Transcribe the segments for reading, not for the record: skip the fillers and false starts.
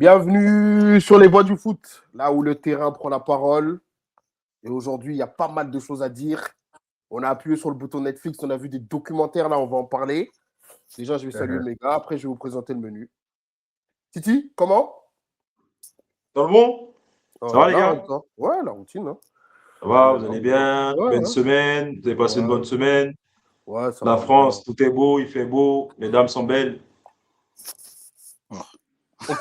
Bienvenue sur les voies du foot, là où le terrain prend la parole. Et aujourd'hui, il y a pas mal de choses à dire. On a appuyé sur le bouton Netflix, on a vu des documentaires, là, on va en parler. Déjà, je vais saluer mes gars, après, je vais vous présenter le menu. Titi, comment? Dans le bon? Ça On va est les là, gars? encore. Ouais, la routine, hein. Ça On va, est vous là. allez bien? Ouais, Belle ouais, semaine, vous avez passé une ouais, bonne semaine. ouais, ça La va bien. France, tout est beau, il fait beau, les dames sont belles. Ok.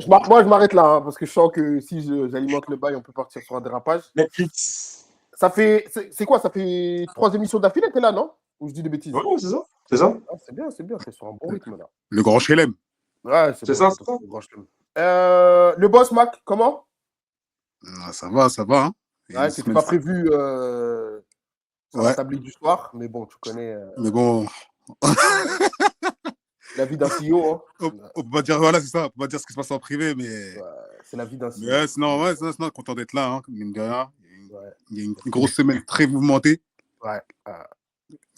Moi, je m'arrête là, hein, parce que je sens que si j'alimente le bail, on peut partir sur un dérapage. Netflix. C'est quoi? Ça fait 3 émissions d'affilée que t'es là, non? Ou je dis des bêtises? Ouais, c'est ça, c'est ça, Ah, c'est bien, t'es sur un bon rythme là. Le grand chelem. Ouais, c'est c'est bon, ça, t'es c'est ça. le grand chelem. Le boss, Mac, comment? Ah, ça va, ça va. Hein. Et Ouais, une c'était semaine. pas prévu sur la Ouais, tablette du soir, mais bon, tu connais mais bon, la vie d'un CEO, hein. on peut pas dire, voilà, c'est ça, on peut pas dire ce qui se passe en privé, Ouais, c'est la vie d'un mais CEO. sinon, content d'être là, hein, mine de rien. Ouais, Il y a une grosse semaine très mouvementée, ouais.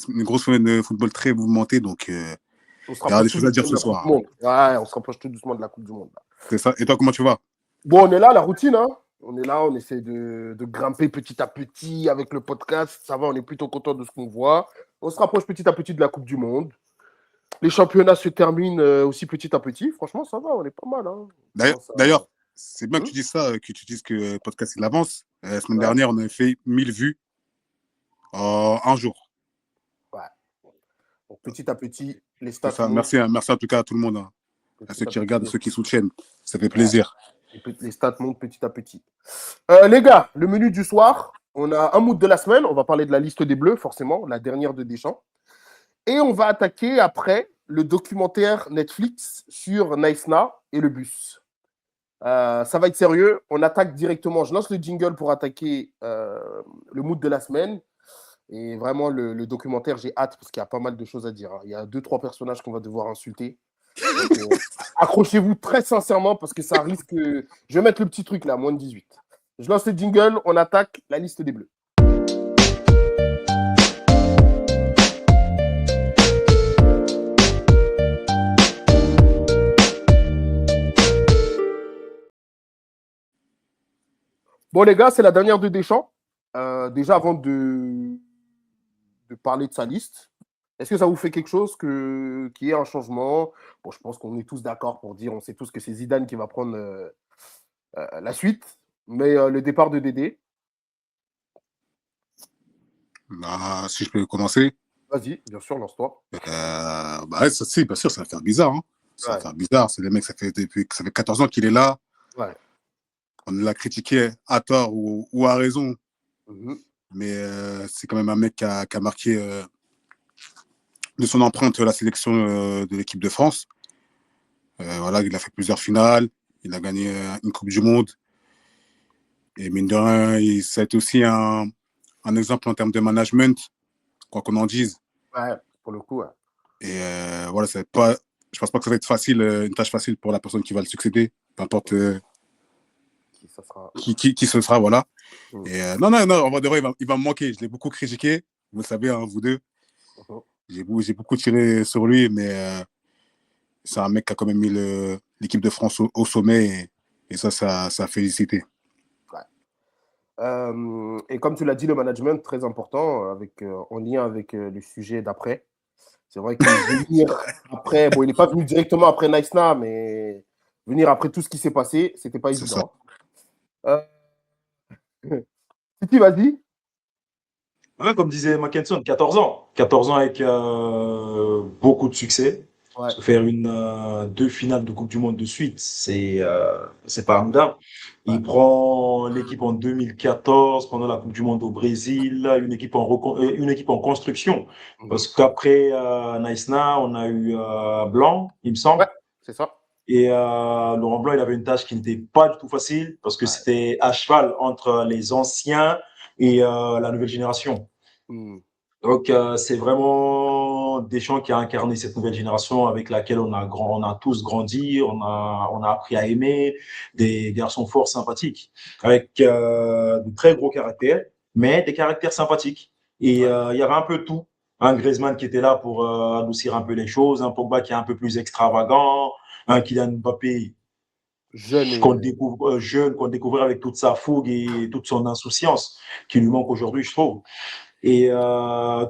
une grosse semaine de football très mouvementée, donc On se il y aura des rapproche tout choses à dire doucement de ce la Coupe du soir. Hein. Monde. Ouais, on se rapproche tout doucement de la Coupe du Monde, là. C'est ça. Et toi, comment tu vas? Bon, on est là, la routine, hein. On est là, on essaie de grimper petit à petit avec le podcast. Ça va, on est plutôt content de ce qu'on voit. On se rapproche petit à petit de la Coupe du Monde. Les championnats se terminent aussi petit à petit. Franchement, ça va, on est pas mal. Hein. D'ailleurs, c'est bien que Hmm. tu dises ça, que tu dises que le podcast il avance. La semaine Ouais, dernière, on avait fait 1000 vues en un jour. ouais. Donc, petit à petit, les C'est stats ça. montent. Merci en tout cas à tout le monde, hein, à ceux Petit à qui regardent, à petit, ceux qui soutiennent. Ça fait ouais. plaisir. Les stats montent petit à petit. Les gars, le menu du soir, on a un mood de la semaine. On va parler de la liste des Bleus, forcément, la dernière de Deschamps. Et on va attaquer après le documentaire Netflix sur Naïsna et le bus. Ça va être sérieux. On attaque directement. Je lance le jingle pour attaquer le mood de la semaine. Et vraiment, le documentaire, j'ai hâte parce qu'il y a pas mal de choses à dire. Hein. Il y a 2-3 personnages qu'on va devoir insulter. Donc, accrochez-vous très sincèrement parce que ça risque. Je vais mettre le petit truc là, moins de 18. Je lance le jingle. On attaque la liste des Bleus. Bon, les gars, c'est la dernière de Deschamps. Déjà, avant de parler de sa liste, est-ce que ça vous fait quelque chose qu'il y ait un changement? Bon, je pense qu'on est tous d'accord pour dire, on sait tous que c'est Zidane qui va prendre la suite, mais le départ de Dédé, Bah, si je peux commencer. vas-y, bien sûr, lance-toi. Bah ouais, ça, si, bien sûr, ça va faire bizarre. Hein. Ça va Ouais, faire bizarre. C'est le mec, ça fait 14 ans qu'il est là. ouais. On l'a critiqué à tort ou à raison. Mhm. Mais c'est quand même un mec qui a marqué de son empreinte la sélection de l'équipe de France. Voilà, il a fait plusieurs finales. Il a gagné une Coupe du Monde. Et mine de rien, ça a été aussi un exemple en termes de management, quoi qu'on en dise. Ouais, pour le coup, ouais. Et voilà, je pense pas que ça va être facile, une tâche facile pour la personne qui va le succéder, peu importe Qui ça sera. qui ce sera, voilà. Mhm. Et non, en vrai de vrai, il va me manquer. Je l'ai beaucoup critiqué, vous le savez, hein, vous deux. Mhm. J'ai beaucoup tiré sur lui, mais c'est un mec qui a quand même mis l'équipe de France au sommet, et ça a félicité. Ouais. Et comme tu l'as dit, le management, très important, en lien avec le sujet d'après. C'est vrai que venir après, bon, il n'est pas venu directement après Naïsna, mais venir après tout ce qui s'est passé, c'était pas C'est ça. évident. Titi, vas-y. Ouais, comme disait Mackinson, 14 ans. 14 ans avec beaucoup de succès. Ouais. Parce que faire deux finales de Coupe du Monde de suite, c'est pas anodin. Il Ouais. prend l'équipe en 2014 pendant la Coupe du Monde au Brésil, une équipe en construction. Parce qu'après Naïsna, on a eu Blanc, il me semble. Ouais, c'est ça. Et Laurent Blanc, il avait une tâche qui n'était pas du tout facile parce que Ouais. c'était à cheval entre les anciens et la nouvelle génération. Mm. Donc, c'est vraiment Deschamps qui a incarné cette nouvelle génération avec laquelle on a tous grandi, on a appris à aimer, des garçons forts, sympathiques, avec de très gros caractères, mais des caractères sympathiques. Et il Ouais. y avait un peu de tout. Un Griezmann qui était là pour adoucir un peu les choses, un Pogba qui est un peu plus extravagant, un Kylian Mbappé Jeune qu'on et. découvre jeune, qu'on découvre avec toute sa fougue et toute son insouciance qui lui manque aujourd'hui, je trouve. Et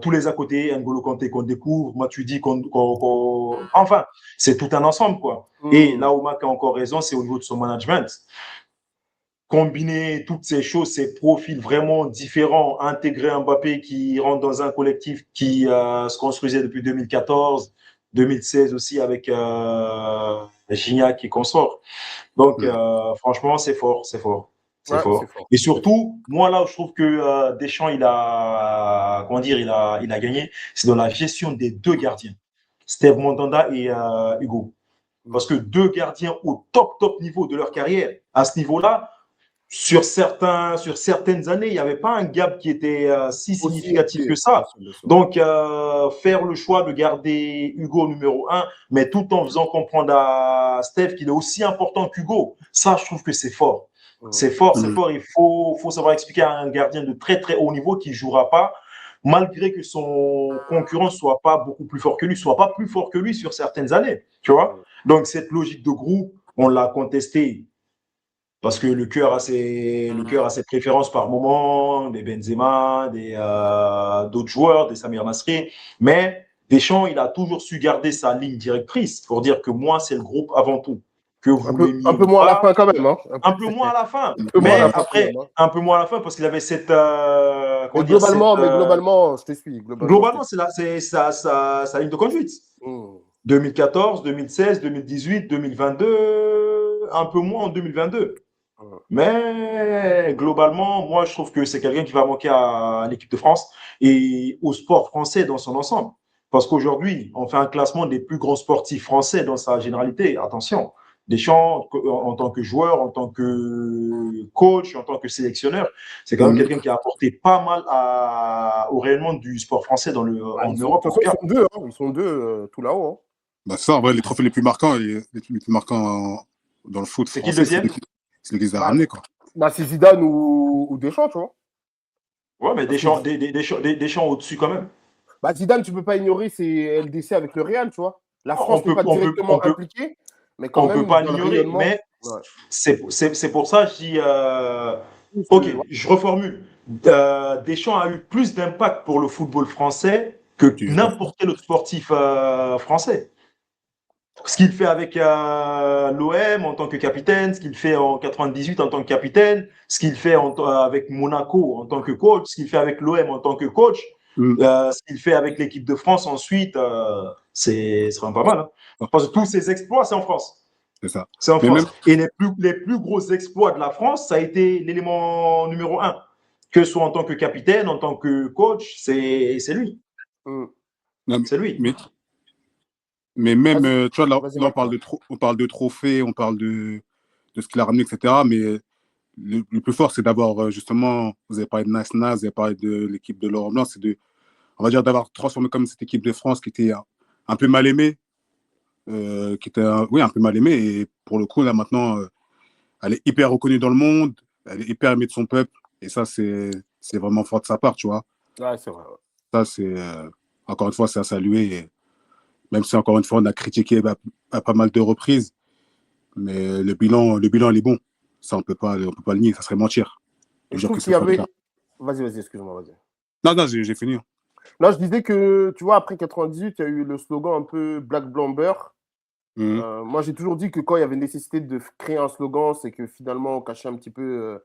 tous les à côté, N'Golo Kanté qu'on découvre, Matuidi enfin, c'est tout un ensemble, quoi. Et là où Mac a encore raison, c'est au niveau de son management. Combiner toutes ces choses, ces profils vraiment différents, intégrer Mbappé qui rentre dans un collectif qui se construisait depuis 2014, 2016 aussi avec Gignac et consort. Donc, franchement, c'est fort, c'est fort. C'est Ouais, c'est fort. fort. Et surtout, moi, là où je trouve que Deschamps, comment dire, il a gagné, c'est dans la gestion des deux gardiens, Steve Mandanda et Hugo. Parce que deux gardiens au top niveau de leur carrière, à ce niveau-là, sur certaines années, il n'y avait pas un gap qui était si Aussi significatif que élevé, bien ça. sûr, bien sûr. Donc, faire le choix de garder Hugo numéro 1, mais tout en faisant comprendre à Steph qu'il est aussi important qu'Hugo, ça, je trouve que c'est fort. C'est fort, c'est fort. Il faut savoir expliquer à un gardien de très, très haut niveau qui ne jouera pas, malgré que son concurrent soit pas beaucoup plus fort que lui, soit pas plus fort que lui sur certaines années. Tu vois? Donc, cette logique de groupe, on l'a contestée parce que le cœur a ses préférences par moment, des Benzema, d'autres joueurs, des Samir Nasri. Mais Deschamps, il a toujours su garder sa ligne directrice pour dire que moi, c'est le groupe avant tout. Que vous Un l'aimiez peu ou moins à la pas, fin quand même. Hein. un peu moins à la fin. Un peu moins à la Mais fin quand après, même. Hein. un peu moins à la fin parce qu'il avait cette, comment Mais dire, globalement, je te suis. globalement, c'est sa ligne de conduite. 2014, 2016, 2018, 2022, un peu moins en 2022. Mais globalement, moi, je trouve que c'est quelqu'un qui va manquer à l'équipe de France et au sport français dans son ensemble. Parce qu'aujourd'hui, on fait un classement des plus grands sportifs français dans sa généralité. Attention, Deschamps, en tant que joueur, en tant que coach, en tant que sélectionneur, c'est quand même quelqu'un qui a apporté pas mal au rayonnement du sport français en De Europe, toute en tout façon, cas. ils sont deux tout là-haut. Hein. Bah, ça, en vrai, les trophées les plus marquants, dans le foot C'est qui le français, deuxième? c'est lui qui les a Bah, ramenés, quoi. c'est Zidane ou Deschamps, tu vois. Ouais, mais Parce que Deschamps au-dessus quand même. Zidane, tu ne peux pas ignorer ses LDC avec le Real, tu vois. La On France n'est peut, pas on peut, directement on peut, impliquée, mais quand on peut même, pas dans le l'ignorer, rayonnement. mais Ouais. c'est pour ça que je dis, Plus ok, que, je reformule. Deschamps a eu plus d'impact pour le football français que n'importe quel autre sportif français. Ce qu'il fait avec l'OM en tant que capitaine, ce qu'il fait en 98 en tant que capitaine, ce qu'il fait avec Monaco en tant que coach, ce qu'il fait avec l'OM en tant que coach, ce qu'il fait avec l'équipe de France ensuite, c'est vraiment pas mal. Hein. Parce que tous ces exploits, c'est en France. C'est ça. C'est en Mais France. même, Et les plus gros exploits de la France, ça a été l'élément numéro 1. Que ce soit en tant que capitaine, en tant que coach, c'est lui. non, C'est lui. mais même, Vas-y, tu vois, là, vas-y, là, Mike. on parle de trophées, on parle de ce qu'il a ramené, etc. Mais le plus fort, c'est d'avoir, justement, vous avez parlé de Nasna, vous avez parlé de l'équipe de Laurent Blanc, on va dire, d'avoir transformé comme cette équipe de France qui était un peu mal aimée, oui, un peu mal aimée. Et pour le coup, là, maintenant, elle est hyper reconnue dans le monde, elle est hyper aimée de son peuple. Et ça, c'est vraiment fort de sa part, tu vois. Ouais, c'est vrai. Ça, encore une fois, c'est à saluer. Et même si, encore une fois, on a critiqué à pas mal de reprises, mais le bilan, il est bon. Ça, on peut pas le nier, ça serait mentir. Et De je dire trouve que qu'il c'est y pas le avait. cas. Vas-y, excuse-moi, vas-y. Non, j'ai fini. Là, je disais que, tu vois, après 98, il y a eu le slogan un peu Black Blamber. Moi, j'ai toujours dit que quand il y avait nécessité de créer un slogan, c'est que finalement, on cachait un petit peu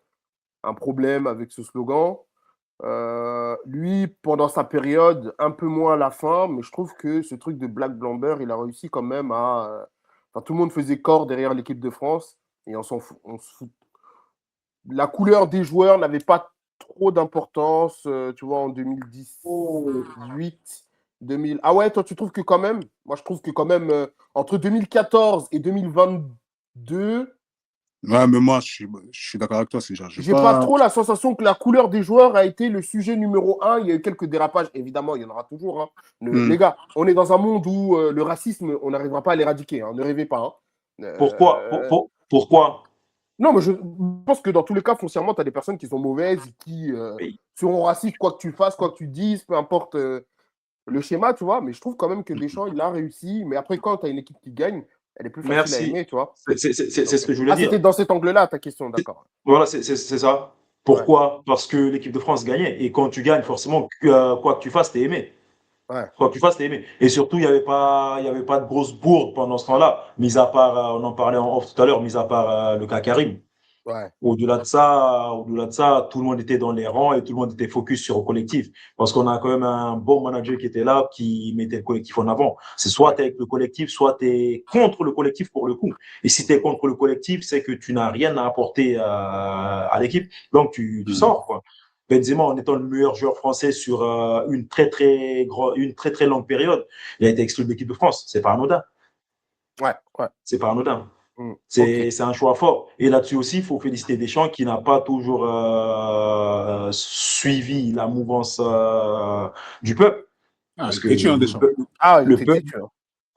un problème avec ce slogan. Lui, pendant sa période, un peu moins à la fin, mais je trouve que ce truc de Black Blamber, il a réussi quand même à. Enfin, tout le monde faisait corps derrière l'équipe de France et on s'en fout. La couleur des joueurs n'avait pas trop d'importance, tu vois, en 2018, 2000. Ah ouais, toi, tu trouves que quand même? Moi, je trouve que quand même, entre 2014 et 2022, Ouais, mais moi, je suis d'accord avec toi. j'ai pas trop la sensation que la couleur des joueurs a été le sujet numéro 1. Il y a eu quelques dérapages, évidemment, il y en aura toujours. Hein. Les gars, on est dans un monde où le racisme, on n'arrivera pas à l'éradiquer. Hein. Ne rêvez pas. Hein. Pourquoi? Non, mais je pense que dans tous les cas, foncièrement, tu as des personnes qui sont mauvaises, qui seront racistes, quoi que tu fasses, quoi que tu dises, peu importe le schéma, tu vois. Mais je trouve quand même que Deschamps, il a réussi. Mais après, quand tu as une équipe qui gagne, Elle est plus facile à Merci. aimer, tu vois. C'est ce que je voulais Ah, dire. c'était dans cet angle-là, ta question, d'accord. Voilà, c'est ça. Pourquoi? Parce que l'équipe de France gagnait. Et quand tu gagnes, forcément, quoi que tu fasses, t'es aimé. Ouais. Quoi que tu fasses, t'es aimé. Et surtout, il y avait pas de grosse bourde pendant ce temps-là. Mis à part, on en parlait en off tout à l'heure, mis à part le cas Karim. Ouais. Au-delà de ça, tout le monde était dans les rangs et tout le monde était focus sur le collectif. Parce qu'on a quand même un bon manager qui était là, qui mettait le collectif en avant. C'est soit tu es avec le collectif, soit tu es contre le collectif pour le coup. Et si tu es contre le collectif, c'est que tu n'as rien à apporter à l'équipe. Donc, tu sors, quoi. Benzema, en étant le meilleur joueur français sur une très longue période, il a été exclu de l'équipe de France. C'est pas anodin. Ouais. C'est pas anodin. Okay. C'est un choix fort. Et là-dessus aussi, il faut féliciter Deschamps qui n'a pas toujours suivi la mouvance du peuple. Ah, Parce il que était tué, Deschamps. Il était têtu.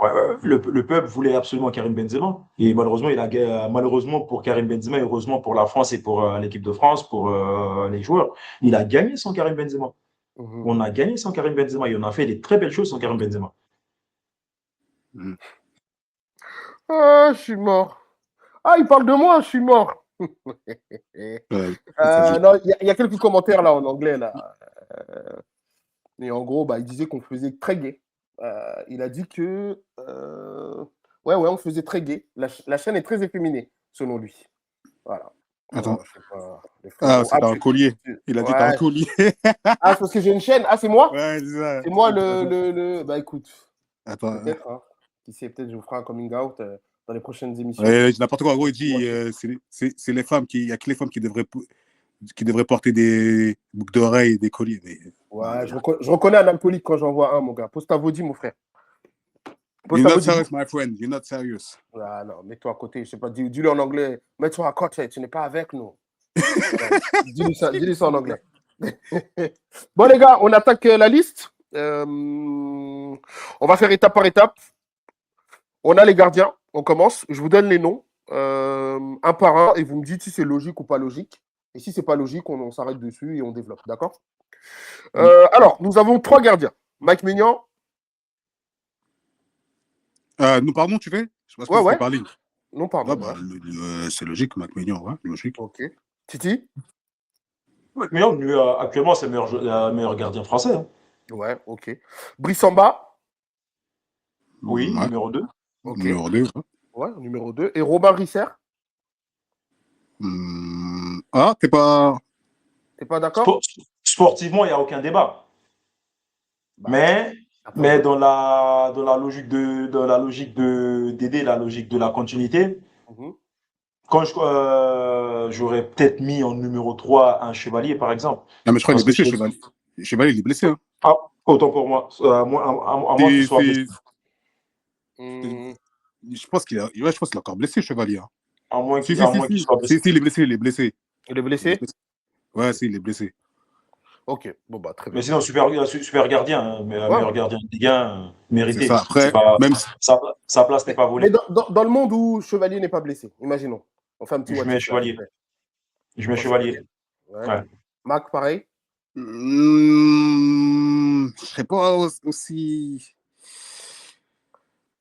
le peuple voulait absolument Karim Benzema. Et malheureusement pour Karim Benzema, et heureusement pour la France et pour l'équipe de France, pour les joueurs, il a gagné sans Karim Benzema. On a gagné sans Karim Benzema et on a fait des très belles choses sans Karim Benzema. Ah, je suis mort. Ah, il parle de moi, je suis mort. Non, il y a quelques commentaires là en anglais là. Et en gros, il disait qu'on faisait très gay. Il a dit que ouais, on faisait très gay. La chaîne est très efféminée, selon lui. Voilà. Attends. Je sais pas, c'est un collier. Il a dit t'as un collier. Ah, c'est parce que j'ai une chaîne. Ah, c'est moi? Ouais, c'est ça. C'est moi le. Bah écoute. Attends. Peut-être, hein. Qui sait, peut-être je vous ferai un coming out dans les prochaines émissions. N'importe quoi. En gros, il dit c'est les femmes il y a que les femmes qui devraient porter des boucles d'oreilles et des colliers. Mais... Ouais, je reconnais un alcoolique quand j'en vois un, mon gars. Pose ta vaudie, mon frère. You're not serious, my friend. You're not serious. Ah non, mets-toi à côté. Je sais pas, dis-le en anglais. Mets-toi à côté, tu n'es pas avec nous. Dis-lui ça en anglais. Bon, les gars, on attaque la liste. On va faire étape par étape. On a les gardiens. On commence. Je vous donne les noms un par un et vous me dites si c'est logique ou pas logique. Et si c'est pas logique, on s'arrête dessus et on développe. D'accord? Alors, nous avons 3 gardiens. Mike Maignan. Nous, pardon, tu fais? Je sais pas Ouais. parler. Non, pardon. C'est logique, Mike Maignan, ouais, logique. Ok. Titi? Mike Maignan, actuellement, c'est le meilleur gardien français. Hein. Ouais, ok. Brissamba? Oui, numéro 2. Okay. Numéro 2. Ouais, numéro 2. Et Robin Risser? T'es pas d'accord? Sportivement, il n'y a aucun débat. Mais dans la logique d'aider, la logique de la continuité, quand j'aurais peut-être mis en numéro 3 un Chevalier, par exemple. Non, mais je crois qu'il est blessé, Chevalier. Chevalier, il est blessé. Hein. Ah, autant pour moi. À moins qu'il soit blessé. Je pense qu'il est encore blessé, Chevalier. Hein. À moins qu'il soit blessé. Si, il est blessé. Il est blessé. Il est blessé? Ouais, si, il est blessé. Ok, bon, très bien. Mais sinon, super gardien, hein, meilleur gardien de Ligue 1, mérité. Ça. Après, même sa place n'est pas volée. Mais dans le monde où Chevalier n'est pas blessé, imaginons. On fait un petit Je mets Chevalier. Je mets Chevalier. Ouais. Mac, pareil? Je serais pas aussi.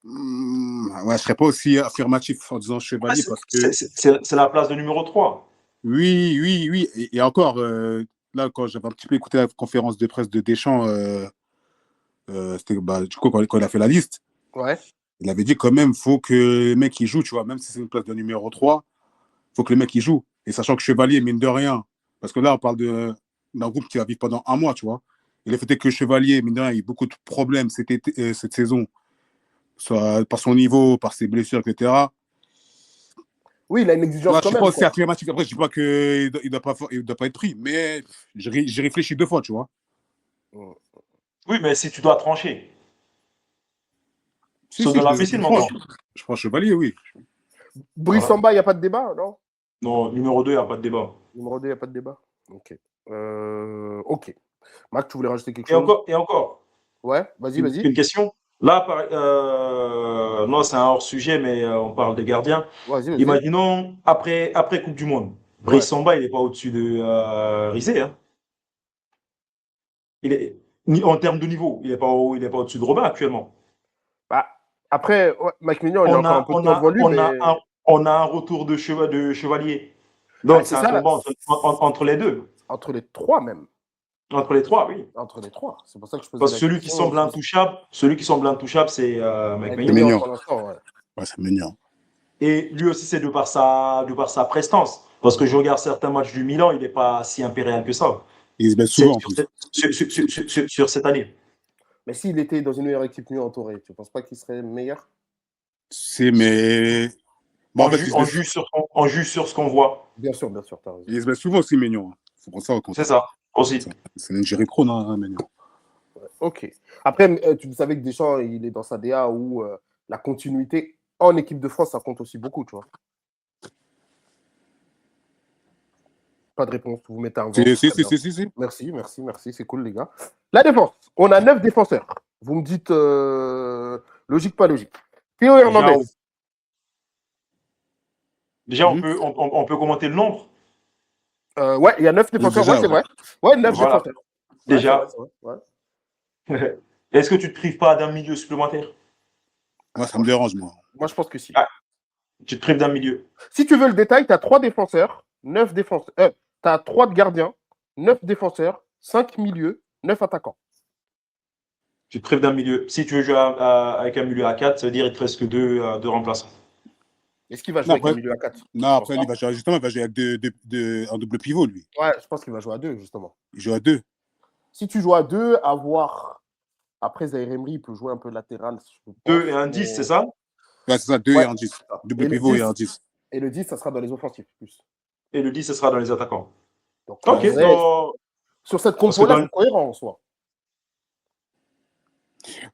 Ouais, je serais pas aussi affirmatif en disant Chevalier parce que. C'est la place de numéro 3. Oui. Et encore, là, quand j'avais un petit peu écouté la conférence de presse de Deschamps, c'était du coup quand il a fait la liste, il avait dit quand même, faut que les mecs y jouent, tu vois, même si c'est une place de numéro 3, faut que les mecs y jouent. Et sachant que Chevalier, mine de rien, parce que là, on parle d'un groupe qui va vivre pendant un mois, tu vois. Et le fait est que Chevalier, mine de rien, il y a eu beaucoup de problèmes cette saison, soit par son niveau, par ses blessures, etc. Oui, il a une exigence quand même. Je ne suis pas aussi affirmatif. Après, je ne dis pas qu'il ne doit pas être pris, mais j'ai réfléchi 2 fois, tu vois. Oui, mais si tu dois trancher. Je prends Chevalier, oui. Brissamba, il n'y a pas de débat, non? Non, numéro 2, il n'y a pas de débat. Numéro 2, il n'y a pas de débat. Ok. Ok. Mac, tu voulais rajouter quelque chose? Et encore. Ouais, vas-y. Une question? Là, non, c'est un hors-sujet, mais on parle des gardiens. Vas-y. Imaginons, après Coupe du Monde, Brissamba, il n'est pas au-dessus de Risset. Hein. En termes de niveau, il n'est pas au-dessus de Robin actuellement. Après, ouais, Mike Maignan, il a On encore un a, peu de on temps a, devant lui, on a mais on a un retour de Chevalier. ah, Donc, c'est c'est un ça, là, combat entre les deux. entre les trois même. Entre les trois, oui. Entre les trois. C'est pour ça que je posais Parce que la question. celui qui semble intouchable, c'est Mike Mike C'est Maignan. Maignan, mignon. pour l'instant, ouais. Ouais, c'est mignon. Et lui aussi, c'est de par sa prestance. Parce que je regarde certains matchs du Milan, il n'est pas si impérial que ça. Il se blesse C'est souvent en plus. sur cette année. Mais s'il était dans une meilleure équipe mieux entourée, tu ne penses pas qu'il serait meilleur? Mais. Bon, en fait, On juge sur ce qu'on voit. Bien sûr, tu as raison. il se blesse souvent aussi, mignon. Faut prendre ça au compte. C'est ça, aussi. C'est une Jerry Crohn, hein, mignon. Ok. Après, tu savais que Deschamps, il est dans sa DA où la continuité en équipe de France, ça compte aussi beaucoup, tu vois. Pas de réponse, vous mettez un vent. Si. Merci, c'est cool, les gars. La défense, on a 9 défenseurs. Vous me dites logique, pas logique. Théo Hernandez. Déjà, on peut commenter le nombre. Ouais, il y a 9 défenseurs, Déjà, ouais, c'est vrai. Ouais, 9 Voilà. défenseurs. Déjà. Ouais, c'est vrai. Est-ce que tu te prives pas d'un milieu supplémentaire? Moi, ça me dérange, moi. Moi, je pense que si. Ah, tu te prives d'un milieu. Si tu veux le détail, tu as 3 défenseurs, 9 défenseurs. Tu as 3 gardiens, 9 défenseurs, 5 milieux, 9 attaquants. Tu te prives d'un milieu. Si tu veux jouer avec un milieu à 4, ça veut dire qu'il te reste que deux remplaçants. Est-ce qu'il va jouer avec un milieu à 4? Non, après, lui, il va jouer avec un double pivot, lui. Ouais, je pense qu'il va jouer à 2, justement. Il joue à 2. Si tu joues à 2, à voir. Après, Zaïre Emery, il peut jouer un peu latéral. 2 et un 10, c'est ça? Ouais, c'est ça, 2 Ouais, et un 10. c'est ça. Double pivot et un 10. Et le 10, ça sera dans les offensifs, plus. Et le 10, ce sera dans les attaquants. Donc, Ok. sur cette compo-là, c'est cohérent en soi.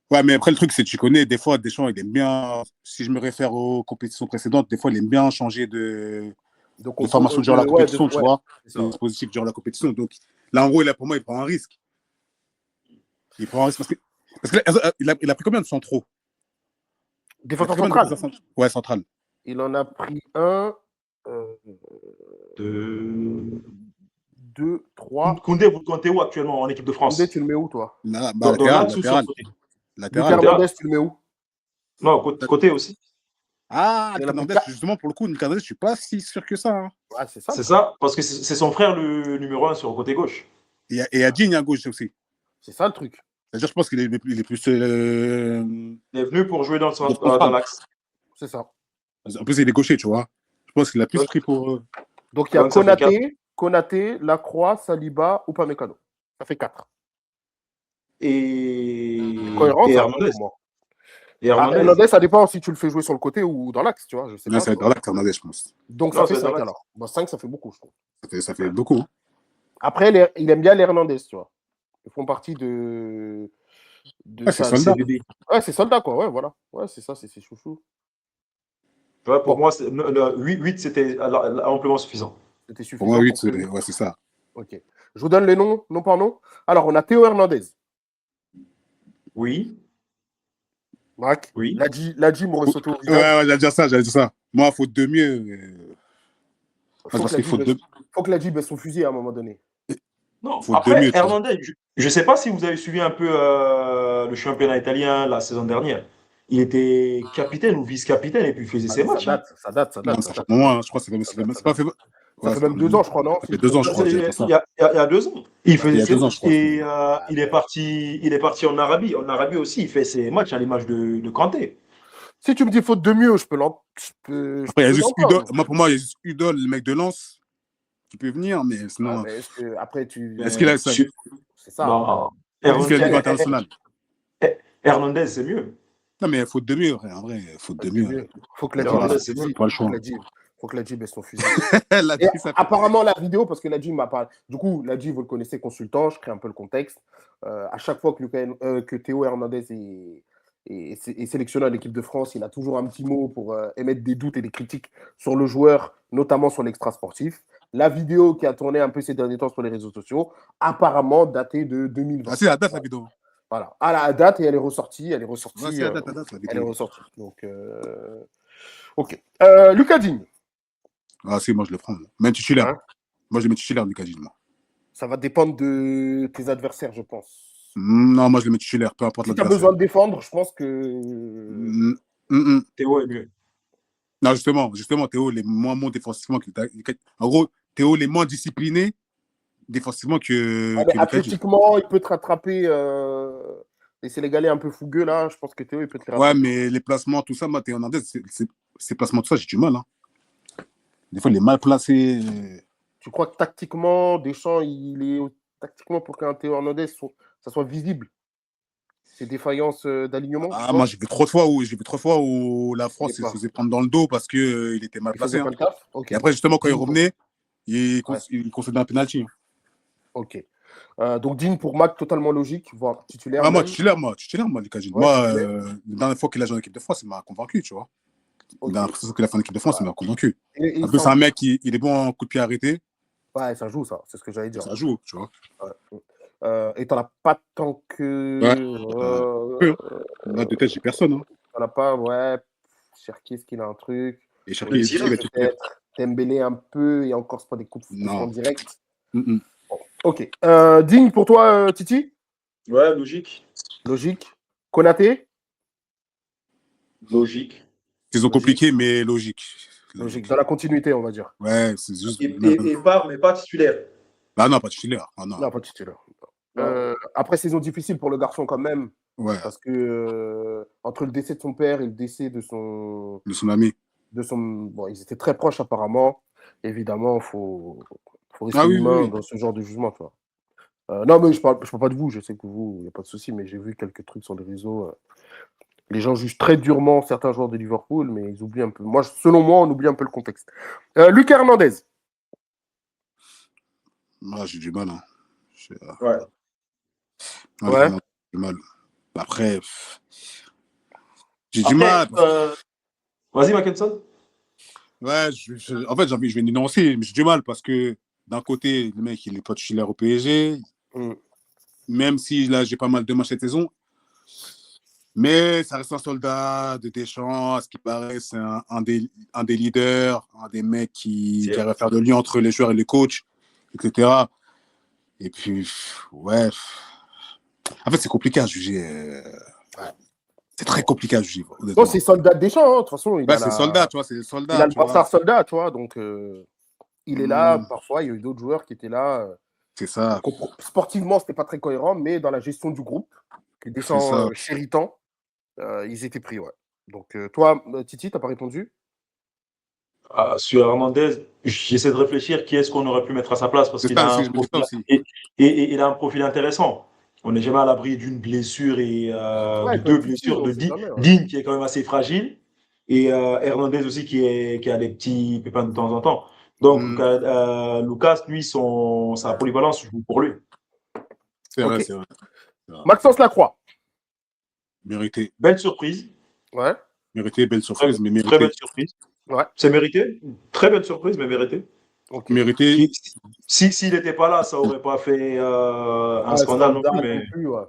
Ouais, mais après, le truc, c'est que tu connais, des fois, Deschamps, il aime bien, si je me réfère aux compétitions précédentes, des fois, il aime bien changer de formation durant la compétition, tu vois, de dispositif durant la compétition. Donc, là, en gros, pour moi, il prend un risque. Il prend un risque parce qu'il a pris combien de centraux? Défenseur central. Ouais, central. Il en a pris 1, 2, 3. Koundé, vous le comptez où actuellement en équipe de France? Koundé, tu le mets où, toi? Latéral. Lucas Hernandez, tu le mets où? Non, côté aussi. Ah, Hernandez, justement, pour le coup, Hernandez, je ne suis pas si sûr que ça. Hein. Ouais, c'est ça. C'est ça, parce que c'est son frère le numéro 1 sur le côté gauche. Et Adjin à gauche aussi. C'est ça le truc. C'est-à-dire, je pense qu'il est plus. Il est venu pour jouer dans l'axe. C'est ça. En plus, il est gaucher, tu vois. Je pense qu'il a plus pris pour. Donc, il y a Konaté, Lacroix, Saliba, Upamecano. Ça fait 4. Et Hernandez. Et Hernandez, ça dépend si tu le fais jouer sur le côté ou dans l'axe, tu vois. Je sais pas. Ça va être dans l'axe, Hernandez, je pense. Donc, ça fait 5 alors. Bon, 5, ça fait beaucoup, je trouve. Ça fait beaucoup. Hein. Après, il aime bien les Hernandez, tu vois. Ils font partie de c'est soldat. Ouais, c'est soldat, quoi. Ouais, voilà. Ouais, c'est ça, c'est chouchou. Tu vois, pour moi, 8, c'était amplement suffisant. C'était suffisant. Pour moi, 8, c'est ça. Ok. Je vous donne les noms, nom par nom. Alors, on a Théo Hernandez. Oui. Mac. Oui. Ladji m'aurait sauté au visage. Ouais, j'allais dire ça. Moi, faute de mieux. Faut que Ladji baisse son fusil à un moment donné. Non, après, Hernandez, je ne sais pas si vous avez suivi un peu le championnat italien la saison dernière. Il était capitaine ou vice-capitaine et puis il faisait ses matchs. Ça date. Non, ça fait un moment, je crois que c'est pas fait. Ça fait même 2 ans, je crois, non? Ça fait 2 ans, je crois. Il y a 2 ans. Il faisait ses matchs. Et il est parti en Arabie. En Arabie aussi, il fait ses matchs à l'image de Kanté. Si tu me dis faute de mieux, je peux Après, il y a juste Udol. Moi, pour moi, il y a juste Udol, le mec de Lens, qui peut venir, mais sinon. Mais après, Est-ce qu'il a ça? C'est ça. Non. Est-ce qu'il a le niveau international? Hernandez, c'est mieux. Non, mais faute de mieux, en vrai. Faute de mieux. Faut que Ladji baisse son fusil. Apparemment, la vidéo, parce que Ladji m'a parlé. Du coup, Ladji, vous le connaissez, consultant, je crée un peu le contexte. À chaque fois que Théo Hernandez est sélectionné à l'équipe de France, il a toujours un petit mot pour émettre des doutes et des critiques sur le joueur, notamment sur l'extra-sportif. La vidéo qui a tourné un peu ces derniers temps sur les réseaux sociaux, apparemment datée de 2020. Ah, c'est la date, la vidéo. Voilà, à la date, et elle est ressortie. Elle est ressortie. Ouais, c'est la date, la vidéo. Elle est ressortie. Donc, ok. Lucas Digne. Ah, si, moi, je le prends. Même titulaire. Moi, je le mets titulaire, Lucas Digne. Ça va dépendre de tes adversaires, je pense. Non, moi, je le mets titulaire, peu importe l'adversaire. Si tu as besoin de défendre, je pense que. Théo est mieux. Non, justement, Théo, il est moins bon défensivement. En gros, Théo, il est moins discipliné défensivement que Mais Lukaku. athlétiquement, il peut te rattraper. Les Sénégalais un peu fougueux, là, je pense que Théo, il peut te les Ouais, rattraper. mais les placements, tout ça, moi, Théo Hernandez, ces placements, tout ça, j'ai du mal. Hein. Des fois, il est mal placé. Tu crois que tactiquement, Deschamps, il est tactiquement pour qu'un Théo Hernandez ça soit visible, ses défaillances d'alignement, tu Moi, vois? j'ai vu 3 fois où la Il est France se pas. faisait prendre dans le dos parce que il était mal Il placé. faisait Hein. pas le taf? Ok. Et après, justement, quand il Digne pour. revenait, Ouais, il concédait un penalty. Hein. ok. Donc Digne pour Mac, totalement logique, voire titulaire Ah, même. moi, Lucas. Ouais, titulaire. La dernière fois qu'il a joué en équipe de France, il m'a convaincu, tu vois. La Ok. dernière fois qu'il a fait en équipe de France, il m'a convaincu. Et En plus, c'est un mec il est bon en coup de pied arrêté, ouais, ça joue, ça. C'est ce que j'allais et dire. ça joue, tu vois. Ouais. Et t'en as pas tant Ouais. que. Peu, hein. Là, de tête, j'ai personne. Hein. T'en as pas, ouais. Cherki, est-ce qu'il a un truc? Et Cherki, Olivier, il va être titulaire. Peut-être. Dembélé un peu, et encore, c'est pas des coups de franc Non. direct. Mm-mm. Bon. Ok. Digne pour toi, Titi? Ouais, logique. Logique. Konaté? Logique. Ils ont Logique. compliqué, mais logique. Logique. Dans la continuité, on va dire. Ouais, c'est juste. Et part, mais pas titulaire. Ah non, pas titulaire. Ah non. Non, pas titulaire. Non. Après, saison difficile pour le garçon quand même, Ouais, parce que entre le décès de son père et le décès de son, le tsunami. bon, ils étaient très proches apparemment. Évidemment, faut Ah rester oui, oui, humain oui. dans ce genre de jugement, tu vois. Non, mais je parle pas de vous. Je sais que vous, il n'y a pas de souci, mais j'ai vu quelques trucs sur les réseaux. Les gens jugent très durement certains joueurs de Liverpool, mais ils oublient un peu. Moi, selon moi, on oublie un peu le contexte. Lucas Hernandez. Moi, j'ai du mal. Hein. Ouais. Non, Ouais. j'ai du mal. Après, j'ai du Après, mal. vas-y, Mackinson. Ouais, en fait, je vais dénoncer, mais j'ai du mal parce que d'un côté, le mec, il est pas titulaire au PSG, Mm. même si là, j'ai pas mal de matchs cette saison. Mais ça reste un soldat de Deschamps, à ce qui paraît, c'est un des leaders, un des mecs qui arrive à faire de lien entre les joueurs et les coachs, etc. Et puis, ouais. En fait, c'est compliqué à juger. Ouais. C'est très compliqué à juger, Non, honnêtement. c'est soldat de Deschamps, hein. De toute façon, Ouais, c'est soldat, tu vois, c'est il soldat, a le tu vois. brassard soldat, tu vois. Donc, il est là. Hmm, Parfois, il y a eu d'autres joueurs qui étaient là. c'est ça, Sportivement, c'était pas très cohérent, mais dans la gestion du groupe, que c'est Deschamps ça. chérit tant, ils étaient pris, ouais. Donc, toi, Titi, t'as pas répondu? Sur Hernandez, j'essaie de réfléchir qui est-ce qu'on aurait pu mettre à sa place parce C'est qu'il ça, a un je me dis ça profil aussi. et il a un profil intéressant. On n'est jamais à l'abri d'une blessure et de Ouais, comme deux Titi, blessures on de sait jamais. Ouais. Digne qui est quand même assez fragile et Hernandez aussi qui a des petits pépins de temps en temps. Donc Hmm, Lucas, lui, sa polyvalence joue pour lui. c'est vrai, Ok. c'est vrai. C'est vrai. Maxence Lacroix. Mérité, Belle surprise, Ouais. mérité, belle très, surprise, mais très mérité. belle surprise. Ouais. C'est mérité, très belle surprise, mais mérité. Ok. Mérité, S'il n'était pas là, ça aurait pas fait un Ouais, scandale non plus, scandale non plus, ouais.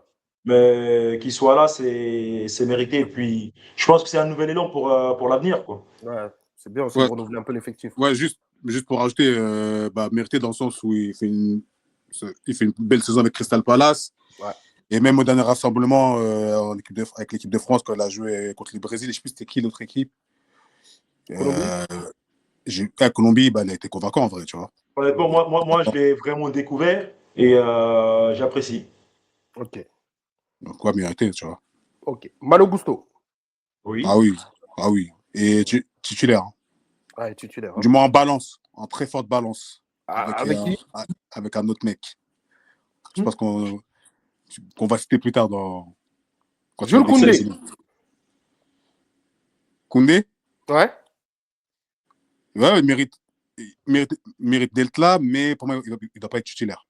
mais qu'il soit là, c'est mérité. Et puis, je pense que c'est un nouvel élan pour l'avenir, quoi. Ouais. C'est bien aussi de ouais, renouveler un peu l'effectif. ouais, juste pour rajouter, mérité dans le sens où il fait une belle saison avec Crystal Palace. Ouais. Et même au dernier rassemblement avec l'équipe de France, quand elle a joué contre le Brésil, je ne sais plus c'était qui l'autre équipe. Colombie? Euh, à Colombie, elle a été convaincante en vrai, tu vois. Honnêtement, moi, je l'ai vraiment découvert et j'apprécie. Ok. Donc, quoi, mérité, tu vois. Ok. Malo Gusto. Ah Oui. oui, ah oui. Et titulaire, hein. Ouais, titulaire. Du Hein. moins en balance, en très forte balance, Avec qui? avec un autre mec. Je Hmm. pense qu'on va citer plus tard quand tu vas Jules décrire. Koundé. Koundé, Ouais. ouais, il mérite d'être là, mais pour moi, il ne doit pas être titulaire.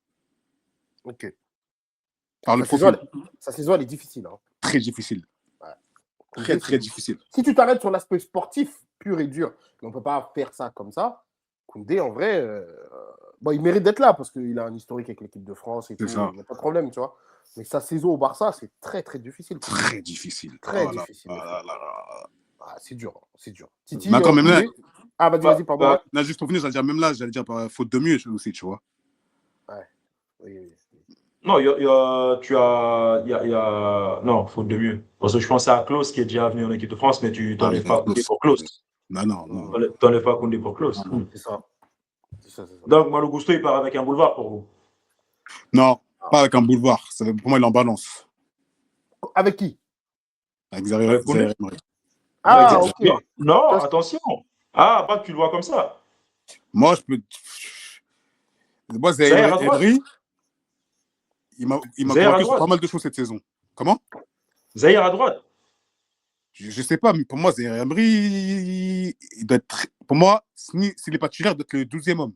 Ok. Par le Sa saison, profil, sa saison, elle est difficile. Hein. très difficile. Ouais. Très, Koundé, très difficile. si tu t'arrêtes sur l'aspect sportif pur et dur, mais on ne peut pas faire ça comme ça. Koundé, en vrai, bon, il mérite d'être là parce qu'il a un historique avec l'équipe de France et C'est tout. ça. Il n'y a pas de problème, tu vois. Mais sa saison au Barça, c'est très, très difficile. Koundé. Très difficile. Très Oh là, difficile. là, là, là. Ah, c'est dur. Hein, c'est dur. Titi, Mais encore, même là, Koundé. Ah, vas-y, pardon. Ouais. là, juste pour finir, j'allais dire par faute de mieux aussi, tu vois. Ouais. Oui. Non, non, faute de mieux. Parce que je pense à Klose qui est déjà venu en équipe de France, mais tu Ah, t'enlèves pas Koundé pour Klose. Non, non. T'enlèves pas Koundé pour Klose. C'est ça. Donc, Malo Gusto, il part avec un boulevard pour vous. Non, pas avec un boulevard. Pour moi, il est en balance. Avec qui? Avec Zaire Emery. Ah, ok. Non, attention. Ah, pas que tu le vois comme ça. Moi, je peux. Moi, Zaire Emery, il m'a convaincu sur pas mal de choses cette saison. Comment? Zaire à droite. Je sais pas, mais pour moi, Zaire Emery, il doit être. Pour moi, s'il n'est pas titulaire, il doit être le 12e homme.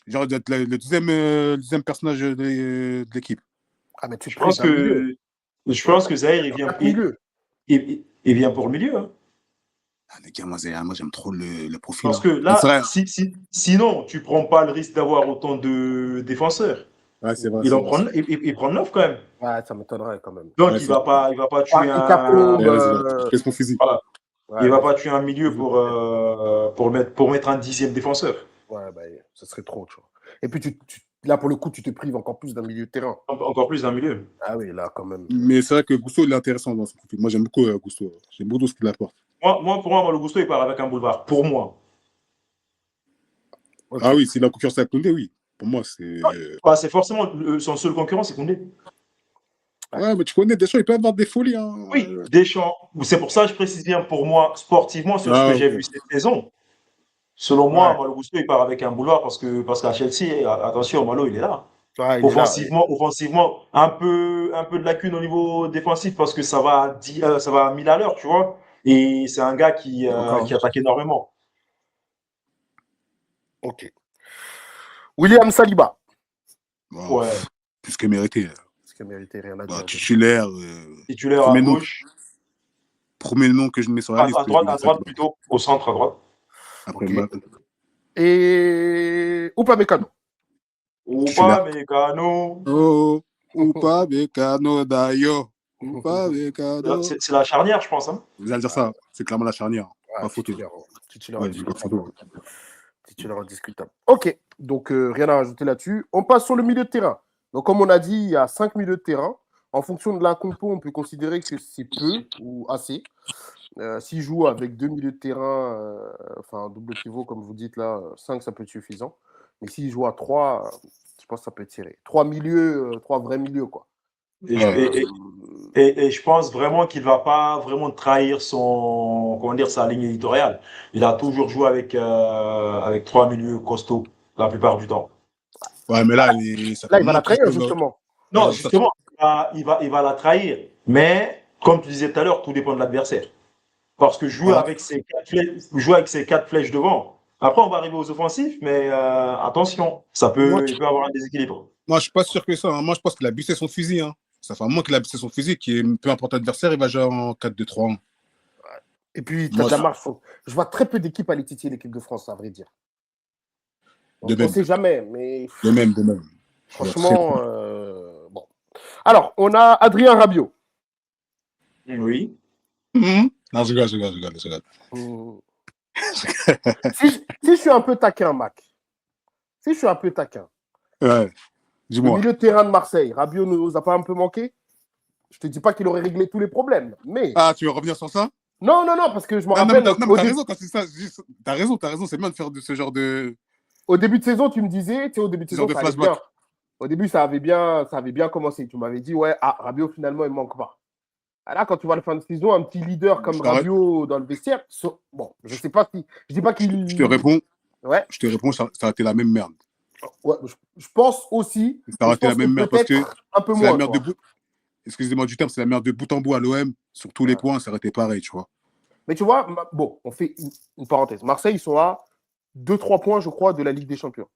Genre, il doit être le deuxième personnage de l'équipe. Ah, mais je pense que Zaire, il vient pour le milieu. Hein. Ah, les gars, moi j'aime trop le profil. Parce que là, sinon, tu prends pas le risque d'avoir autant de défenseurs. Ouais, c'est vrai. Il prend 9 quand même. Ouais, ça m'étonnerait quand même. Donc, il va pas tuer son physique. Voilà. Il va pas tuer un milieu pour mettre un 10e défenseur. Ouais, bah, ça serait trop, tu vois. Et puis, là, pour le coup, tu te prives encore plus d'un milieu de terrain. Encore plus d'un milieu. Ah oui, là, quand même. Mais c'est vrai que Gusto, il est intéressant dans son profil. Moi, j'aime beaucoup Gusto. J'aime beaucoup ce qu'il apporte. Pour moi, le Gusto, il part avec un boulevard. Pour moi. Okay. Ah oui, s'il a concurrence avec Koundé, oui. Pour moi, c'est. C'est forcément son seul concurrent, c'est Koundé. Ouais, mais tu connais Deschamps, il peut avoir des folies. Hein. Oui, Deschamps. C'est pour ça que je précise bien, pour moi, sportivement, sur ce que j'ai vu cette saison. Selon moi, Malo Gusto, il part avec un boulevard parce qu'à Chelsea, attention, Malo, il est là. Ouais, offensivement, un peu de lacune au niveau défensif parce que ça va à 1000 à l'heure, tu vois. Et c'est un gars qui attaque énormément. Ok. William Saliba. Wow. Ouais. Plus que mérité. Plus que mérité, rien à dire. Titulaire à gauche. Premier nom que je mets sur la liste. À droite plutôt, au centre à droite. Après, Et Upamecano. Upamecano Dayo. Upamecano. C'est la charnière, je pense. Hein. Vous allez dire ça, c'est clairement la charnière. Pas photo. Titulaire indiscutable. Ok, donc rien à rajouter là-dessus. On passe sur le milieu de terrain. Donc, comme on a dit, il y a 5 milieux de terrain. En fonction de la compo, on peut considérer que c'est peu ou assez. S'il joue avec 2 milieux de terrain, enfin double pivot, comme vous dites là, 5, ça peut être suffisant. Mais s'il joue à 3, je pense que ça peut être tiré. 3 milieux, 3 vrais milieux, quoi. Et je pense vraiment qu'il ne va pas vraiment trahir sa ligne éditoriale. Il a toujours joué avec 3 milieux costauds la plupart du temps. Ouais, mais là, il va la trahir, justement. Non, justement, il va la trahir. Mais, comme tu disais tout à l'heure, tout dépend de l'adversaire. Parce que jouer avec ses 4 flèches devant, après, on va arriver aux offensifs, mais attention, il peut avoir un déséquilibre. Moi, je ne suis pas sûr que ça. Hein. Moi, je pense qu'il a baissé son fusil. Hein. Ça fait un moment qu'il a baissé son fusil, peu importe l'adversaire, il va jouer en 4-2-3-1. Et puis, tu as déjà marché. Je vois très peu d'équipes aller titiller l'équipe de France, à vrai dire. On ne sait jamais, mais. De même. Franchement, bon. Alors, on a Adrien Rabiot. Oui. Non, je regarde. Si je suis un peu taquin, Mac. Ouais. Dis-moi. Le milieu de terrain de Marseille, Rabiot ne nous a pas un peu manqué? Je te dis pas qu'il aurait réglé tous les problèmes, mais. Ah, tu veux revenir sur ça? Non, parce que je me rappelle. Non, mais t'as raison quand c'est ça. T'as raison, c'est bien de faire de ce genre de. Au début de saison, tu me disais, au début de saison, ça allait bien. Au début, ça avait bien commencé. Tu m'avais dit, ouais, Rabiot, finalement, il ne manque pas. Là, quand tu vois la fin de saison, un petit leader comme Rabiot dans le vestiaire, bon, je ne sais pas si. Je dis pas qu'il. Je te réponds. Ouais. Je te réponds, ça a été la même merde. Ouais, je pense aussi. Ça a été la même merde parce que un peu moins. Excusez-moi du terme, c'est la merde de bout en bout à l'OM. Sur tous les points, ça aurait été pareil, tu vois. Mais tu vois, bon, on fait une parenthèse. Marseille, ils sont à 2-3 points, je crois, de la Ligue des Champions.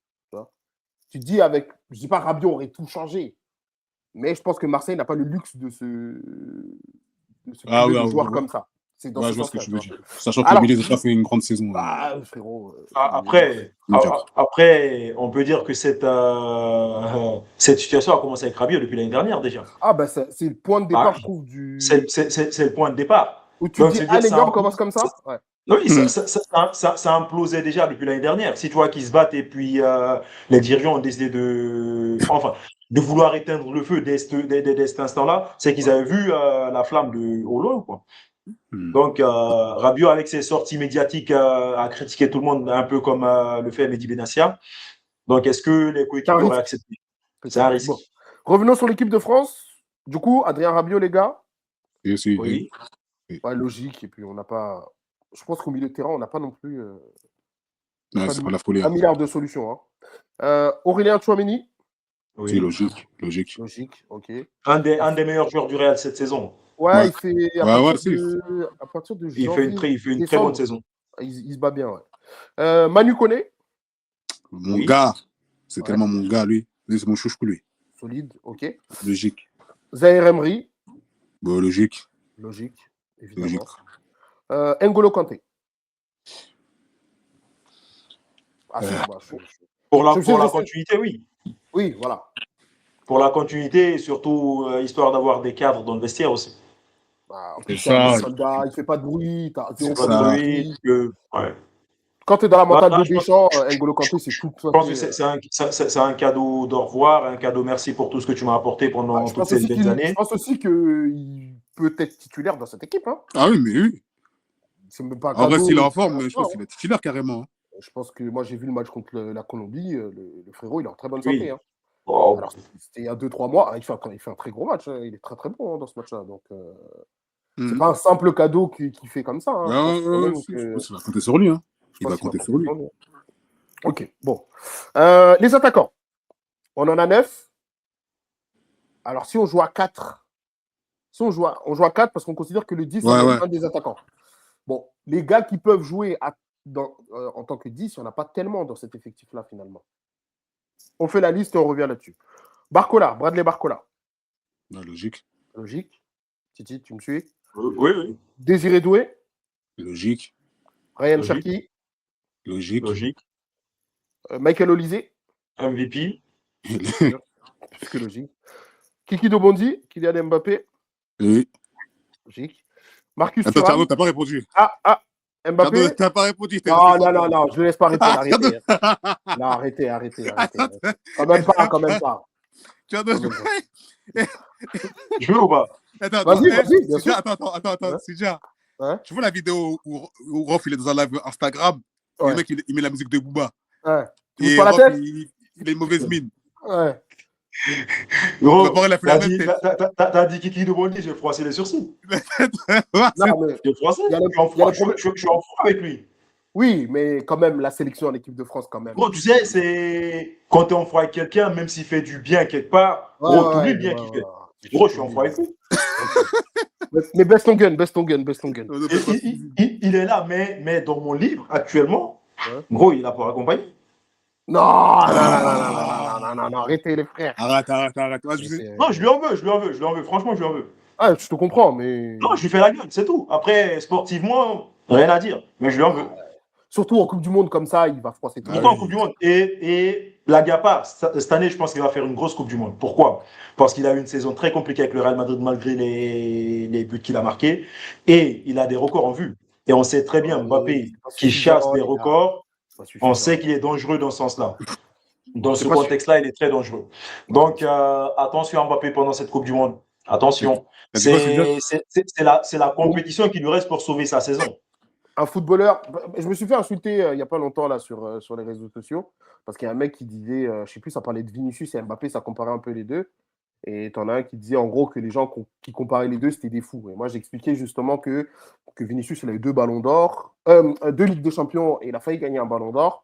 Tu te dis avec. Je ne dis pas Rabiot aurait tout changé. Mais je pense que Marseille n'a pas le luxe de se joueur comme ça. C'est dans je vois ce que tu veux dire. Sachant que le milieu n'a pas fait une grande saison. Frérot. Après, on peut dire que cette situation a commencé avec Rabiot depuis l'année dernière déjà. Ah, bah c'est le point de départ, je trouve. C'est le point de départ. Où tu dis, les gars, on commence comme ça? Ouais. Oui, ça implosait déjà depuis l'année dernière. Si tu vois qu'ils se battent et puis les dirigeants ont décidé de. Enfin, de vouloir éteindre le feu dès cet instant-là, c'est qu'ils avaient vu la flamme au loin, quoi. Donc, Rabiot, avec ses sorties médiatiques, a critiqué tout le monde, un peu comme le fait Mehdi Benassia. Donc, est-ce que les coéquipiers auraient accepté? C'est un risque. Bon. Revenons sur l'équipe de France. Du coup, Adrien Rabiot, les gars. Oui. Ouais, logique. Et puis, on n'a pas. Je pense qu'au milieu de terrain, on n'a pas non plus. C'est pas la folie. Un milliard de solutions. Hein. Aurélien Tchouameni. Oui. C'est logique. Logique, ok. Un des meilleurs joueurs du Real cette saison. Ouais, il fait. À partir de janvier, il fait une très bonne saison. Il se bat bien, ouais. Manu Koné. Mon gars. C'est tellement mon gars, lui. Lui, c'est mon chouchou, lui. Solide, ok. Logique. Zahir Emery. Bon, logique, évidemment. N'Golo Kanté. Pour la continuité, oui. Oui, voilà. Pour la continuité, et surtout, histoire d'avoir des cadres dans le vestiaire aussi. En plus, c'est un soldat, il ne fait pas de bruit. Il fait pas de bruit. Ouais. Quand tu es dans la mentale de Deschamps, N'Golo Kanté, c'est tout. Je pense que c'est un cadeau d'au revoir, un cadeau merci pour tout ce que tu m'as apporté pendant toutes ces belles années. Je pense aussi qu'il peut être titulaire dans cette équipe. Hein. Ah oui, mais oui. C'est même pas un cadeau, en vrai, s'il est en forme, je pense qu'il est titulaire carrément. Je pense que moi, j'ai vu le match contre la Colombie. Le frérot, il est en très bonne santé. Hein. Wow. Alors, c'était il y a 2-3 mois. Il fait un très gros match. Hein. Il est très, très bon dans ce match-là. Donc, c'est pas un simple cadeau qu'il fait comme ça. Hein. Il va compter sur lui. Hein. Il va compter sur lui. Ok, bon. Les attaquants. On en a 9. Alors, si on joue à 4, on joue à 4 parce qu'on considère que le 10, c'est un des attaquants. Bon, les gars qui peuvent jouer en tant que 10, il n'y en a pas tellement dans cet effectif-là, finalement. On fait la liste et on revient là-dessus. Bradley Barcola. Logique. Titi, tu me suis? Oui. Désiré Doué. Logique. Ryan Cherki. Logique. Michael Olise. MVP. Plus que logique. Kiki Dobondi. Kylian Mbappé. Oui. Logique. Marcus Attends, Thuram. t'as pas répondu. Mbappé. T'as pas répondu. Non, je ne laisse pas répondre. Arrêtez. Non, arrêtez. Quand même pas. Tu as donné. Je veux ou pas? Attends, vas-y, bien sûr. Attends, c'est déjà. Tu vois la vidéo où Rof il est dans un live Instagram, et le mec il met la musique de Booba. Et Rof il a une mauvaise mine. Ouais. Gros, t'as dit Kiki de Bondy, je vais froisser les sourcils. Je suis en froid avec lui. Oui, mais quand même, la sélection en équipe de France, quand même. Gros, tu sais, c'est quand tu es en froid avec quelqu'un, même s'il fait du bien quelque part, gros, t'oublies le bien qu'il fait. Gros, je suis en froid avec lui. Mais baisse ton gun. Il est là, mais dans mon livre, actuellement, gros, il a pas accompagné. Non, arrêtez les frères. Arrête. Non, je lui en veux. Franchement, je lui en veux. Ah, je te comprends, mais... Non, je lui fais la gueule, c'est tout. Après, sportivement, rien à dire, mais je lui en veux. Surtout en Coupe du Monde comme ça, il va froisser tout. Surtout en Coupe du Monde. Et blague à part, cette année, je pense qu'il va faire une grosse Coupe du Monde. Pourquoi? Parce qu'il a eu une saison très compliquée avec le Real Madrid malgré les buts qu'il a marqués. Et il a des records en vue. Et on sait très bien, Mbappé, qui chasse des records, on sait qu'il est dangereux dans ce sens-là. Dans ce contexte-là, il est très dangereux. Donc, attention à Mbappé pendant cette Coupe du Monde. Attention. C'est la compétition qui lui reste pour sauver sa saison. Un footballeur, je me suis fait insulter il n'y a pas longtemps là sur les réseaux sociaux parce qu'il y a un mec qui disait, je ne sais plus, ça parlait de Vinicius et Mbappé, ça comparait un peu les deux. Et tu en as un qui disait en gros que les gens qui comparaient les deux, c'était des fous. Et moi, j'expliquais justement que Vinicius, il a eu 2 ballons d'or, 2 Ligues des Champions et il a failli gagner un ballon d'or,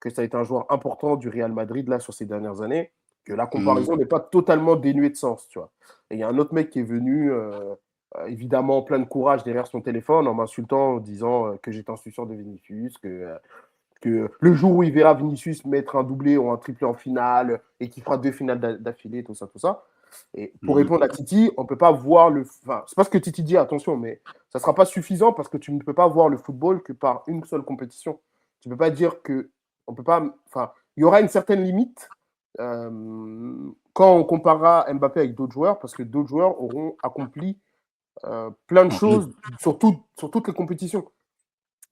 que ça a été un joueur important du Real Madrid là sur ces dernières années, que la comparaison n'est pas totalement dénuée de sens, tu vois. Et il y a un autre mec qui est venu... évidemment plein de courage derrière son téléphone en m'insultant en disant que j'étais insouciant de Vinicius, que le jour où il verra Vinicius mettre un doublé ou un triplé en finale et qu'il fera 2 finales d'affilée, tout ça. Et pour répondre à Titi, on ne peut pas voir Enfin, c'est pas ce que Titi dit, attention, mais ça ne sera pas suffisant parce que tu ne peux pas voir le football que par une seule compétition. Tu ne peux pas dire que... On peut pas... Enfin, il y aura une certaine limite quand on comparera Mbappé avec d'autres joueurs parce que d'autres joueurs auront accompli plein de choses sur toutes les compétitions.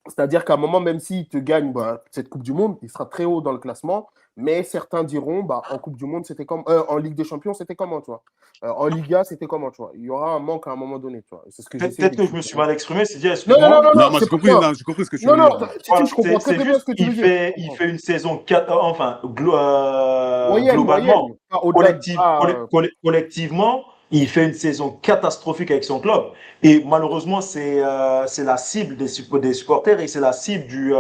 C'est-à-dire qu'à un moment, même s'il te gagne cette Coupe du Monde, il sera très haut dans le classement, Mais certains diront, bah, en Coupe du Monde, c'était comme en Ligue des Champions, c'était comment, tu vois. En Liga, c'était comment, tu vois. Il y aura un manque à un moment donné, tu vois. C'est ce que j'essaie Peut-être que je me suis d'expliquer. mal exprimé, c'est dire, Non, non, non, excuse-moi. non, Non, non, moi, c'est pas ça. j'ai compris ce que tu Non, veux non, dire. Titi, Voilà, je comprends très c'est très bien ce juste, que tu veux dire. Je il comprends. fait une saison, enfin, Moyenne, globalement, moyenne. Pas au-delà de. collectivement, il fait une saison catastrophique avec son club. Et malheureusement, c'est la cible des supporters et c'est la cible du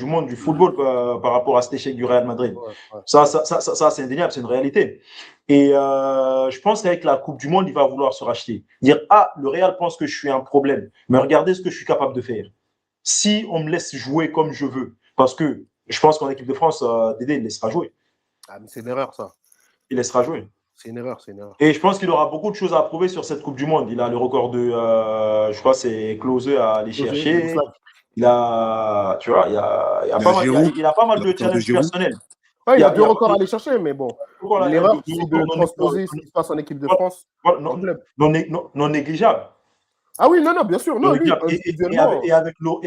monde du football par rapport à cet échec du Real Madrid. Ouais, ouais. Ça c'est indéniable, c'est une réalité. Et je pense qu'avec la Coupe du Monde, il va vouloir se racheter. Dire, ah, le Real pense que je suis un problème, mais regardez ce que je suis capable de faire. Si on me laisse jouer comme je veux, parce que je pense qu'en équipe de France, Dédé, il laissera jouer. Ah, mais c'est une erreur, ça. Il laissera jouer. C'est une erreur, c'est une erreur. Et je pense qu'il aura beaucoup de choses à prouver sur cette Coupe du Monde. Il a le record de, je crois, c'est Klose à aller chercher. Il a, tu vois, il a pas mal, il a pas mal de challenges personnels. Ouais, il a deux records à aller chercher, mais bon. Voilà, L'erreur, c'est de transposer ce qui se passe en équipe de France en club. Non négligeable. Ah oui, non, non, bien sûr. Non, lui, individuellement. Et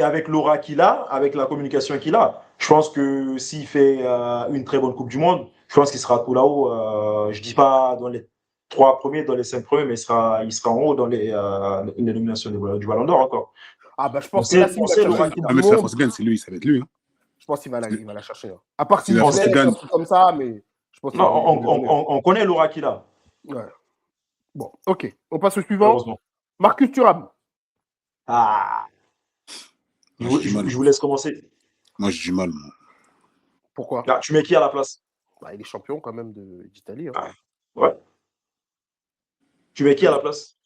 avec l'aura qu'il a, avec la communication qu'il a, je pense que s'il fait une très bonne Coupe du Monde, je pense qu'il sera tout là-haut. Je dis pas dans les 3 premiers, dans les 5 premiers, mais il sera en haut dans les nominations du Ballon d'Or encore. Ah bah je pense que là, s'il va chercher une Coupe Ah, du mais si la Monde, France gagne, c'est lui, ça va être lui. Hein. je pense qu'il va la chercher. Hein. À part Si s'il la France blesse, gagne. un truc comme ça, mais je pense qu'il Non, va on connaît l'aura qu'il a. Ouais. Bon, ok. On passe au suivant. Malheureusement. Marcus Thuram. Ah. Je vous laisse commencer. Moi, j'ai du mal. Moi. Pourquoi? Ah, tu mets qui à la place? Bah, il est champion quand même d'Italie. Hein. Ah, ouais. Tu mets qui à la place?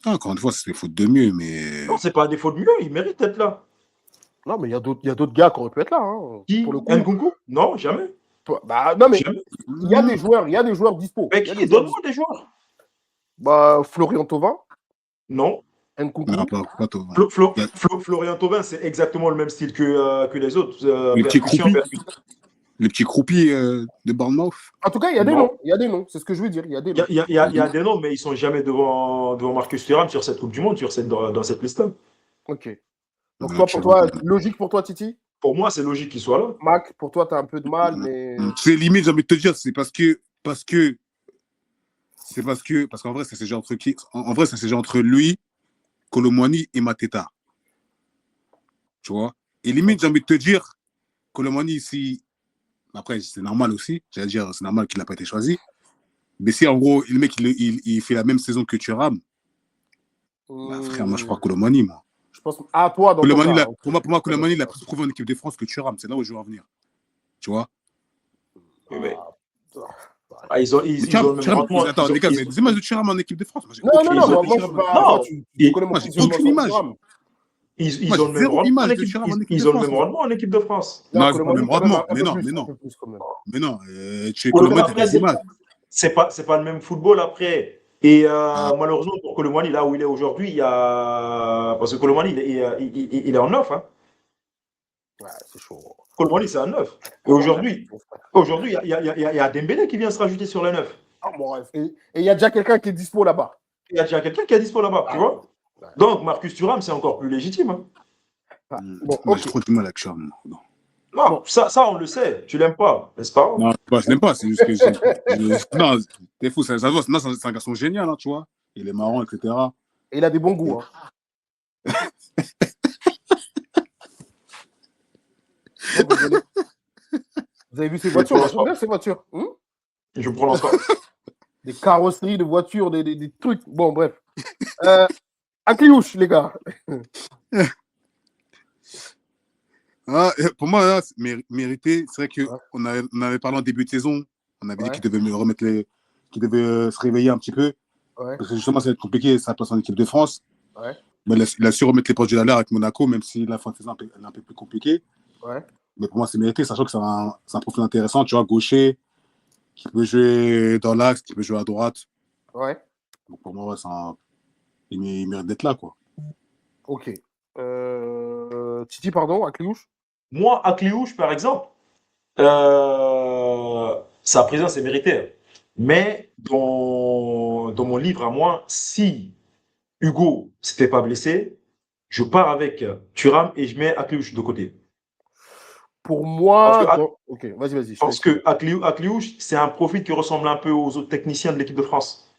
Ah, encore une fois, c'est faute de mieux, mais. Non, c'est pas un défaut de mieux, il mérite d'être là. Non, mais il y a d'autres gars qui auraient pu être là. Hein, qui? Pour le coup. Nkunku? Non, jamais. Bah, non, mais jamais. il y a des joueurs dispo. Mais qui? Donne-moi des joueurs. Bah, Florian Thauvin. Non. Nkunku. Non, pas Thauvin. Florian Thauvin, c'est exactement le même style que les autres. Les petits croupis de Bournemouth. En tout cas, il y a des noms. Il y a des noms. C'est ce que je veux dire. Il y a des noms. Il y a des noms, mais ils sont jamais devant Marcus Thuram sur cette Coupe du Monde, dans cette liste-là. Ok. Donc, pour toi, logique pour toi, Titi? Pour moi, c'est logique qu'il soit là. Mac, pour toi, tu as un peu de mal, mais. C'est limite, j'ai envie de te dire, c'est parce qu'en vrai, ça s'est joué entre qui? En vrai, ça s'est joué entre lui, Colomwani et Mateta. Tu vois? Et limite, j'ai envie de te dire, Colomwani, ici, après, c'est normal aussi, j'allais dire, c'est normal qu'il n'a pas été choisi. Mais si, en gros, le mec, il fait la même saison que Thuram, bah, frère, moi, je crois Colomwani, moi. Je pense à toi, dans pour moi, Colomwani, il a plus prouvé en équipe de France que Thuram. C'est là où je veux en venir. Tu vois? Ils ont le même rendement. Attends, les gars, vous avez des images de Thuram en équipe de France? Non, moi, je pas. Tu connais mon aucune image. Ils ont le même rendement en équipe de France. Non, ils ont le même rendement. Mais non, tu es Colomwani, tu as des images. C'est pas le même football après. Et malheureusement pour Colomwani, là où il est aujourd'hui, parce que Colomwani, il est en neuf. Hein. Ouais, c'est chaud. Colomwani, c'est un neuf. Et aujourd'hui, il y a Dembélé qui vient se rajouter sur les neuf. Ah, bon, bref. Et il y a déjà quelqu'un qui est dispo là-bas. Il y a déjà quelqu'un qui est dispo là-bas, tu vois. Ouais. Donc, Marcus Thuram, c'est encore plus légitime. Hein. Bon, okay. J'ai trop de mal avec Thuram. Non, bon. ça, on le sait. Tu l'aimes pas, n'est-ce pas? Non, je l'aime pas. C'est juste que non, t'es fou. C'est un garçon génial, hein, tu vois. Il est marrant, etc. Et il a des bons goûts. Hein. Vous avez vu ces voitures? Elles sont bien, ces voitures. Je me prononce pas. Des carrosseries de voitures, des trucs. Bon, bref. Akliouche, les gars. Pour moi, là, mérité. C'est vrai qu'on avait parlé en début de saison. On avait dit qu'il devait qu'il devait se réveiller un petit peu. Ouais. Parce que justement, ça va être compliqué, sa place en équipe de France. Ouais. Mais il a su remettre les poches de la l'air avec Monaco, même si la fin de saison est un peu plus compliquée. Ouais. Mais pour moi, c'est mérité, sachant que c'est un profil intéressant. Tu vois, gaucher, qui peut jouer dans l'axe, qui peut jouer à droite. Ouais. Donc pour moi, il mérite d'être là, quoi. Ok. Titi, pardon, Akliouche? Moi, Akliouche, par exemple, sa présence est méritée. Mais dans mon livre à moi, si Hugo s'était pas blessé, je pars avec Thuram et je mets Akliouche de côté. Pour moi, Parce que, ok, vas-y. parce que Akliouche, c'est un profil qui ressemble un peu aux autres techniciens de l'équipe de France.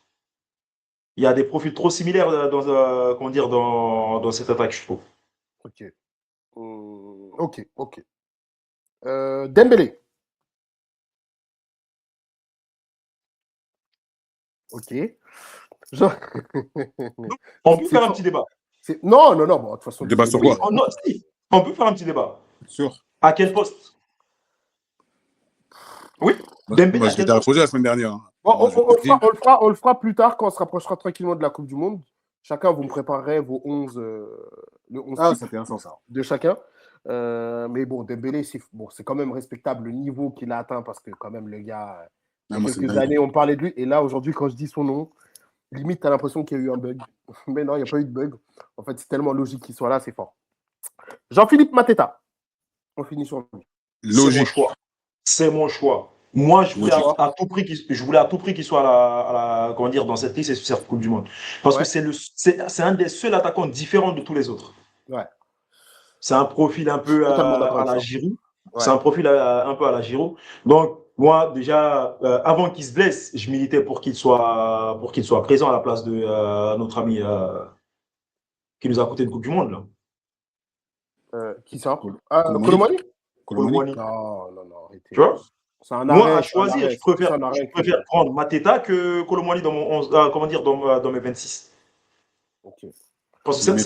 Il y a des profils trop similaires comment dire, dans cette attaque, je trouve. Ok. Ok. Dembélé. Ok. Genre- On peut C'est faire un fort. petit débat. Non. Bon, de toute façon, Débat sur Dembélé, quoi? Non, si, on peut faire un petit débat. Sûr. À quel poste? Oui, Dembélé, Moi, à je l'ai quel déjà poste? répondu la semaine dernière. bon, Moi, je vais te dire. on le fera plus tard quand on se rapprochera tranquillement de la Coupe du Monde. Chacun, vous me préparerez vos 11, le 11 Ah, type c'est intéressant ça. de chacun. Mais bon, Dembélé, c'est quand même respectable le niveau qu'il a atteint parce que quand même le gars, il y Ah, a moi, c'est quelques dingue. années, on parlait de lui. Et là, aujourd'hui, quand je dis son nom, limite, tu as l'impression qu'il y a eu un bug. Mais non, il n'y a pas eu de bug. En fait, c'est tellement logique qu'il soit là, c'est fort. Jean-Philippe Mateta. On finit sur lui. C'est mon Logique. choix. C'est mon choix. Moi, je voulais Logique. à tout prix qu'il soit comment dire, dans cette liste et sur cette Coupe du Monde. Parce que Ouais. c'est un des seuls attaquants différents de tous les autres. Ouais. C'est un profil un Je suis peu totalement d'accord à avec la ça. Giroud. Ouais. C'est un profil un peu à la Giroud. Donc, moi, déjà, avant qu'il se blesse, je militais pour qu'il soit présent à la place de notre ami qui nous a coûté une Coupe du Monde. Là. Qui ça? Colomani. Colomani? Colomani. Non, Tu arrêtez. vois? C'est un Moi, arrêt. à choisir, C'est plus un je arrêt que. préfère prendre Mateta que Colomani dans mon 11, comment dire, dans mes 26. Ok. Parce que Mais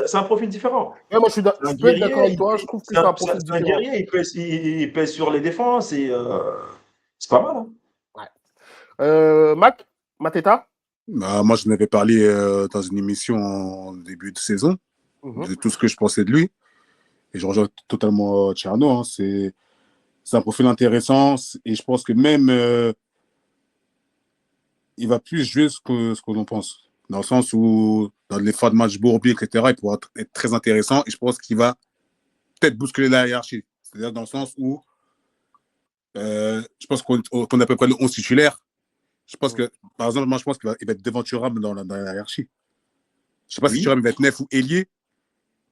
c'est un profil différent. Ouais, moi, C'est un je peux être d'accord avec guerrier, toi. Je trouve que c'est un profil c'est un différent. guerrier, il pèse sur les défenses et c'est pas mal. Hein. Ouais. Mateta? bah, moi, je n'avais parlé dans une émission en début de saison de tout ce que je pensais de lui. Et je rejoins totalement Tcherno. Hein. C'est un profil intéressant. Et je pense que même il va plus jouer ce que l'on pense. Dans le sens où, dans les fins de match bourbier, etc., il pourra être très intéressant. Et je pense qu'il va peut-être bousculer la hiérarchie. C'est-à-dire dans le sens où je pense qu'on a à peu près le 11 titulaire. Je pense que, par exemple, moi, je pense qu'il va être devant Thuram dans la hiérarchie. Je ne sais pas si Oui. Thuram va être neuf ou ailier,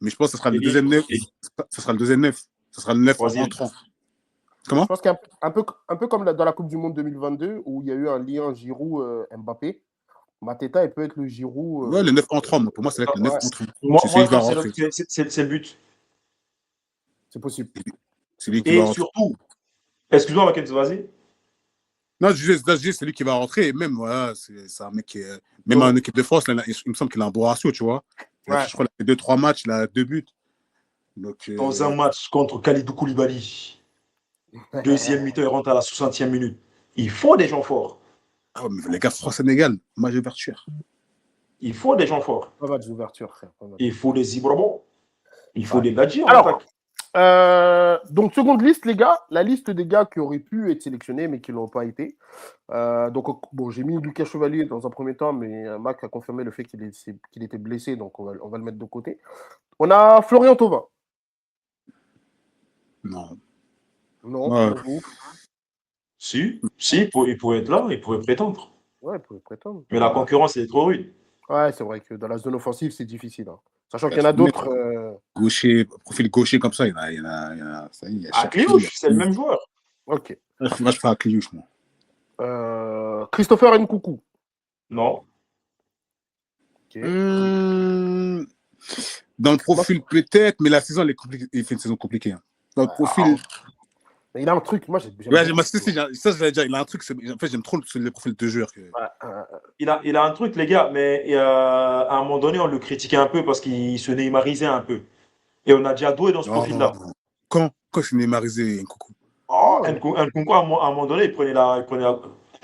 mais je pense que ce sera le deuxième neuf. Ce sera le deuxième neuf. Ce sera le neuf en rentrant. Comment? Je pense qu'un peu comme dans la Coupe du Monde 2022, où il y a eu un lien Giroud-Mbappé. Mateta, il peut être le Giroud. Ouais, le 9 entrant. Pour moi, c'est le 9 Ouais, entrant. moi, C'est celui je qui va pense rentrer. que c'est le but. C'est possible. C'est lui qui va Et rentrer. surtout, excuse-moi, Mackenzie, vas-y. Non, je dis c'est lui qui va rentrer. Et même, voilà, c'est un mec qui est. Même en équipe de France, là, il me semble qu'il a un bon ratio, tu vois. Ouais. Je crois qu'il a fait 2-3 matchs, il a 2 buts. Donc, Dans un match contre Khalidou Koulibaly, deuxième mi-temps, il rentre à la 60e minute. Il faut des gens forts. Ah ouais, mais les gars, France-Sénégal, match d'ouverture. Il faut des gens forts. Pas mal d'ouverture, frère. Il faut des Ibrahimo. Il faut Ouais. des Gadji en Alors, attaque. donc, seconde liste, les gars. La liste des gars qui auraient pu être sélectionnés, mais qui ne l'ont pas été. Donc, bon, j'ai mis Lucas Chevalier dans un premier temps, mais Mac a confirmé le fait qu'il était blessé, donc on va le mettre de côté. On a Florian Thauvin. Non. Non, Ouais. pour vous. Si, il pourrait être là, il pourrait prétendre. Ouais, il pourrait prétendre. Mais la concurrence est trop rude. Ouais, c'est vrai que dans la zone offensive, c'est difficile. Hein. Sachant qu'il y en a d'autres. Gaucher, profil gaucher comme ça, il y en a. Ça y est, il y a chaque Akliouche, c'est le même joueur. Ok. Moi, je fais Akliouche, moi. Christopher Nkoukou. Non. Ok. Dans le profil, peut-être, mais la saison, il fait une saison compliquée. Hein. Dans le profil. Mais il a un truc, moi j'aime Ouais, ça, je vais dire, il a un truc. En fait, j'aime trop le profil de joueur. Il a un truc, les gars, mais à un moment donné, on le critiquait un peu parce qu'il se neymarisait un peu. Et on a déjà doué dans ce profil-là. Quand c'est neymarisé, Nkoukou? Oh, Nkunku, à un moment donné, il prenait la.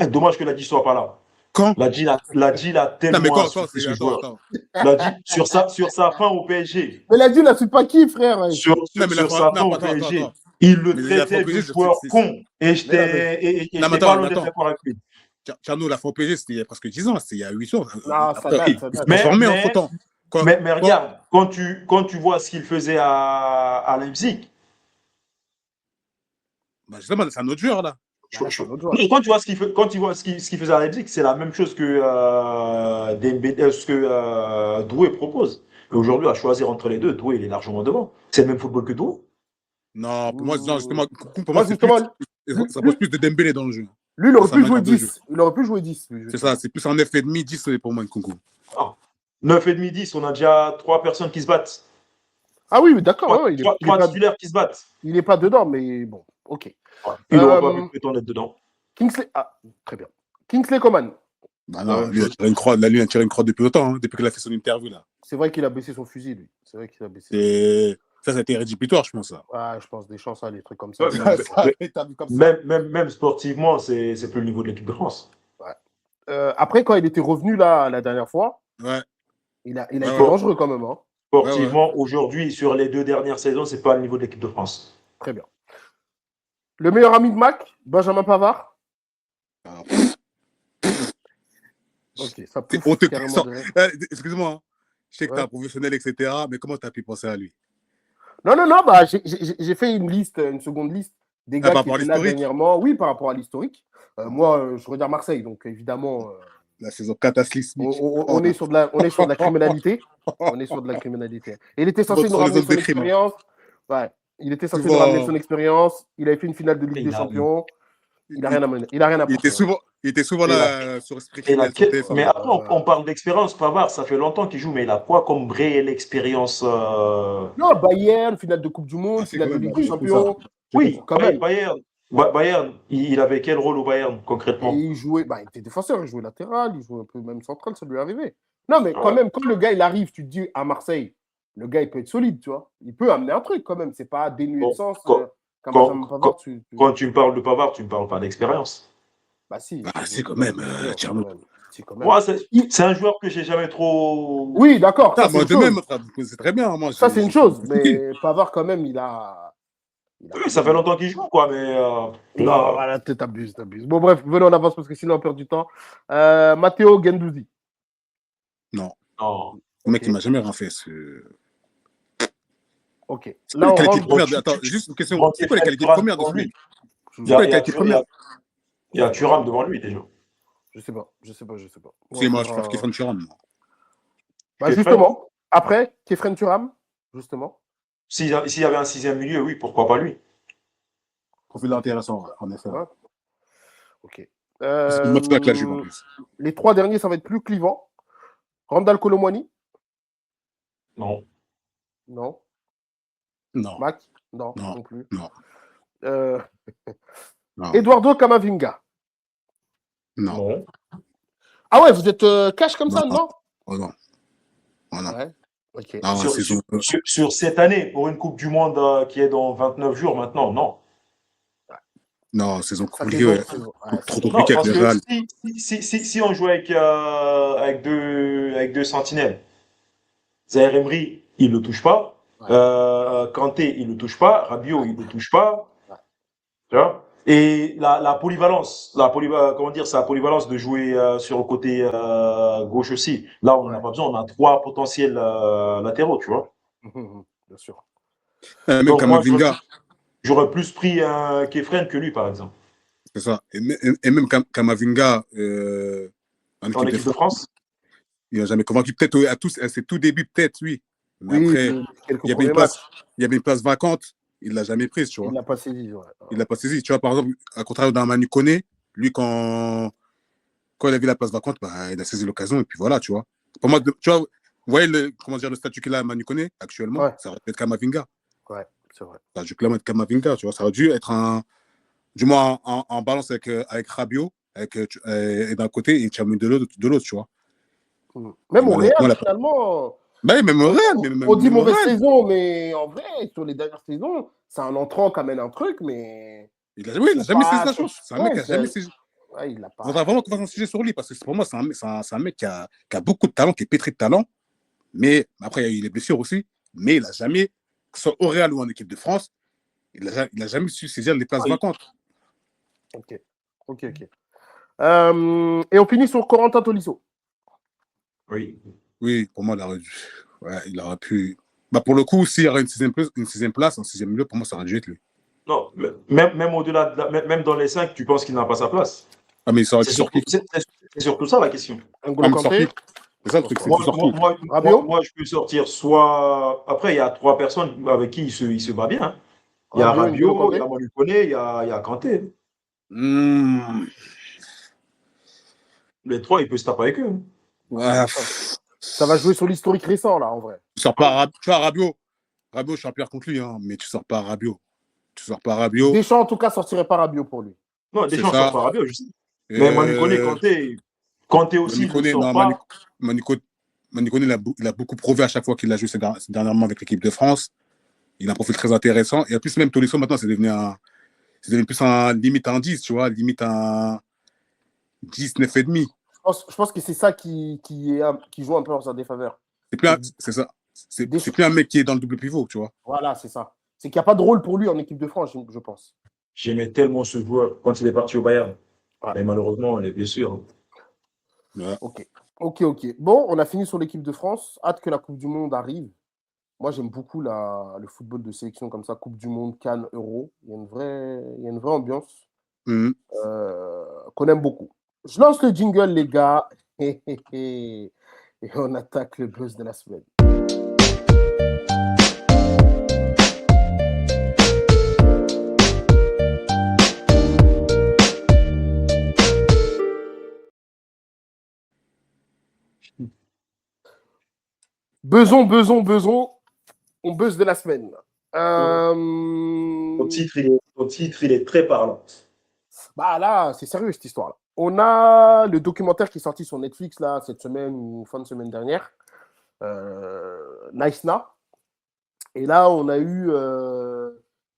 Dommage que la soit pas là. Quand La a tellement non, mais quand insulté ce attends, joueur. attends. La sur sa fin au PSG. Mais la suit pas qui, frère? Sur sa fin au PSG. Il le traitait de joueur con. Et j'étais pas loin d'être d'accord avec lui. Tcherno, la fin au PSG, c'était il y a presque 10 ans, c'était il y a 8 ans. Non, ça date. Mais entre-temps. Mais regarde, quand tu vois ce qu'il faisait à Leipzig. Bah justement, c'est un autre joueur, là. Quand tu vois ce qu'il faisait à Leipzig, c'est la même chose que Doué propose. Et aujourd'hui, à choisir entre les deux, Doué, il est largement devant. C'est le même football que Doué. Non, pour moi, non, justement, pour Moi, moi, c'est plus, justement, ça pose plus de Dembélé dans le jeu. lui, il aurait Ça pu manque jouer un peu de jeu. 10. Il aurait pu jouer 10. Lui, C'est justement. ça, c'est plus un 9,5, 10 pour moi, Nkunku. Ah. 9,5, 10, on a déjà 3 personnes qui se battent. Ah oui, d'accord. Ouais, il est 3 pas, titulaires qui se battent. il n'est pas dedans, mais bon, ok. Il n'aura pas pu prétendre être dedans. Kingsley, très bien. Kingsley Coman. Bah non, lui, il a tiré une croix, lui, il a tiré une croix depuis longtemps, hein, depuis qu'il a fait son interview, là. C'est vrai qu'il a baissé son fusil, lui. C'est vrai qu'il a baissé. Ça a été rédhibitoire, je pense, ça. Ah, je pense, des chances, des trucs comme ça. Ouais, même sportivement, c'est plus le niveau de l'équipe de France. Ouais. Après, quand il était revenu là la dernière fois, ouais. il a été dangereux quand même. Hein. Sportivement, aujourd'hui, sur les 2 dernières saisons, c'est pas le niveau de l'équipe de France. Très bien. Le meilleur ami de Mac, Benjamin Pavard. Ok, ça peut carrément. Excuse-moi, hein. Je sais que t'es un professionnel, etc. Mais comment t'as pu penser à lui? Non, j'ai fait une seconde liste des gars qui étaient là dernièrement. Oui, par rapport à l'historique. Moi, je regarde Marseille, donc évidemment. La saison cataclysmique. On est sur de la criminalité. On est sur de la criminalité. Et il était censé nous ramener son expérience. Ouais. Il était censé nous ramener son expérience. Il avait fait une finale de Ligue des Champions. Il n'a rien à mener. Il a rien à porter. Il était souvent là sur Esprit Criminel. Mais après, on parle d'expérience. Pavard, ça fait longtemps qu'il joue, mais il a quoi comme réelle expérience Non, Bayern, finale de Coupe du Monde, finale de Ligue des Champions. Oui, quand même. Bayern, il avait quel rôle au Bayern, concrètement? Il jouait, il était défenseur, il jouait latéral, il jouait un peu même central, ça lui est arrivé. Non, mais quand même, quand le gars, il arrive, tu te dis, à Marseille, le gars, il peut être solide, tu vois. Il peut amener un truc, quand même. C'est pas dénué de sens. Quand tu me parles de Pavard, tu ne me parles pas d'expérience. Bah si. C'est quand même, Moi, c'est un joueur que j'ai jamais trop... Oui, d'accord. Moi, de même, c'est très bien. Moi, ça, c'est une chose. Mais Pavard, quand même, il a... Oui, ça fait longtemps qu'il joue, quoi, mais... Non, voilà, t'abuses. Bon, bref, venez, on avance parce que sinon, on perd du temps. Matteo Guendouzi. Non. Le mec, il m'a jamais rien fait. Ok. Là, on rentre... Attends, juste une question. C'est quoi les qualités premières de ce mec? Il y a Thuram devant lui, déjà. Je sais pas. C'est moi, je préfère Kefren Thuram. Justement, après, Kefren Thuram, justement. S'il y avait un 6e milieu, oui, pourquoi pas lui? Profil intéressant, en effet. Ouais. Ok. Les 3 derniers, ça va être plus clivant. Randal Kolo Muani? Non. Mac? Non plus. Non. Eduardo Camavinga? Non. Ah ouais, vous êtes cash comme ça, non? Oh non. Ouais. Okay. Sur cette année, pour une Coupe du Monde qui est dans 29 jours maintenant, non. Non, saison compliquée. Trop compliqué avec le Real. Si on joue avec deux sentinelles, Zaïre Emery, il ne le touche pas. Kanté, il ne le touche pas. Rabiot, il ne le touche pas. Tu vois? Et la polyvalence, sa polyvalence de jouer sur le côté gauche aussi. Là, on n'a pas besoin, on a 3 potentiels latéraux, tu vois. Bien sûr. Même Camavinga. J'aurais plus pris un Kefren que lui, par exemple. C'est ça. Et même Camavinga, en équipe de France, il n'a jamais convaincu. Peut-être à ses tout débuts, peut-être, oui. Mais après, il y avait une place vacante. Il ne l'a jamais prise, tu vois. Il ne l'a pas saisi, Il ne l'a pas saisi. Tu vois, par exemple, à contraire d'un Manu Koné, lui, quand il a vu la place vacante, il a saisi l'occasion et puis voilà, tu vois. Pour moi, tu vois, vous voyez le statut qu'il a à Manu Koné actuellement, ça aurait pu être Camavinga. Ouais, c'est vrai. Ça aurait dû clairement être Camavinga, tu vois. Ça aurait dû être du moins en balance avec Rabiot, et d'un côté, et Tchamoun de l'autre, tu vois. Même au Real, finalement. Même au Real. On dit mauvaise saison, mais en vrai, sur les dernières saisons, c'est un entrant qui amène un truc, mais. Il n'a jamais saisi sa chance. C'est un mec qui n'a jamais saisi. Il l'a pas. On va vraiment qu'on fasse un sujet sur lui, parce que pour moi, c'est un mec qui a beaucoup de talent, qui est pétri de talent. Mais après, il y a eu les blessures aussi. Mais il n'a jamais, que ce soit au Real ou en équipe de France, il n'a jamais su saisir les places vacantes. Ok. Et on finit sur Corentin Tolisso. Oui, pour moi, il aurait pu. Pour le coup, s'il y aurait une sixième place, un 6e milieu, pour moi, ça aurait dû être lui. Non, même au-delà, même dans les 5, tu penses qu'il n'a pas sa place? Ah, mais ça aurait été surtout. C'est surtout ça la question. C'est ça le truc. Moi, je peux sortir soit. Après, il y a 3 personnes avec qui il se bat bien. Il y a Rabiot, N'Golo Rabiot, il y Kanté. a Manu Koné, il y a Kanté. Les trois, il peut se taper avec eux. Ouais, Ça va jouer sur l'historique récent, là, en vrai. tu sors pas tu vois, Rabiot, je suis en pire contre lui, hein, mais tu sors pas Rabiot. Deschamps, en tout cas, sortirait pas Rabiot pour lui. Non, C'est Deschamps sort ça. pas Rabiot, je sais. Mais Manu Koné, Kanté aussi, il ne Koné, sort non, pas. Manu Koné, il a beaucoup prouvé à chaque fois qu'il a joué dernièrement avec l'équipe de France. Il a un profil très intéressant. Et en plus, même Tolisso, maintenant, c'est devenu plus limite un 10, tu vois, limite un 10, 9,5. Je pense que c'est ça qui joue un peu en sa défaveur. C'est ça. C'est Deschamps- plus un mec qui est dans le double pivot, tu vois. Voilà, c'est ça. C'est qu'il n'y a pas de rôle pour lui en équipe de France, je pense. J'aimais tellement ce joueur quand il est parti au Bayern. Ouais. Mais malheureusement, les blessures. Ouais. Ok. Bon, on a fini sur l'équipe de France. Hâte que la Coupe du Monde arrive. Moi, j'aime beaucoup le football de sélection comme ça, Coupe du Monde, Cannes, Euro. Il y a une vraie ambiance qu'on aime beaucoup. Je lance le jingle, les gars. Et on attaque le buzz de la semaine. Beson. On buzz de la semaine. Ton titre, il est très parlant. Bah là, c'est sérieux cette histoire-là. On a le documentaire qui est sorti sur Netflix là, cette semaine ou fin de semaine dernière, Nice Na. Et là, on a eu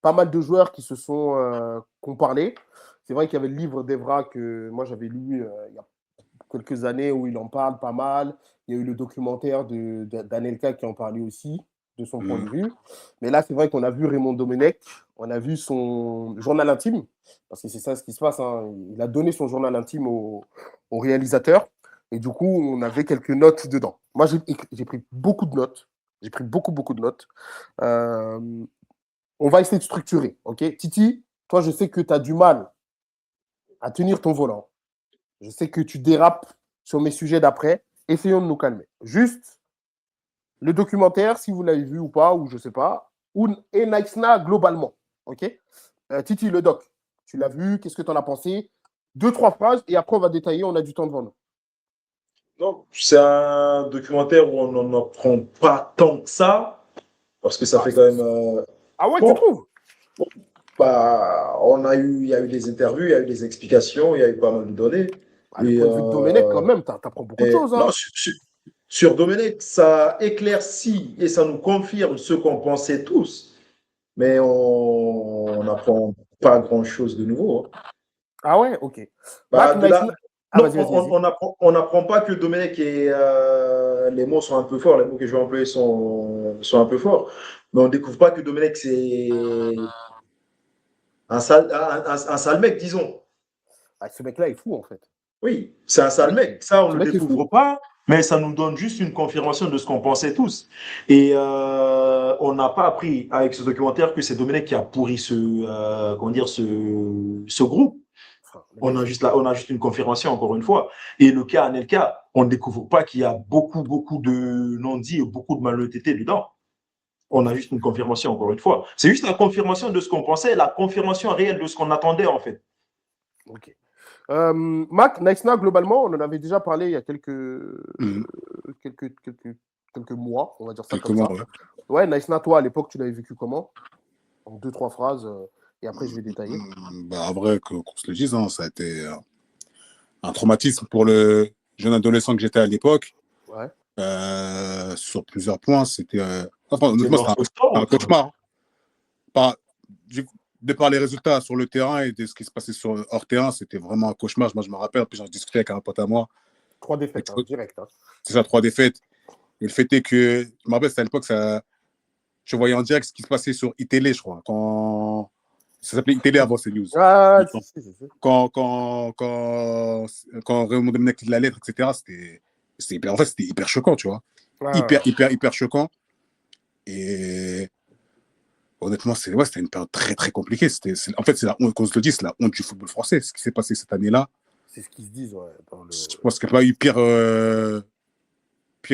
pas mal de joueurs qui ont parlé. C'est vrai qu'il y avait le livre d'Evra que moi j'avais lu il y a quelques années où il en parle pas mal. Il y a eu le documentaire d'Anelka qui en parlait aussi, de son point de vue. Mais là, c'est vrai qu'on a vu Raymond Domenech, on a vu son journal intime, parce que c'est ça ce qui se passe. Hein. Il a donné son journal intime au réalisateur. Et du coup, on avait quelques notes dedans. Moi, j'ai pris beaucoup de notes. J'ai pris beaucoup de notes. On va essayer de structurer. Ok, Titi, toi, je sais que tu as du mal à tenir ton volant. Je sais que tu dérapes sur mes sujets d'après. Essayons de nous calmer. Juste le documentaire, si vous l'avez vu ou pas, ou je ne sais pas, et Naïsna globalement. Ok, Titi, le doc, tu l'as vu, qu'est-ce que tu en as pensé? 2-3 phrases et après on va détailler, on a du temps devant nous. Non, c'est un documentaire où on n'en apprend pas tant que ça, parce que ça fait quand même. Ah ouais, bon, tu trouves? Bah, il y a eu des interviews, il y a eu des explications, il y a eu pas mal de données. Le point de vue de Domenech, quand même, tu apprends beaucoup de choses. Hein. Non, sur Domenech, ça éclaircit et ça nous confirme ce qu'on pensait tous, mais on n'apprend pas grand-chose de nouveau. Hein. Ah ouais, ok. Bah, vas-y. On n'apprend pas que Domenech et les mots sont un peu forts, les mots que je vais employer sont un peu forts, mais on ne découvre pas que Domenech c'est un sale mec, disons. Ah, ce mec-là est fou, en fait. Oui, c'est un sale mec. Ça, on ne le découvre fou. pas, mais ça nous donne juste une confirmation de ce qu'on pensait tous. Et on n'a pas appris avec ce documentaire que c'est Domenech qui a pourri ce groupe. On a juste une confirmation, encore une fois. Et le cas Anelka, on ne découvre pas qu'il y a beaucoup de non-dits et beaucoup de malhonnêteté dedans. On a juste une confirmation, encore une fois. C'est juste la confirmation de ce qu'on pensait, la confirmation réelle de ce qu'on attendait, en fait. Ok. Mac, Naïsna, globalement, on en avait déjà parlé il y a quelques mois, on va dire ça comme ça. Ouais, Naïsna, toi, à l'époque, tu l'avais vécu comment? En 2-3 phrases, et après, je vais détailler. En vrai, qu'on se le dise, hein, ça a été un traumatisme pour le jeune adolescent que j'étais à l'époque. Ouais. Sur plusieurs points, c'était honnêtement, c'était un cauchemar. De par les résultats sur le terrain et de ce qui se passait hors terrain, c'était vraiment un cauchemar. Moi, je me rappelle, puis j'en discutais avec un pote à moi. 3 défaites, direct. Hein. C'est ça, 3 défaites. Et le fait est que, je me rappelle, c'était à l'époque, je voyais en direct ce qui se passait sur iTélé, je crois. Ça s'appelait iTélé avant CNews. Ah, quand Raymond Domenech lit la lettre, etc., c'était hyper choquant, tu vois. Hyper choquant. Et honnêtement, c'était une période très, très compliquée. En fait, c'est la honte, qu'on se le dise, c'est la honte du football français. Ce qui s'est passé cette année-là. C'est ce qu'ils se disent, ouais. Je pense qu'il n'y a pas eu pire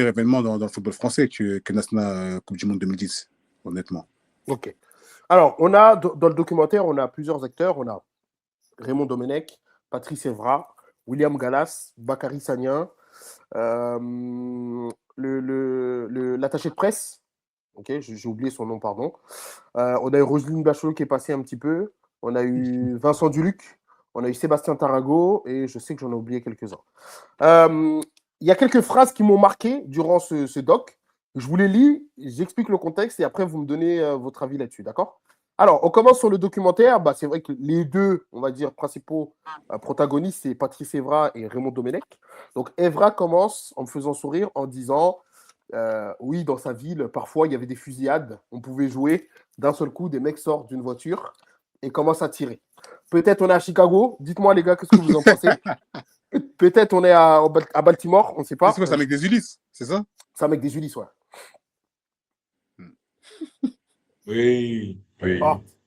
événement dans le football français que National Coupe du Monde 2010, honnêtement. Ok. Alors, on a, dans le documentaire, on a plusieurs acteurs. On a Raymond Domenech, Patrice Evra, William Gallas, Bakary Sagnin, l'attaché de presse. Ok, j'ai oublié son nom, pardon. On a eu Roselyne Bachelot qui est passée un petit peu. On a eu Vincent Duluc. On a eu Sébastien Tarago. Et je sais que j'en ai oublié quelques-uns. Il y a quelques phrases qui m'ont marqué durant ce doc. Je vous les lis, j'explique le contexte et après vous me donnez votre avis là-dessus, d'accord? Alors, on commence sur le documentaire. Bah, c'est vrai que les deux, on va dire, principaux protagonistes, c'est Patrice Evra et Raymond Domenech. Donc, Evra commence en me faisant sourire en disant oui, dans sa ville, parfois, il y avait des fusillades. On pouvait jouer. D'un seul coup, des mecs sortent d'une voiture et commencent à tirer. Peut-être on est à Chicago. Dites-moi, les gars, qu'est-ce que vous en pensez? Peut-être on est à Baltimore, on ne sait pas. C'est quoi, c'est un mec des Ulysses, c'est ça? C'est un mec des Ulysses, ouais. Oui.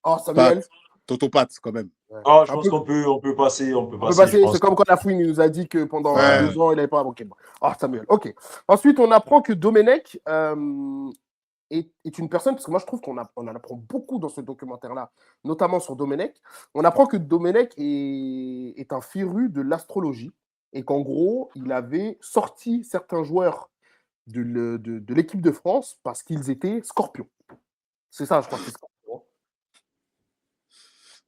Oh, Samuel. Toto Pat, quand même. Ouais. Ah, je pense qu'on peut passer, On peut passer. je pense. C'est comme quand la fouine nous a dit que pendant Ouais. 2 ans, il n'avait pas. Ok. Ah, Samuel. Ok. Ensuite, on apprend que Domenech est une personne, parce que moi, je trouve qu'on en apprend beaucoup dans ce documentaire-là, notamment sur Domenech. On apprend que Domenech est un féru de l'astrologie et qu'en gros, il avait sorti certains joueurs de l'équipe de France parce qu'ils étaient scorpions. C'est ça, je crois que c'est scorpion.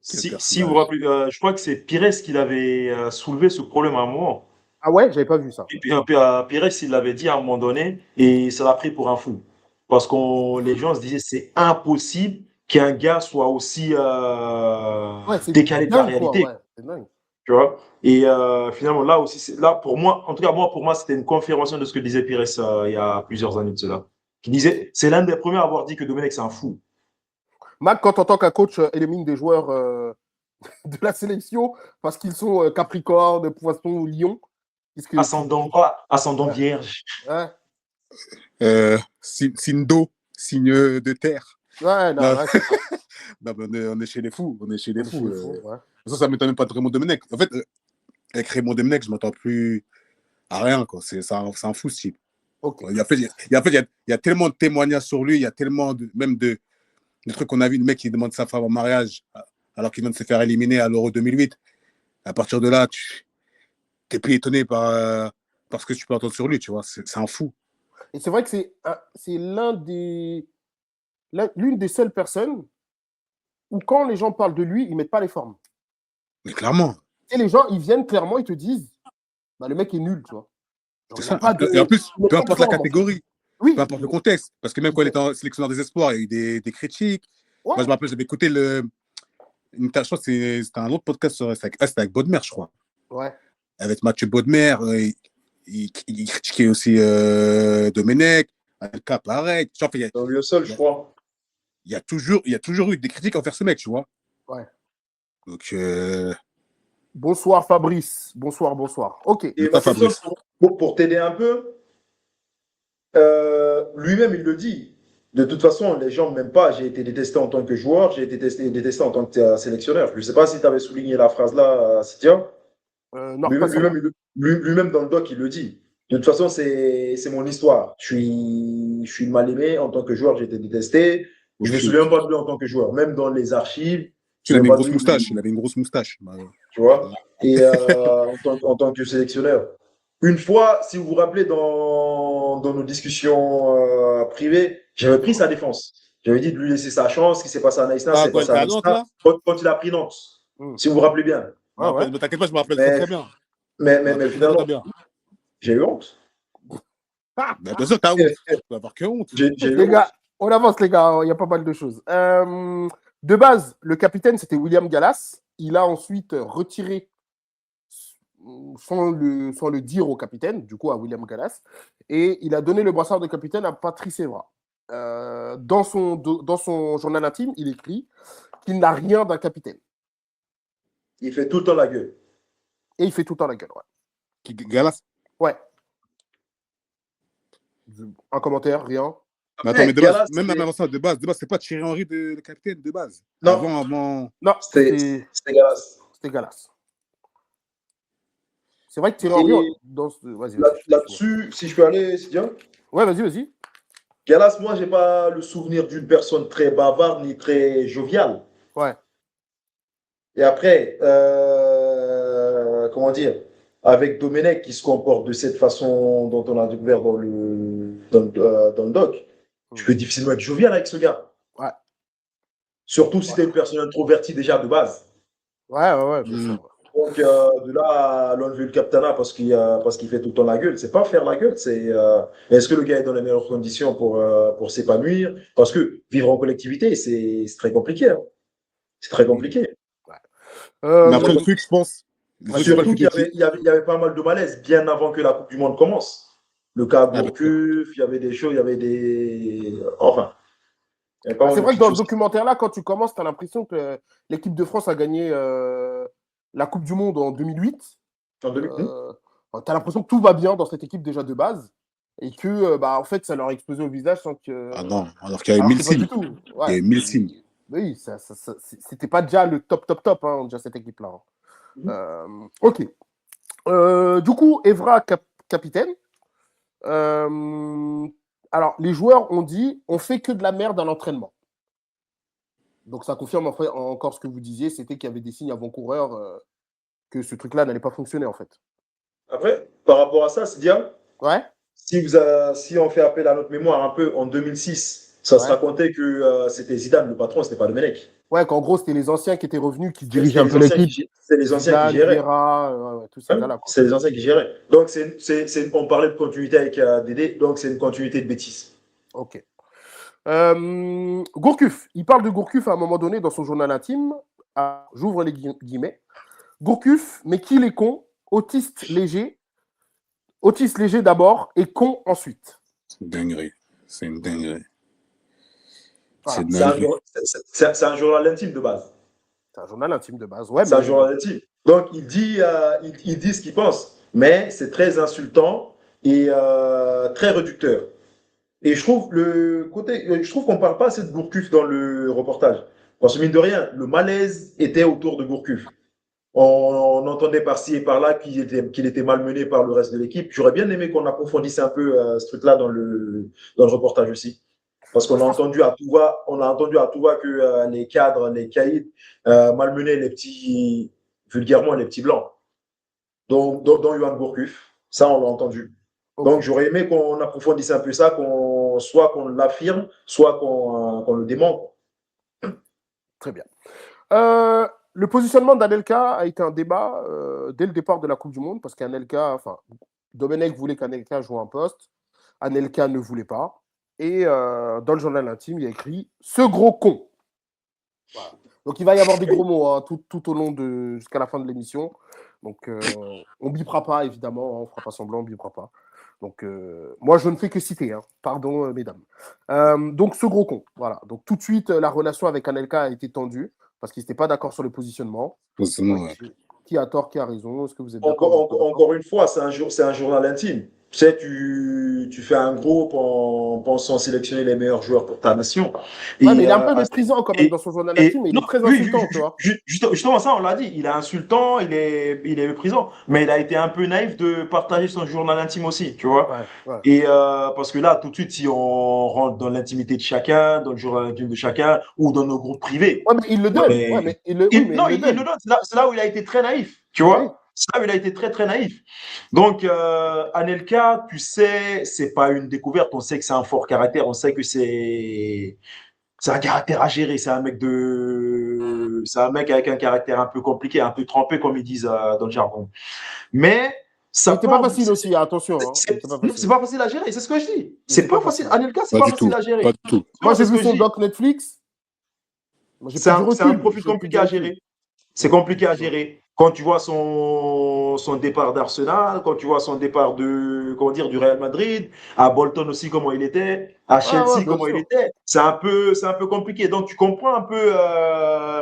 Si vous vous rappelez, je crois que c'est Pires qui l'avait soulevé ce problème à un moment. Ah ouais, j'avais pas vu ça. Et puis, Pires, il l'avait dit à un moment donné, et ça l'a pris pour un fou. Parce que les gens se disaient, c'est impossible qu'un gars soit aussi Ouais, c'est décalé de la dingue, quoi. réalité. Ouais, c'est dingue. Tu vois? Et finalement, là aussi, là, pour moi, en tout cas, pour moi, c'était une confirmation de ce que disait Pires il y a plusieurs années de cela. Qui disait, c'est l'un des premiers à avoir dit que Domenech, c'est un fou. Mac, quand on entend qu'un coach élimine des joueurs de la sélection parce qu'ils sont Capricorne, Poisson ou Lion, qu'est-ce que Ascendant quoi? Ascendant Ouais. vierge. Ouais, Sindo, signe de terre. ouais, non, Non. ouais, c'est ça. Non, mais on est chez les fous. On est chez les On est fous. chez les fous, ouais. Ça ne m'étonne même pas de Raymond Domenech. En fait, avec Raymond Domenech, je ne m'attends plus à rien, quoi. C'est un fou, ce type. Ok. Il y a tellement de témoignages sur lui, il y a tellement de trucs qu'on a vu, le mec qui demande sa femme en mariage alors qu'il vient de se faire éliminer à l'Euro 2008. À partir de là, tu n'es plus étonné par ce que tu peux entendre sur lui, tu vois. C'est un fou. Et c'est vrai que c'est l'une des seules personnes où quand les gens parlent de lui, ils ne mettent pas les formes. Mais clairement. Et les gens, ils viennent clairement, ils te disent, bah, le mec est nul, tu vois. C'est ça. Et en plus, peu importe la catégorie, oui. peu importe le contexte, parce que même quand il était en sélectionneur des espoirs, il y a eu des critiques. Ouais. Moi, je me rappelle, j'avais écouté je crois que c'était un autre podcast, c'était avec Bodmer, je crois. Ouais. Avec Mathieu Bodmer, il critiquait aussi Domenech, Alka, pareil. Genre, Le seul, je crois. Il y a toujours eu des critiques envers ce mec, tu vois. Ouais. Donc, bonsoir Fabrice. Bonsoir. Ok. Et Fabrice. Pour t'aider un peu, lui-même, il le dit. De toute façon, les gens ne m'aiment pas. J'ai été détesté en tant que joueur, j'ai été détesté en tant que sélectionneur. Je ne sais pas si tu avais souligné la phrase là, Sidia. Non, pas ça. Lui-même, dans le doc, il le dit. De toute façon, c'est mon histoire. Je suis mal aimé en tant que joueur, j'ai été détesté. Je ne me souviens pas de lui en tant que joueur. Même dans les archives. Il avait une grosse moustache. Il avait une grosse moustache. Tu vois? Et en tant que sélectionneur. Une fois, si vous vous rappelez, dans nos discussions privées, j'avais pris sa défense. J'avais dit de lui laisser sa chance, ce qui s'est passé à Naïsna, c'est passé à Naïsna, quand il a pris Nantes. Si vous vous rappelez bien. Ouais. Ne t'inquiète pas, je me rappelle très bien. Mais finalement, j'ai eu honte. Mais bien sûr, t'as honte. Tu peux avoir que honte. Les gars, on avance, les gars. Il y a pas mal de choses. De base, le capitaine, c'était William Gallas. Il a ensuite retiré, sans le dire au capitaine, du coup à William Gallas, et il a donné le brassard de capitaine à Patrice Evra. Dans son journal intime, il écrit qu'il n'a rien d'un capitaine. Il fait tout le temps la gueule. Et il fait tout le temps la gueule, ouais. Gallas? Ouais. Un commentaire, rien. Mais attends, mais de base, même avant ça, de base, c'est pas Thierry Henry le capitaine de base. Non. Avant... Non, c'était Gallas. C'était Gallas. C'est vrai que Thierry Henry... Là-dessus, si je peux aller, c'est bien. Ouais, vas-y. Gallas, moi, j'ai pas le souvenir d'une personne très bavarde ni très joviale. Ouais. Et après, comment dire, avec Domenech qui se comporte de cette façon dont on a découvert dans le doc, tu peux difficilement être jovial avec ce gars. Ouais. Surtout si tu es une personne introvertie déjà de base. Ouais, bien sûr. Donc, de là à l'enlever le capitana parce qu'il fait tout le temps la gueule, c'est pas faire la gueule, c'est est-ce que le gars est dans les meilleures conditions pour s'épanouir? Parce que vivre en collectivité, c'est très compliqué. Hein. C'est très compliqué. Ouais. Mais après, le truc, je pense. Surtout qu'il y avait pas mal de malaise bien avant que la Coupe du Monde commence. Le cas Gourcuff, il y avait des choses, il y avait des. Enfin. C'est vrai que dans le documentaire-là, quand tu commences, tu as l'impression que l'équipe de France a gagné la Coupe du Monde en 2008. En 2008. Tu as l'impression que tout va bien dans cette équipe déjà de base. Et que, en fait, ça leur a explosé au visage sans que. Ah non, alors qu'il y avait 1000 signes. Ouais. Il y avait 1000 signes. Oui, c'était pas déjà le top, hein, déjà cette équipe-là. Ok. Du coup, Evra, capitaine. Alors, les joueurs ont dit on fait que de la merde à l'entraînement. Donc, ça confirme encore ce que vous disiez, c'était qu'il y avait des signes avant-coureurs que ce truc-là n'allait pas fonctionner, en fait. Après, par rapport à ça, c'est bien. Ouais. Si on fait appel à notre mémoire un peu, en 2006, ça se racontait que c'était Zidane, le patron, c'était pas le Domenech. Ouais, qu'en gros, c'était les anciens qui étaient revenus, qui dirigeaient un peu l'équipe. C'est les anciens qui géraient. Tous ces gars-là. C'est les anciens qui géraient. Donc, on parlait de continuité avec Dédé, donc c'est une continuité de bêtises. Ok. Gourcuff, il parle de Gourcuff à un moment donné dans son journal intime. J'ouvre les guillemets. Gourcuff, mais qu'il est con, autiste léger d'abord et con ensuite. C'est une dinguerie. C'est une dinguerie. C'est un journal intime de base. C'est un journal intime de base, ouais. C'est un journal intime. Donc, il dit ce qu'il pense, mais c'est très insultant et très réducteur. Et je trouve qu'on ne parle pas assez de Gourcuff dans le reportage. Parce que mine de rien, le malaise était autour de Gourcuff. On entendait par-ci et par-là qu'il était malmené par le reste de l'équipe. J'aurais bien aimé qu'on approfondisse un peu ce truc-là dans le reportage aussi. Parce qu'on a entendu à tout va que les cadres, les caïds malmenaient les petits, vulgairement les petits blancs, dont Yohan Gourcuff. Ça, on l'a entendu. Okay. Donc, j'aurais aimé qu'on approfondisse un peu ça, soit qu'on l'affirme, soit qu'on le démente. Très bien. Le positionnement d'Anelka a été un débat dès le départ de la Coupe du Monde, parce Domenech voulait qu'Anelka joue un poste, Anelka ne voulait pas, et dans le journal intime, il y a écrit « ce gros con ». Voilà. Donc, il va y avoir des gros mots hein, tout au long jusqu'à la fin de l'émission. Donc, on ne bipera pas, évidemment, on ne fera pas semblant, on ne bipera pas. Donc, moi, je ne fais que citer, hein. Pardon, mesdames. Donc, ce gros con, voilà. Donc, tout de suite, la relation avec Anelka a été tendue, parce qu'ils n'étaient pas d'accord sur le positionnement. Ouais. Qui a tort, qui a raison? Est-ce que vous êtes d'accord? Encore une fois, c'est un journal intime. Tu sais, tu fais un groupe en pensant sélectionner les meilleurs joueurs pour ta nation. Ouais, mais il est un peu méprisant quand même dans son journal intime, mais il est très insultant, tu vois. Justement, ça, on l'a dit. Il est insultant, il est méprisant, mais il a été un peu naïf de partager son journal intime aussi, tu vois. Ouais. Et parce que là, tout de suite, si on rentre dans l'intimité de chacun, dans le journal intime de chacun, ou dans nos groupes privés. Ouais, mais il le donne. Il le donne. C'est là où il a été très naïf, tu vois. Oui. C'est là où il a été très, très naïf. Donc, Anelka, tu sais, c'est pas une découverte. On sait que c'est un fort caractère. On sait que c'est un caractère à gérer. C'est un mec avec un caractère un peu compliqué, un peu trempé, comme ils disent dans le jargon. Mais ça c'était pas facile aussi, attention. Hein. C'est pas facile à gérer, c'est ce que je dis. C'est pas facile. Anelka, c'est pas facile à gérer. Pas du tout. Moi, j'ai vu son doc Netflix. C'est un profil compliqué à gérer. C'est compliqué à gérer. Quand tu vois son départ d'Arsenal, quand tu vois son départ du Real Madrid, à Bolton aussi comment il était, à Chelsea comment il était, c'est un peu compliqué. Donc tu comprends un peu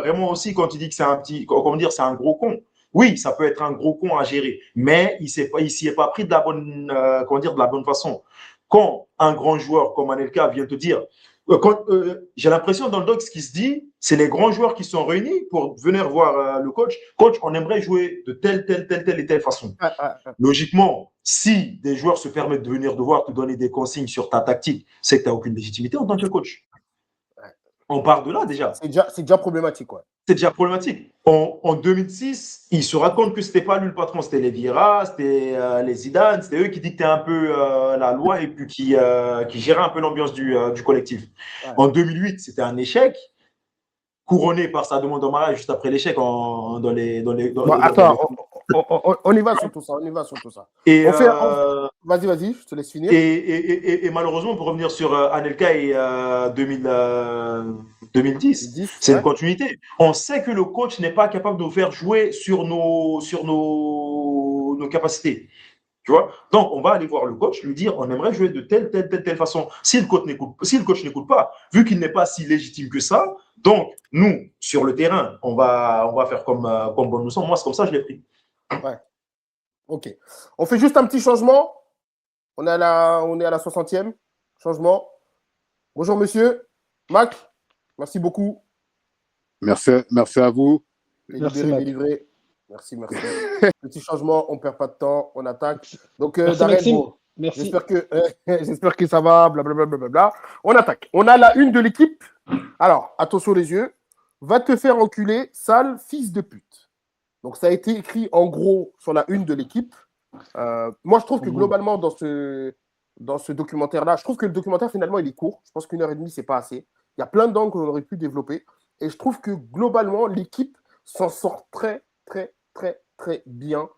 vraiment aussi quand tu dis que c'est c'est un gros con. Oui, ça peut être un gros con à gérer, mais il s'y est pas pris de la bonne façon. Quand un grand joueur comme Anelka vient te dire J'ai l'impression dans le doc, ce qui se dit, c'est les grands joueurs qui sont réunis pour venir voir le coach. Coach, on aimerait jouer de telle et telle façon. Logiquement, si des joueurs se permettent de venir devoir te donner des consignes sur ta tactique, c'est que tu n'as aucune légitimité en tant que coach. On part de là déjà. C'est déjà problématique, ouais. C'est déjà problématique. En 2006, ils se racontent que c'était pas lui le patron, c'était les Vieira, c'était les Zidane, c'était eux qui dictaient un peu la loi et puis qui géraient un peu l'ambiance du collectif. Ouais. En 2008, c'était un échec, couronné par sa demande en mariage juste après l'échec on y va sur tout ça, Et vas-y, je te laisse finir. Et malheureusement, pour revenir sur Anelka et 2010, c'est une continuité. On sait que le coach n'est pas capable de nous faire jouer sur nos capacités. Tu vois? Donc, on va aller voir le coach, lui dire on aimerait jouer de telle façon. Si le coach n'écoute pas, vu qu'il n'est pas si légitime que ça, donc nous, sur le terrain, on va faire comme bon nous sommes. Moi, c'est comme ça que je l'ai pris. Ouais. Ok. On fait juste un petit changement. On est à la 60e. Changement. Bonjour, monsieur. Mac, merci beaucoup. Merci à vous. Délivré. Merci. Petit changement, on ne perd pas de temps, on attaque. Donc, Darren, merci. J'espère que ça va, blablabla. On attaque. On a la une de l'équipe. Alors, attention les yeux. Va te faire enculer, sale fils de pute. Donc, ça a été écrit en gros sur la une de l'équipe. Moi, je trouve que globalement, dans ce documentaire-là, je trouve que le documentaire, finalement, il est court. Je pense qu'1h30, c'est pas assez. Il y a plein d'angles qu'on aurait pu développer. Et je trouve que globalement, l'équipe s'en sort très bien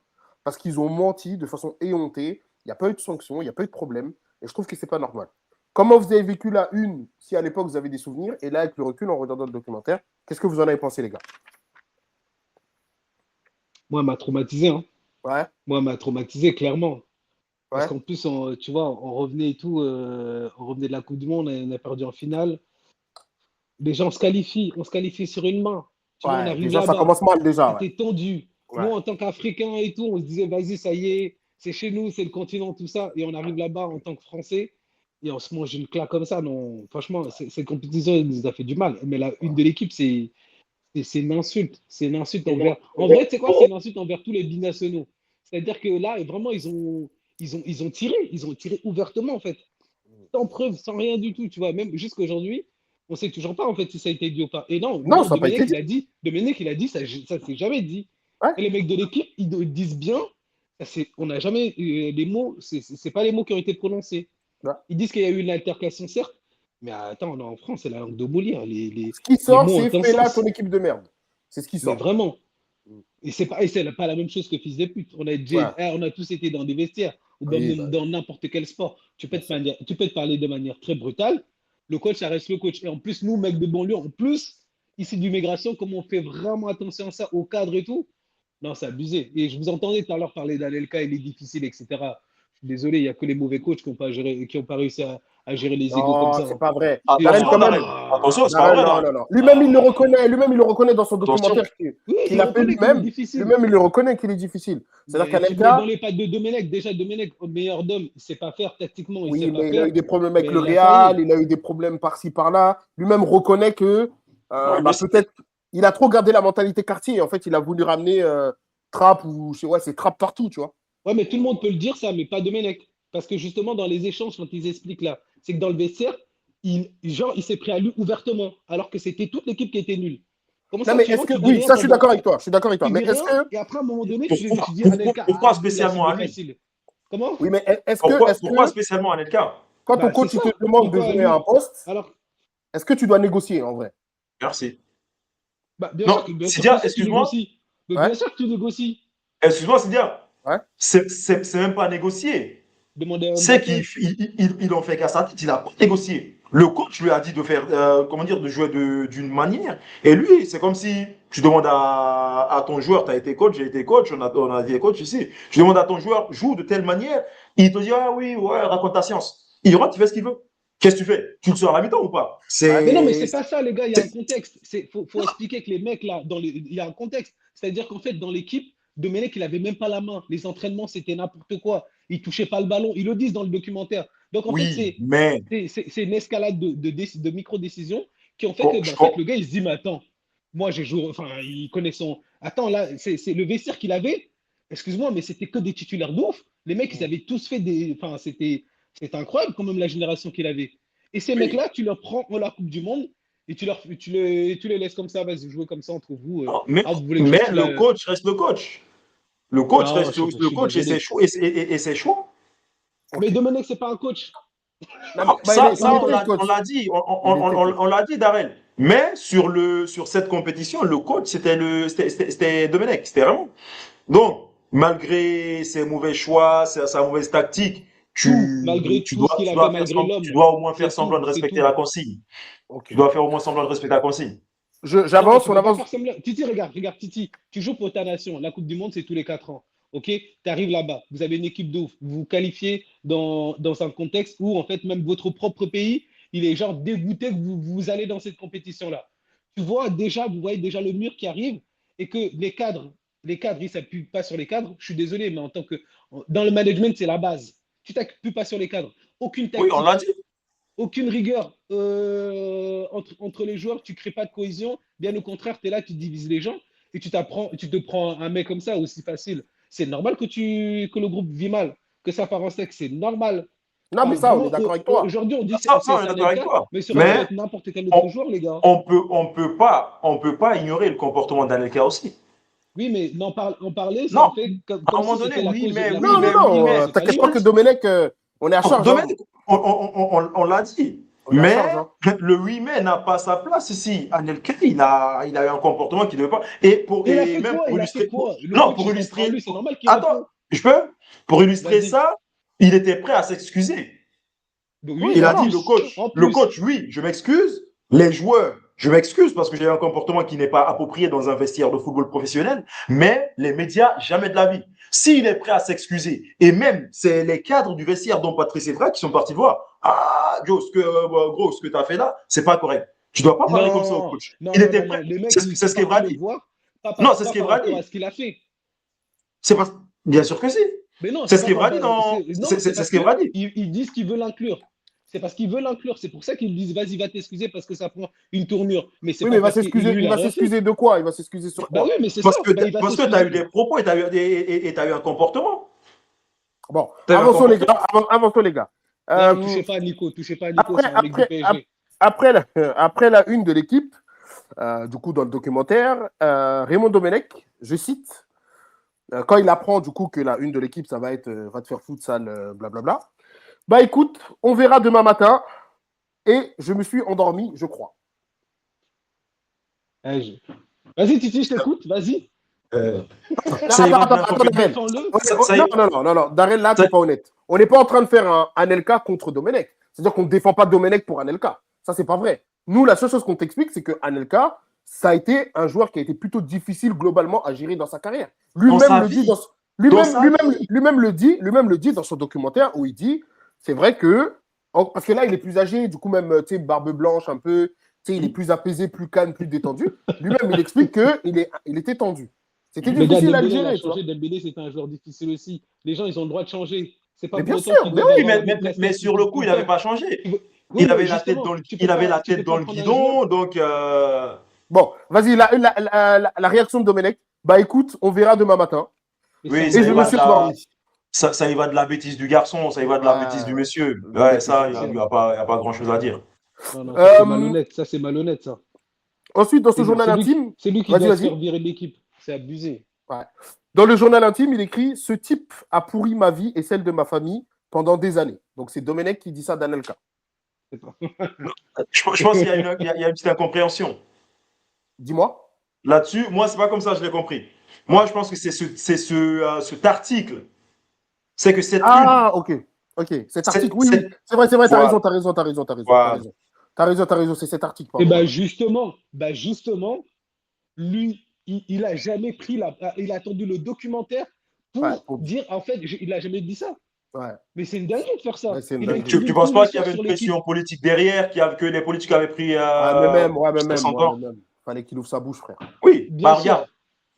parce qu'ils ont menti de façon éhontée. Il n'y a pas eu de sanctions, il n'y a pas eu de problème. Et je trouve que ce n'est pas normal. Comment vous avez vécu la une, si à l'époque vous avez des souvenirs, et là, avec le recul, en regardant le documentaire, qu'est-ce que vous en avez pensé, les gars? Moi, elle m'a traumatisé. Hein. Ouais. Moi, elle m'a traumatisé, clairement. Parce qu'en plus, tu vois, on revenait et tout, on revenait de la Coupe du Monde, on a perdu en finale. Déjà, on se qualifie sur une main. Tu vois, on arrive déjà, là-bas. Ça commence mal, déjà. C'était tendu. Ouais. Nous, en tant qu'Africains et tout, on se disait, vas-y, ça y est, c'est chez nous, c'est le continent, tout ça. Et on arrive là-bas en tant que Français et on se mange une claque comme ça. Non, franchement, cette compétition, elle nous a fait du mal. Mais la une de l'équipe, c'est une insulte. C'est une insulte envers. En vrai, tu sais quoi? C'est une insulte envers tous les binationaux. C'est-à-dire que là, vraiment, ils ont tiré ouvertement, en fait. Sans preuve, sans rien du tout, tu vois. Même jusqu'aujourd'hui, on ne sait toujours pas, en fait, si ça a été dit ou pas. Et non, ça n'a pas été dit. Domenech, il a dit, ça ne s'est jamais dit. Ouais. Et les mecs de l'équipe, ils disent bien, on n'a jamais, les mots, c'est pas les mots qui ont été prononcés. Ouais. Ils disent qu'il y a eu une altercation, certes, mais attends, on est en France, c'est la langue de Molière. Ce qui sort, c'est fais là ton équipe de merde. C'est ce qui sort. Mais vraiment. Et c'est pas la même chose que fils de pute. On a tous été dans des vestiaires ou dans n'importe quel sport. Tu peux te parler de manière très brutale. Le coach, ça reste le coach. Et en plus, nous, mecs de banlieue, en plus, ici du migration, comme on fait vraiment attention à ça, au cadre et tout, non, c'est abusé. Et je vous entendais tout à l'heure parler d'Anelka, il est difficile, etc. Je suis désolé, il n'y a que les mauvais coachs qui n'ont pas réussi à gérer les égos comme ça. Non, c'est pas vrai. Attention, c'est pas vrai. Non. Lui-même, il le reconnaît dans son documentaire qu'il a fait lui-même. Lui-même, il le reconnaît qu'il est difficile. C'est-à-dire qu'Anelka. Dans les pattes de Domenech, déjà, Domenech, meilleur d'homme, il ne sait pas faire tactiquement. Il a eu des problèmes avec le Real, il a eu des problèmes par-ci, par-là. Lui-même reconnaît que peut-être il a trop gardé la mentalité quartier. En fait, il a voulu ramener Trapp ou c'est Trapp partout, tu vois. Ouais, mais tout le monde peut le dire, ça, mais pas Domenech. Parce que justement, dans les échanges, quand ils expliquent là, c'est que dans le vestiaire, il s'est pris à lui ouvertement, alors que c'était toute l'équipe qui était nulle. Oui, ça, je suis d'accord avec toi. Mais est-ce que. Et après, à un moment donné, tu dis Anelka. Pourquoi spécialement à lui? Comment? Oui, mais pourquoi spécialement Anelka? Quand ton coach te demande de jouer à un poste, est-ce que tu dois négocier en vrai? Merci. Bien sûr, excuse-moi. Bien sûr que tu négocies. Excuse-moi, Sidia. C'est même pas négocier. C'est qu'il en fait qu'à sa tête, il a pas négocié. Le coach lui a dit de faire, de jouer d'une manière. Et lui, c'est comme si tu demandes à ton joueur, tu as été coach, j'ai été coach, on a été coach ici. Tu demandes à ton joueur, joue de telle manière. Il te dit, ah oui, ouais, raconte ta science. Il rentre, il fait ce qu'il veut. Qu'est-ce que tu fais? Tu le sors à la mi-temps ou pas? Mais non, mais c'est pas ça, les gars. Il y a un contexte. Faut expliquer que les mecs là, il y a un contexte. C'est-à-dire qu'en fait, dans l'équipe, Domenech, il avait même pas la main. Les entraînements, c'était n'importe quoi. Il touchait pas le ballon. Ils le disent dans le documentaire. Donc, en fait, Oui, mais c'est une escalade de micro-décisions qui ont fait quand- que, je en fait, crois- le gars, il se dit, mais attends, moi, j'ai joué, enfin, il connaît son. Attends, là, c'est le vestiaire qu'il avait. Excuse-moi, mais c'était que des titulaires de ouf. Les mecs, ils avaient tous fait des. Enfin, c'était incroyable quand même la génération qu'il avait. Et ces oui. mecs-là, tu leur prends la Coupe du Monde et tu les laisses comme ça, vas-y, jouer comme ça entre vous. Non, mais, Ah, vous voulez que je mais tue le la. coach reste le coach. Le coach Non, reste je le suis coach et ses désolé. choix. Et ses choix. Mais Ok. Domenech, c'est pas un coach. Non, mais, Non, bah, ça il était on coach. l'a dit, Il était coach. on l'a dit, Darrell. Mais sur cette compétition, le coach, c'était Domenech. C'était vraiment. Donc, malgré ses mauvais choix, sa mauvaise tactique, Malgré tout ce qu'il a fait, malgré tu l'homme. dois au moins faire C'est semblant tout, de c'est respecter tout. la consigne. Ok. Tu dois faire au moins semblant de respecter la consigne. Non, J'avance, tu on peux pas avance. faire semblant. Titi, regarde, Titi, tu joues pour ta nation. La Coupe du Monde, c'est tous les 4 ans. OK? Tu arrives là-bas, vous avez une équipe de ouf. Vous vous qualifiez dans un contexte où, en fait, même votre propre pays, il est genre dégoûté que vous allez dans cette compétition-là. Vous voyez déjà le mur qui arrive et que les cadres, ils ne s'appuient pas sur les cadres. Je suis désolé, mais dans le management, c'est la base. Tu ne t'appuies pas sur les cadres. Aucune Oui, on l'a tactique, dit. aucune rigueur entre les joueurs, tu ne crées pas de cohésion. Bien au contraire, tu es là, tu divises les gens et tu te prends un mec comme ça aussi facile. C'est normal que le groupe vit mal, que ça part en steak, c'est normal. Non, mais Enfin, ça, on est vraiment, d'accord avec toi. aujourd'hui, on dit Ça, c'est on est d'accord avec Anelka, toi. mais ça aurait pu Mais être n'importe quel autre on, joueur, les gars. on peut pas ignorer le comportement d'Anelka aussi. Oui, mais en parler, ça Non, en fait à un comme moment si donné, c'était la oui, cause, mais, la oui, Non, cause non, de mais, tout. oui, non. Non, mais. c'est pas T'inquiète lui. pas que Domenech, on est à charge. Hein. Domaine, on l'a dit. On est à charge. Mais Hein. le 8 mai n'a pas sa place ici. Anelka, il a eu un comportement qui ne devait pas. Et il a Et fait même quoi? pour Il a fait illustrer. quoi? Le Non, coach, pour il s'en prend à illustrer. lui, c'est normal qu'il Attends, répond. je peux? Pour illustrer Vas-y. ça, il était prêt à s'excuser. Oui, Oui, Il a voilà. dit, en le plus. coach, oui, je m'excuse. Les joueurs, je m'excuse parce que j'ai un comportement qui n'est pas approprié dans un vestiaire de football professionnel. Mais les médias, jamais de la vie. S'il est prêt à s'excuser, et même c'est les cadres du vestiaire, dont Patrice Evra, qui sont partis voir. Ah, Joe, gros, ce que tu as fait là, c'est pas correct. Tu dois pas parler comme ça au Non, coach. non, Il non, était non, prêt. non. Les mecs, C'est ils c'est sont ce partis qu'Evra le dit. voir, Non, c'est ce pas par qu'Evra rapport à dit. ce qu'il a fait. C'est pas... Bien sûr que si. Mais non, C'est c'est ce pas par qu'Evra dit rapport à. dans. Non, c'est C'est parce ce qu'Evra dit. qu'ils disent qu'ils veulent l'inclure. C'est parce qu'ils veulent l'inclure. C'est pour ça qu'ils disent, vas-y, va t'excuser parce que ça prend une tournure. Mais c'est Oui, mais pas parce qu'il lui, il il a va rien fait. s'excuser de quoi? Il va s'excuser sur Bah oui, quoi? mais c'est ça. Bah, il va Parce que tu as eu s'excuser. des propos et tu as eu un comportement. Bon, Tu as eu un avançons les comportement. gars. Avançons les gars. Non, Euh, touchez pas à Nico, après, c'est un mec du après, ap- PSG. après la une de l'équipe, du coup, dans le documentaire, Raymond Domenech, je cite, quand il apprend du coup que la une de l'équipe, ça va être va te faire foutre, sale, blablabla. Bah écoute, on verra demain matin. Et je me suis endormi, je crois. Eh, vas-y, Titi, je t'écoute, vas-y. Euh, Non, ça ira de attends, Darren. Défends-le. Non, Darren, là, t'es pas honnête. On n'est pas en train de faire un Anelka contre Domenech. C'est-à-dire qu'on ne défend pas Domenech pour Anelka. Ça, c'est pas vrai. Nous, la seule chose qu'on t'explique, c'est que Anelka, ça a été un joueur qui a été plutôt difficile globalement à gérer dans sa carrière. Lui-même le dit lui-même le dit dans son documentaire où il dit, c'est vrai que parce que là, il est plus âgé, du coup même, tu sais, barbe blanche un peu, tu sais, il est plus apaisé, plus calme, plus détendu. Lui-même, il explique que il était tendu. C'était Mais gars, difficile à le Dembélé, il a gérer, tu vois. changé. Dembélé, c'était un joueur difficile aussi. Les gens, ils ont le droit de changer. C'est pas Mais pour bien autant sûr, qu'ils mais doivent Oui, avoir la même mais sur le coup, il n'avait pas changé. Oui, Il mais avait la tête justement, tu dans le prendre un joueur. guidon, donc. Bon, vas-y, la réaction de Domenech. Bah écoute, on verra demain matin. Mais Oui, Et ça je y me va de suis la, endormi. ça y va de la bêtise du garçon, ça y va de la bêtise du monsieur. Le Ouais, mec, ça, c'est- il n'y a pas grand-chose à dire. Non, ça c'est Euh, malhonnête. Ça, c'est malhonnête, ça. ensuite, dans ce journal C'est lui, intime, c'est lui qui vas-y, doit se faire vas-y. virer de l'équipe. C'est abusé. Ouais. Dans le journal intime, il écrit: ce type a pourri ma vie et celle de ma famille pendant des années. Donc c'est Domenech qui dit ça d'Anelka. C'est pas- Je pense qu'il y a une petite incompréhension. Dis-moi. Là-dessus, moi, c'est pas comme ça que je l'ai compris. Moi, je pense que c'est cet article. C'est que cette une. Ah, ok. Cet article, oui. C'est vrai, t'as Voilà. raison. Voilà. T'as raison, c'est cet article. Et Pardon. justement, lui, il a jamais il a attendu le documentaire pour dire, en fait, il a jamais dit ça. Ouais. Mais c'est une dinguerie de faire ça. Ouais, c'est une Il a dinguerie. écrit Tu penses tous pas les qu'il y soirs avait sur une l'équipe. pression politique derrière, que les politiques avaient pris Même. son temps? Fallait qu'il ouvre sa bouche, frère. Oui, Bien sûr.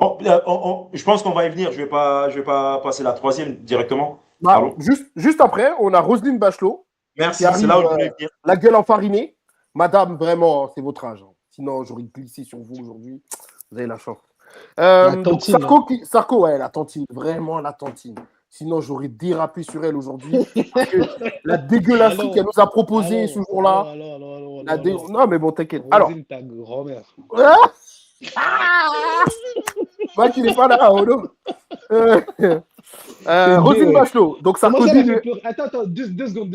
regarde. Je pense qu'on va y venir. Je vais pas passer la troisième directement. Bah, Allô? juste après, on a Roselyne Bachelot Merci, qui arrive c'est là où je voulais venir. la gueule enfarinée. Madame, vraiment, c'est votre âge. Hein. Sinon, j'aurais glissé sur vous aujourd'hui. Vous avez la chance. Donc, tantine, Sarko, ouais, la tantine, vraiment la tantine. Sinon, j'aurais dérapé sur elle aujourd'hui. Parce que la dégueulasserie qu'elle nous a proposée ce jour-là. Non, mais bon, t'inquiète. Alors. Ta grand-mère. Moi qui n'est pas là, Ono. Roselyne Bachelot. Donc, Sarkozy. Attends, deux secondes.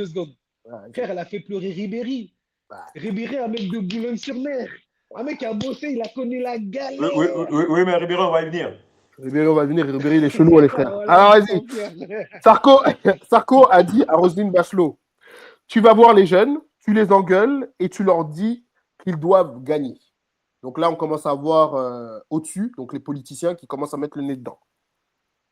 Ouais, frère, elle a fait pleurer Ribéry. Ouais. Ribéry, un mec de Boulogne-sur-Mer. Un mec qui a bossé, il a connu la galère. Oui, mais Ribéry, on va y venir. Ribéry, il est chelou, les frères. Alors, vas-y. Sarko a dit à Roselyne Bachelot, tu vas voir les jeunes, tu les engueules et tu leur dis qu'ils doivent gagner. Donc là, on commence à voir au-dessus, donc les politiciens qui commencent à mettre le nez dedans.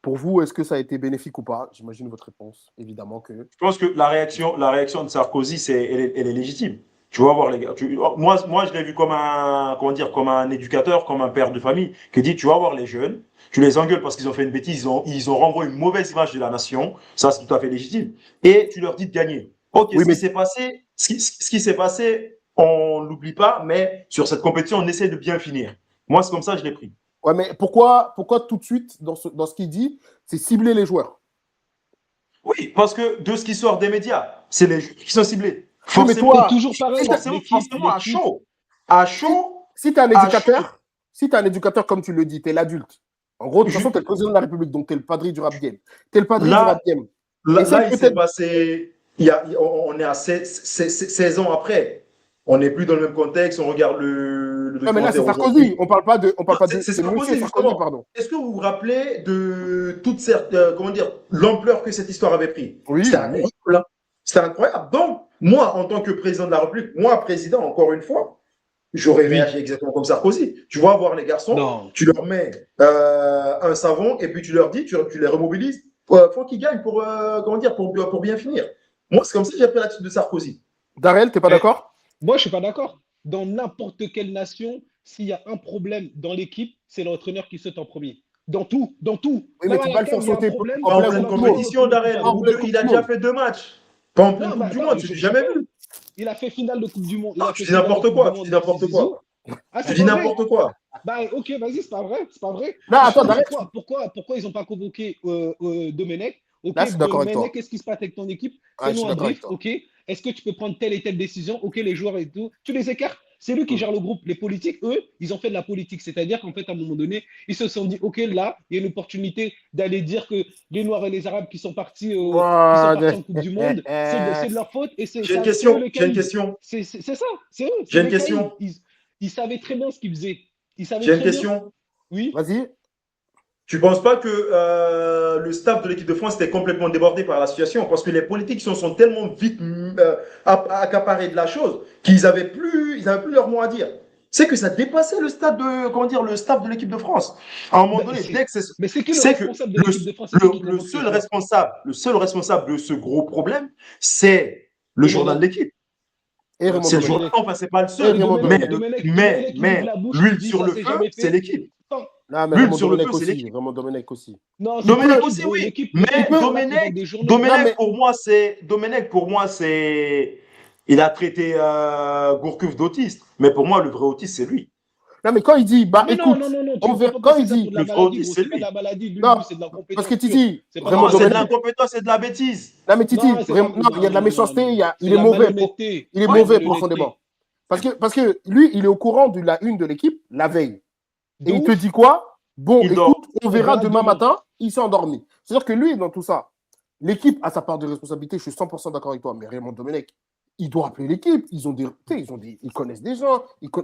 Pour vous, est-ce que ça a été bénéfique ou pas? J'imagine votre réponse, évidemment que... Je pense que la réaction de Sarkozy, elle est légitime. Tu vas voir les gars. Moi, je l'ai vu comme un éducateur, comme un père de famille, qui dit, tu vas voir les jeunes, tu les engueules parce qu'ils ont fait une bêtise, ils ont renvoyé une mauvaise image de la nation. Ça, c'est tout à fait légitime. Et tu leur dis de gagner. Ok, oui, ce qui s'est passé, on l'oublie pas, mais sur cette compétition, on essaie de bien finir. Moi, c'est comme ça que je l'ai pris. Ouais, mais pourquoi tout de suite, dans ce qu'il dit, c'est cibler les joueurs? Oui, parce que de ce qui sort des médias, c'est les joueurs qui sont ciblés. Forcément, mais toi, toujours pareil. Forcément à chaud. À chaud. Si tu es un éducateur, comme tu le dis, tu es l'adulte. En gros, de toute façon, tu es le président de la République, donc tu es le padri du rap game. Tu es le padri du rap game. Là, il s'est passé. On est à 16 ans après. On n'est plus dans le même contexte, on regarde le non, mais là, c'est Sarkozy. On parle pas de. C'est Sarkozy, pardon. Est-ce que vous vous rappelez de toute cette. L'ampleur que cette histoire avait pris? Oui. C'était incroyable. Donc, moi, en tant que président de la République, président, encore une fois, j'aurais réagi exactement comme Sarkozy. Tu vas voir les garçons, tu leur mets un savon et puis tu leur dis, tu les remobilises. Faut qu'ils gagnent pour bien finir. Moi, c'est comme ça que j'ai pris l'attitude de Sarkozy. Darrell, t'es pas d'accord? Moi, je suis pas d'accord. Dans n'importe quelle nation, s'il y a un problème dans l'équipe, c'est l'entraîneur qui saute en premier. Dans tout. Oui, mais tu vas le faire sauter en pleine compétition, Darrell. Il a déjà fait 2 matchs. Pas en pleine Coupe du Monde, je l'ai jamais vu. Il a fait finale de Coupe du Monde. Tu dis n'importe quoi. Tu dis n'importe quoi. Bah, ok, vas-y, c'est pas vrai. Non, attends, Darrell. Pourquoi ils n'ont pas convoqué Domenech? Ok, là, je suis d'accord avec toi. Qu'est-ce qui se passe avec ton équipe? Fais-nous un brief, ok. Est-ce que tu peux prendre telle et telle décision? Ok, les joueurs et tout. Tu les écartes. C'est lui qui gère le groupe. Les politiques, eux, ils ont fait de la politique. C'est-à-dire qu'en fait, à un moment donné, ils se sont dit, ok, là, il y a une opportunité d'aller dire que les Noirs et les Arabes qui sont partis en Coupe du Monde, c'est de leur faute. J'ai une question. C'est ça. C'est eux. J'ai une question. Ils savaient très bien ce qu'ils faisaient. J'ai une question. Oui. Vas-y. Tu ne penses pas que le staff de l'équipe de France était complètement débordé par la situation? Parce que les politiques sont tellement vite accaparés de la chose qu'ils n'avaient plus leur mot à dire. C'est que ça dépassait le staff de l'équipe de France. À un moment donné, mais c'est qui le responsable de l'équipe de France? Le seul responsable de ce gros problème, c'est le journal de l'équipe. C'est le journal, enfin, c'est pas le seul. Mais l'huile sur le feu, c'est l'équipe. Non, mais Raymond Domenech aussi. Non, Domenech aussi, oui. Mais Domenech, pour moi, c'est. Il a traité Gourcuff d'autiste. Mais pour moi, le vrai autiste, c'est lui. Non, mais quand il dit, écoute, quand il dit, le vrai autiste, c'est lui. Non, parce que Titi, c'est de l'incompétence, c'est de la bêtise. Non, mais Titi, il y a de la méchanceté, il est mauvais. Il est mauvais profondément. Parce que lui, il est au courant de la une de l'équipe la veille. Et il te dit quoi? Bon, écoute, on verra demain matin, il s'est endormi. C'est-à-dire que lui, dans tout ça, l'équipe a sa part de responsabilité, je suis 100% d'accord avec toi, mais Raymond Domenech, il doit appeler l'équipe, ils connaissent des gens,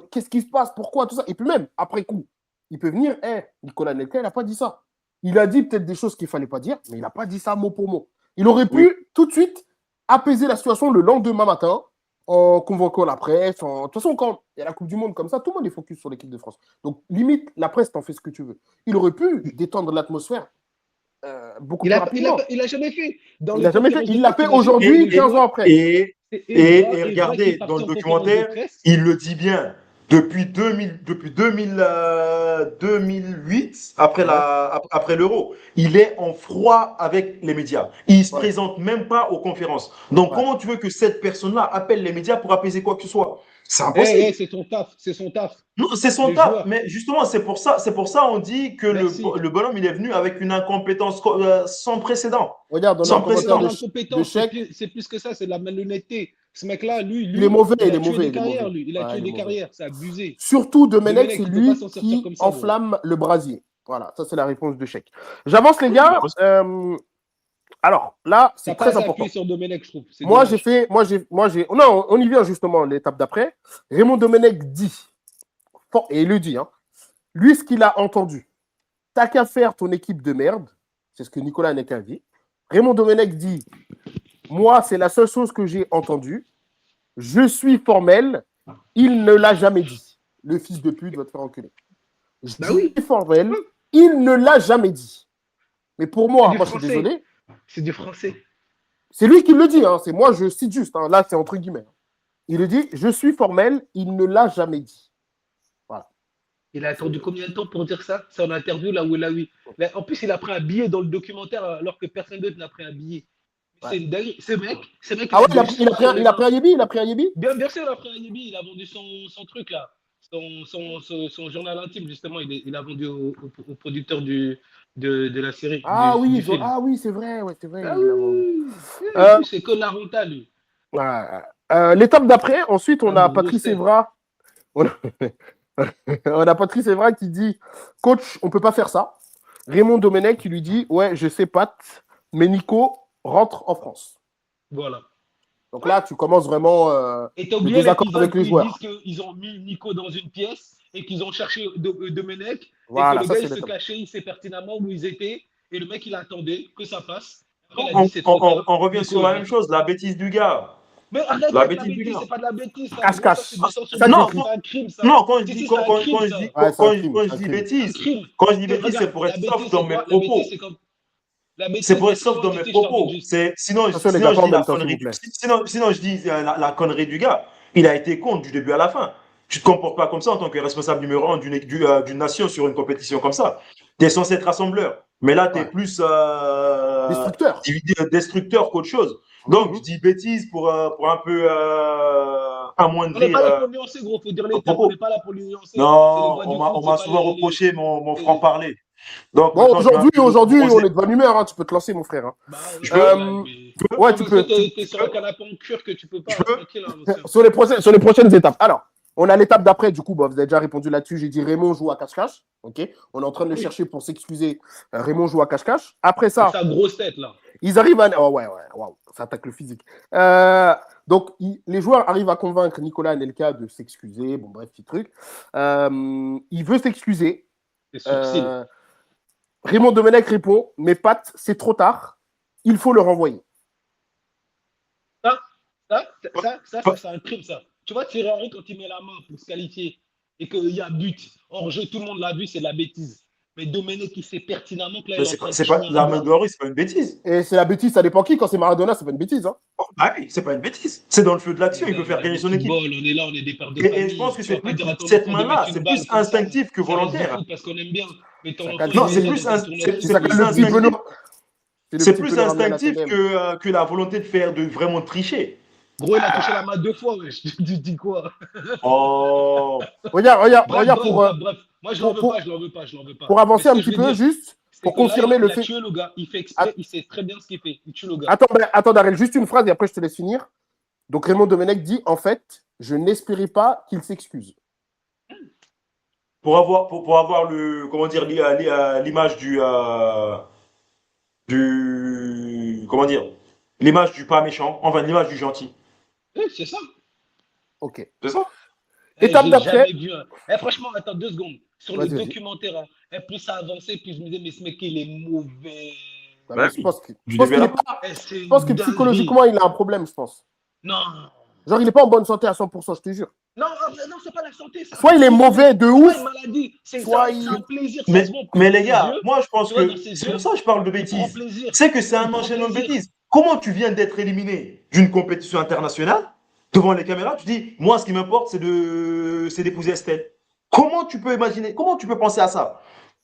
qu'est-ce qui se passe, pourquoi, tout ça. Et puis même, après coup, il peut venir, Nicolas Nelka, il n'a pas dit ça. Il a dit peut-être des choses qu'il ne fallait pas dire, mais il n'a pas dit ça mot pour mot. Il aurait pu tout de suite apaiser la situation le lendemain matin, en convoquant la presse. De toute façon, quand il y a la Coupe du Monde comme ça, tout le monde est focus sur l'équipe de France. Donc, limite, la presse, t'en fais ce que tu veux. Il aurait pu détendre l'atmosphère beaucoup plus rapidement. Il l'a jamais fait. Il l'a fait aujourd'hui, 15 ans après. Et regardez, dans le documentaire, il le dit bien. depuis 2008, après l'Euro. Il est en froid avec les médias. Il ne se présente même pas aux conférences. Donc, comment tu veux que cette personne-là appelle les médias pour apaiser quoi que ce soit? C'est impossible. C'est son taf, c'est son taf. Non, c'est son taf, mais justement, c'est pour ça on dit que le bonhomme, il est venu avec une incompétence sans précédent. Regarde, sans précédent. C'est plus que ça, c'est de la malhonnêteté. Ce mec-là, lui, il est mauvais, il a tué des carrières, lui. Il a tué des carrières, c'est abusé. Surtout Domenech, c'est lui qui enflamme le brasier. Voilà, ça c'est la réponse de Cheikh. J'avance les gars. Alors là, c'est très important. Sur Domenech, je trouve. Non, on y vient justement l'étape d'après. Raymond Domenech dit, et il le dit, hein, lui ce qu'il a entendu, t'as qu'à faire ton équipe de merde, c'est ce que Nicolas Anelka dit. Raymond Domenech dit, moi c'est la seule chose que j'ai entendue, je suis formel, il ne l'a jamais dit. Le fils de pute va te faire enculer. Je suis formel, il ne l'a jamais dit. Mais pour moi, je suis désolé. C'est du français. C'est lui qui le dit, hein. C'est moi, je cite juste. Hein. Là, c'est entre guillemets. Il le dit, je suis formel, il ne l'a jamais dit. Voilà. Il a attendu combien de temps pour dire ça? C'est en interview là où il a eu. Mais en plus, il a pris un billet dans le documentaire alors que personne d'autre n'a pris un billet. C'est une dinguerie. Ce mec. Ah ouais, il a pris un Yébi? Il a pris un Yébi? Bien sûr, il a pris un Yébi. Il a vendu son truc là. Son journal intime, justement. Il a vendu au producteur de la série. Ah oui, c'est vrai. Ouais, c'est vrai. C'est que la renta, lui. L'étape d'après, ensuite, on a Patrice Evra. On a Patrice Evra qui dit, coach, on ne peut pas faire ça. Raymond Domenech qui lui dit, ouais, je sais Pat, mais Nico rentre en France. Voilà. Donc là, tu commences vraiment le désaccord avec les joueurs. Ils disent qu'ils ont mis Nico dans une pièce et qu'ils ont cherché Domenech. Voilà, et que le gars, il se cachait, il sait pertinemment où ils étaient. Et le mec, il attendait que ça passe. Après, on revient sur la même chose, la bêtise du gars. Mais arrête la bêtise, c'est pas de la bêtise. Cache-cache. Non, quand je dis bêtise, c'est pour être soft dans mes propos. C'est pour être soft dans mes propos. Sinon, je dis la connerie du gars. Il a été con du début à la fin. Tu ne te comportes pas comme ça en tant que responsable numéro 1 d'une nation sur une compétition comme ça. Tu es censé être rassembleur. Mais là, tu es plus destructeur qu'autre chose. Donc, je dis bêtise pour un peu amoindrir. On n'est pas là pour nuancer, gros. Il faut dire les termes. On n'est pas là pour nuancer. Non, on m'a souvent reproché mon franc-parler. Donc, bon, aujourd'hui, on est de bonne humeur. Hein. Tu peux te lancer, mon frère. Hein. Ouais, tu peux. Tu es sur un canapé en cuir que tu peux pas. Sur les prochaines étapes. Alors, on a l'étape d'après. Du coup, vous avez déjà répondu là-dessus. J'ai dit Raymond joue à cache-cache. Okay. On est en train de le chercher pour s'excuser. Raymond joue à cache-cache. Après ça. Sa grosse tête, là. Ils arrivent à. Oh, ouais, wow, ça attaque le physique. Donc, les joueurs arrivent à convaincre Nicolas Anelka de s'excuser. Bon, bref, petit truc. Il veut s'excuser. Raymond Domenech répond, mais Pat, c'est trop tard, il faut le renvoyer. Ça, c'est un crime, ça. Tu vois, Thierry Henry, quand il met la main pour se qualifier et qu'il y a but, hors jeu, tout le monde l'a vu, c'est de la bêtise. Mais Domenech, il sait pertinemment que là, c'est pas la main de Henry, c'est pas une bêtise. Et c'est la bêtise, ça dépend qui. Quand c'est Maradona, c'est pas une bêtise. Hein. Ah oui, c'est pas une bêtise. C'est dans le feu de l'action, il peut faire gagner son équipe. On est là, on est des pères de famille. Et je pense que cette main-là, c'est plus instinctif que volontaire. Parce qu'on aime bien. Non, c'est plus instinctif que la volonté de vraiment tricher. Gros, il a touché la main 2 fois, wesh. Tu dis quoi? Oh. Regarde pour. Bref. Moi, je l'en veux pas. Pour avancer un petit peu, juste, pour confirmer le fait. Il a tué le gars. Il fait exprès, il sait très bien ce qu'il fait. Il tue le gars. Attends, Darrell, juste une phrase et après, je te laisse finir. Donc, Raymond Domenech dit, en fait, je n'espérais pas qu'il s'excuse. Pour avoir l'image l'image du pas méchant, enfin l'image du gentil. Oui, c'est ça. Ok. C'est ça. Étape d'après. Franchement, attends 2 secondes. Sur le documentaire, plus ça avançait, plus je me disais, mais ce mec, il est mauvais. Je pense que psychologiquement, il a un problème, je pense. Non. Genre, il n'est pas en bonne santé à 100%, je te jure. Non, c'est pas la santé. Soit il est mauvais de ouf. C'est une maladie. C'est un plaisir. Mais les gars, moi, je pense que c'est pour ça que je parle de bêtises. C'est que c'est un enchaînement de bêtises. Comment tu viens d'être éliminé d'une compétition internationale devant les caméras, tu dis, moi, ce qui m'importe, c'est d'épouser Estelle. Comment tu peux imaginer, comment tu peux penser à ça?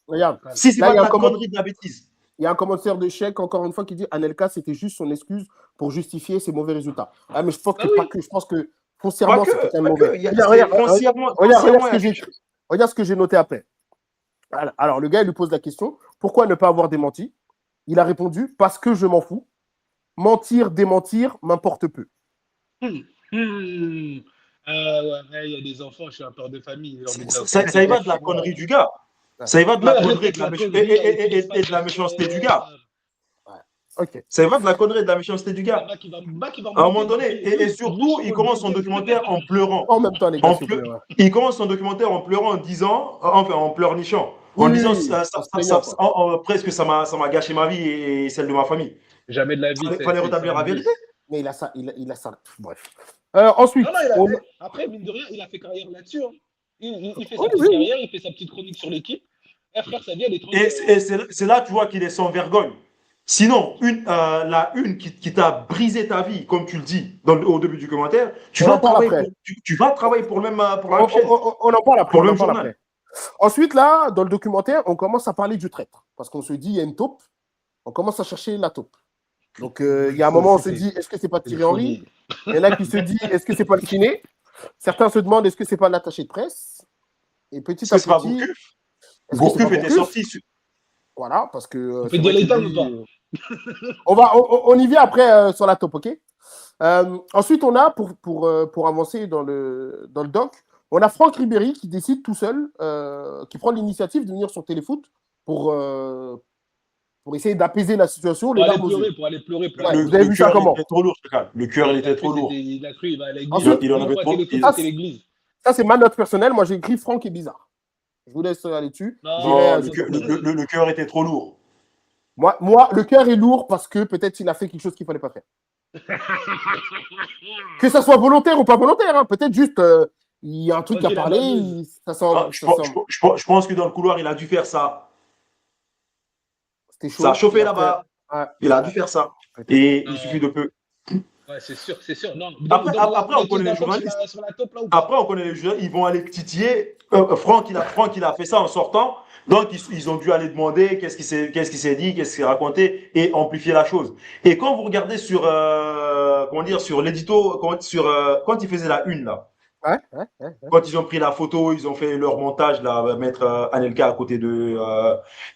Regarde, Si c'est là, pas il y de a la connerie, de la bêtise. il y a un commentaire de chèque, encore une fois, qui dit Anelka, c'était juste son excuse pour justifier ses mauvais résultats. Ah, mais je pense que pas que. Je pense que Pas foncièrement, c'est que, quelqu'un de pas mauvais. que. Regarde Foncièrement, regarde ce que j'ai noté après. Alors, le gars, il lui pose la question pourquoi ne pas avoir démenti? Il a répondu parce que je m'en fous. Mentir, démentir, m'importe peu. Ouais, il y a des enfants, je suis un père de famille. ça y va de la connerie du gars. Ça y va de la connerie et de la méchanceté du gars. Ok. Ça y va de la connerie et de la méchanceté du gars. À un moment donné, et surtout, il commence son documentaire en pleurant. En même temps, les gars, il commence son documentaire en pleurant, en disant, enfin en pleurnichant, en disant presque ça m'a gâché ma vie et celle de ma famille. Jamais de la vie. Fallait rétablir la vérité. Mais il a ça. Bref. Ensuite. Après, mine de rien, il a fait carrière là-dessus. Hein. Il fait sa petite carrière, il fait sa petite chronique sur l'équipe. Frère, ça vient l'étranger. Et c'est là, tu vois, qu'il est sans vergogne. Sinon, la une qui t'a brisé ta vie, comme tu le dis au début du commentaire, tu vas travailler pour la même chaîne. On en parle après. Pour le même journal. Ensuite, là, dans le documentaire, on commence à parler du traître. Parce qu'on se dit, il y a une taupe. On commence à chercher la taupe. Donc, il y a un moment, on se dit, est-ce que c'est pas Thierry Henry? Il y en a qui se dit, est-ce que c'est pas le kiné? Certains se demandent, est-ce que c'est pas l'attaché de presse? Et petit à petit. Gourcuff était sorti. Voilà, parce que. On peut dire l'état ou pas? On y vient après sur la taupe, ok? Ensuite, on a, pour avancer dans le doc, on a Franck Ribéry qui décide tout seul, qui prend l'initiative de venir sur Téléfoot pour essayer d'apaiser la situation. Pour aller pleurer. Vous avez vu ça comment? Le cœur, il était trop lourd. Il a cru, il va à l'église. Il en avait trop. Ça, c'est ma note personnelle. Moi, j'ai écrit Franck est bizarre. Je vous laisse aller dessus. Non, le cœur était trop lourd. Moi, le cœur est lourd parce que peut-être il a fait quelque chose qu'il ne fallait pas faire. Que ça soit volontaire ou pas volontaire, hein. Peut-être juste il y a un truc à parler. Je pense que dans le couloir, il a dû faire ça. C'était chaud. Ça a chauffé là-bas. Il a dû faire ça. Et il suffit de peu. Ouais, c'est sûr. Non. Après, on connaît les journalistes. Après, on connaît les journalistes. Ils vont aller titiller. Franck, il a fait ça en sortant. Donc, ils ont dû aller demander qu'est-ce qui s'est dit, qu'est-ce qui s'est raconté et amplifier la chose. Et quand vous regardez sur l'édito, quand ils faisaient la une, là, quand ils ont pris la photo, ils ont fait leur montage, là, mettre Anelka à côté de.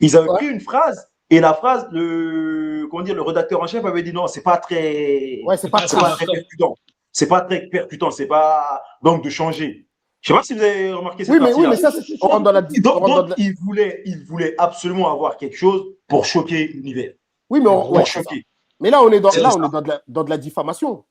Ils avaient pris une phrase. Et la phrase, le rédacteur en chef avait dit non, c'est pas très percutant. C'est pas très percutant, c'est pas. Donc, de changer. Je sais pas si vous avez remarqué cette partie-là. Oui, mais ça, on rentre dans la. Donc, il voulait absolument avoir quelque chose pour choquer l'univers. Oui, mais choquer. Mais là, on est dans de la diffamation.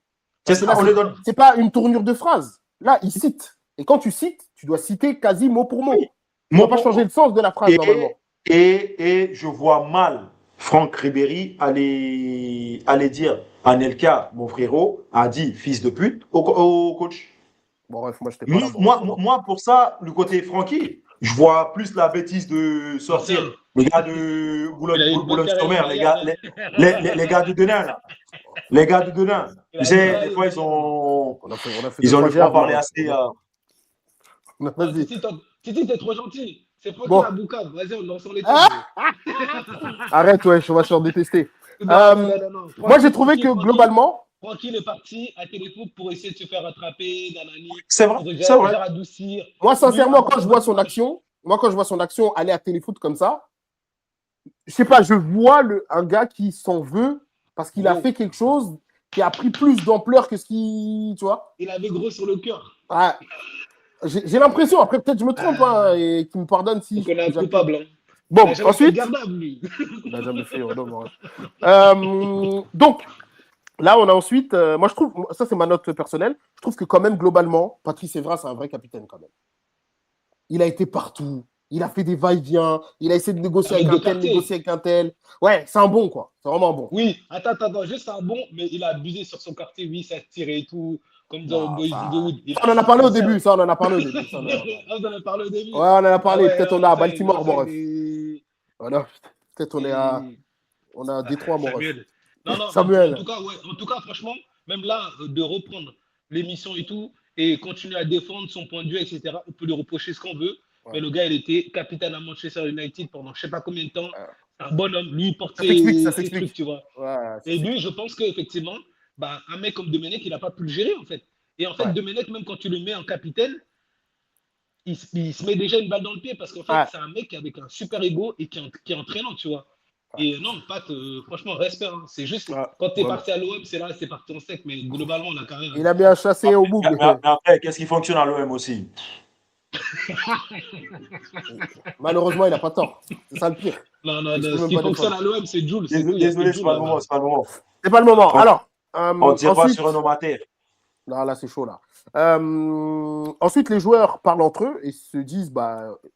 C'est pas une tournure de phrase. Là, il cite. Et quand tu cites, tu dois citer quasi mot pour mot. Tu ne dois pas changer le sens de la phrase, normalement. Et je vois mal Franck Ribéry aller dire Anelka, mon frérot, a dit fils de pute au coach. Bon, bref, moi, je t'ai pas moi, pour ça, le côté Francky, je vois plus la bêtise de sortir les gars de Boulogne-sur-Mer, les gars de Denain, là. Les gars de Denain. Tu sais, des fois, ils ont le franc parler assez. Titi, t'es trop gentil. C'est Francky la boucave. Vas-y, on lance les trucs. Arrête, ouais, on va se faire détester. Non. Moi, j'ai trouvé que globalement. Francky est parti à Téléfoot pour essayer de se faire rattraper dans la ligue. C'est vrai. Adoucir. Moi, sincèrement, quand je vois son action aller à Téléfoot comme ça, je sais pas, je vois un gars qui s'en veut parce qu'il a fait quelque chose qui a pris plus d'ampleur que ce qu'il. Tu vois. Il avait gros sur le cœur. Ouais. J'ai l'impression, après peut-être je me trompe, et qu'il me pardonne si. Donc on est un coupable. Hein. Bon, ensuite. Il n'a jamais fait. Donc. Là, on a ensuite, moi je trouve, ça c'est ma note personnelle, je trouve que quand même globalement, Patrice Evra, c'est un vrai capitaine quand même. Il a été partout, il a fait des va-et-vient, il a essayé de négocier avec un tel, négocier avec un tel. Ouais, c'est un bon quoi, c'est vraiment un bon. Oui, attends, juste un bon, mais il a abusé sur son quartier, oui, ça se tirait et tout, comme dans Boys Videowood. On en a parlé au début, On en a parlé au début. Ouais, on en a parlé, peut-être on est à Baltimore, mon ref. Voilà, peut-être on est à Détroit, mon ref. Non, Samuel. En tout cas, franchement, même là, de reprendre l'émission et tout, et continue à défendre son point de vue, etc. On peut lui reprocher ce qu'on veut, mais le gars, il était capitaine à Manchester United pendant je ne sais pas combien de temps. Un bonhomme, lui, il porte ses trucs, tu vois. Et lui, je pense qu'effectivement, un mec comme Domenech, il n'a pas pu le gérer, en fait. Et en fait, Domenech, même quand tu le mets en capitaine, il se met déjà une balle dans le pied parce qu'en fait, c'est un mec avec un super ego et qui est entraînant, tu vois. Et non, Pat, franchement, respect. Hein. C'est juste, quand tu es parti à l'OM, c'est parti en sec, mais globalement, la carrière. Il a bien chassé au bout. Mais après, qu'est-ce qui fonctionne à l'OM aussi? Malheureusement, il n'a pas tort. C'est ça le pire. Non, ce qui fonctionne à l'OM, c'est Jules. Désolé, c'est pas le moment. C'est pas le moment. Alors, on tire pas sur un homme à terre. Là, c'est chaud, là. Ensuite, les joueurs parlent entre eux et se disent,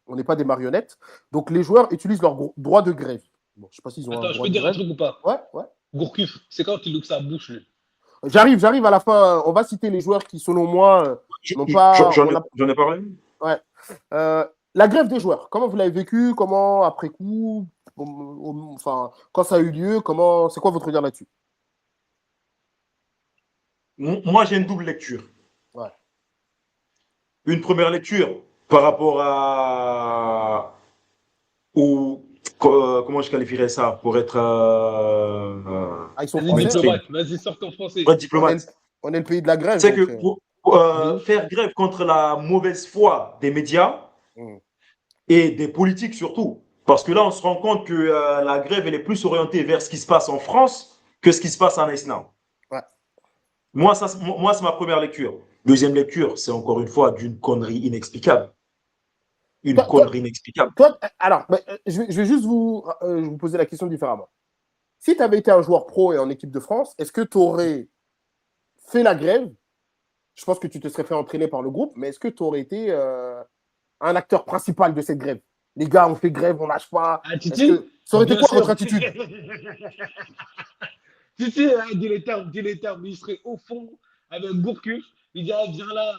on n'est pas des marionnettes. Donc, les joueurs utilisent leur droit de grève. Bon, je sais pas s'ils ont Attends, je peux dire un truc ou pas? Ouais. Gourcuff, c'est quand il ouvre sa bouche, lui. J'arrive à la fin. On va citer les joueurs qui, selon moi, n'ont pas... J'en ai parlé. Ouais. La grève des joueurs, comment vous l'avez vécu? Comment, après coup, enfin, quand ça a eu lieu, c'est quoi votre regard là-dessus? Moi, j'ai une double lecture. Ouais. Une première lecture par rapport comment je qualifierais ça pour être ils sont diplomate. Vas-y, sors ton français. Ouais, diplomate. On est le pays de la grève. C'est que faire grève contre la mauvaise foi des médias et des politiques surtout. Parce que là, on se rend compte que la grève, elle est plus orientée vers ce qui se passe en France que ce qui se passe en Islande. Ouais. Moi, c'est ma première lecture. Deuxième lecture, c'est encore une fois d'une connerie inexplicable. Inexplicable. Alors, je vais juste vous poser la question différemment. Si tu avais été un joueur pro et en équipe de France, est-ce que tu aurais fait la grève? Je pense que tu te serais fait entraîner par le groupe, mais est-ce que tu aurais été un acteur principal de cette grève? Les gars, on fait grève, on lâche pas. Ça aurait été quoi votre attitude? Titi, dis les termes, il serait au fond avec Gourcuff, il dit viens là.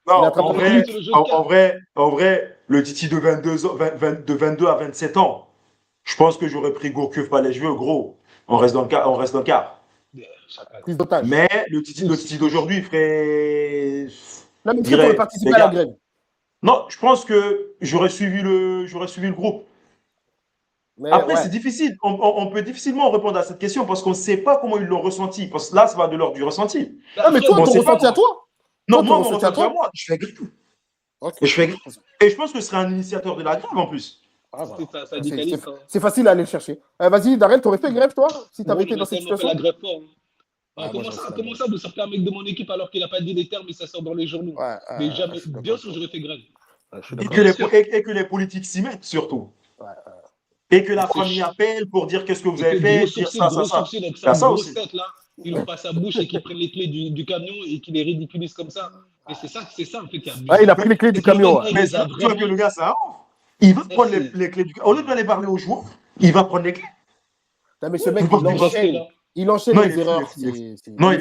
Non, en vrai, le Titi de 22 à 27 ans, je pense que j'aurais pris Gourcuff par les cheveux, gros. On reste dans le quart. Mais le Titi d'aujourd'hui ferait. Non, mais tu aurais participé à la grève. Non, je pense que j'aurais suivi le groupe. Mais après, c'est difficile. On peut difficilement répondre à cette question parce qu'on ne sait pas comment ils l'ont ressenti. Parce que là, ça va de l'ordre du ressenti. Non, mais toi, ton ressenti à toi? Non, moi, mon ressenti à moi, je fais grève. Et je pense que ce serait un initiateur de la grève en plus. C'est facile à aller chercher. Vas-y, Darrell, tu aurais fait grève, toi, si tu avais été dans cette situation? La grève fort. Comment ça, de sortir un mec de mon équipe alors qu'il n'a pas dit les termes et ça sort dans les journaux? Mais jamais. Bien sûr, j'aurais fait grève. Et que les politiques s'y mettent, surtout. Et que la famille appelle pour dire qu'est-ce que vous avez fait, dire ça. Ça aussi. Il ouvre pas sa bouche et qu'il prenne les clés du camion et qu'il les ridiculise comme ça. Et c'est ça en fait qui a. Il a pris les clés du camion. Mais tu vois que le gars, ça il va prendre les clés du camion. Au lieu d'aller parler aux joueurs, il va prendre les clés. Non, mais ce mec, il enchaîne les erreurs. Non,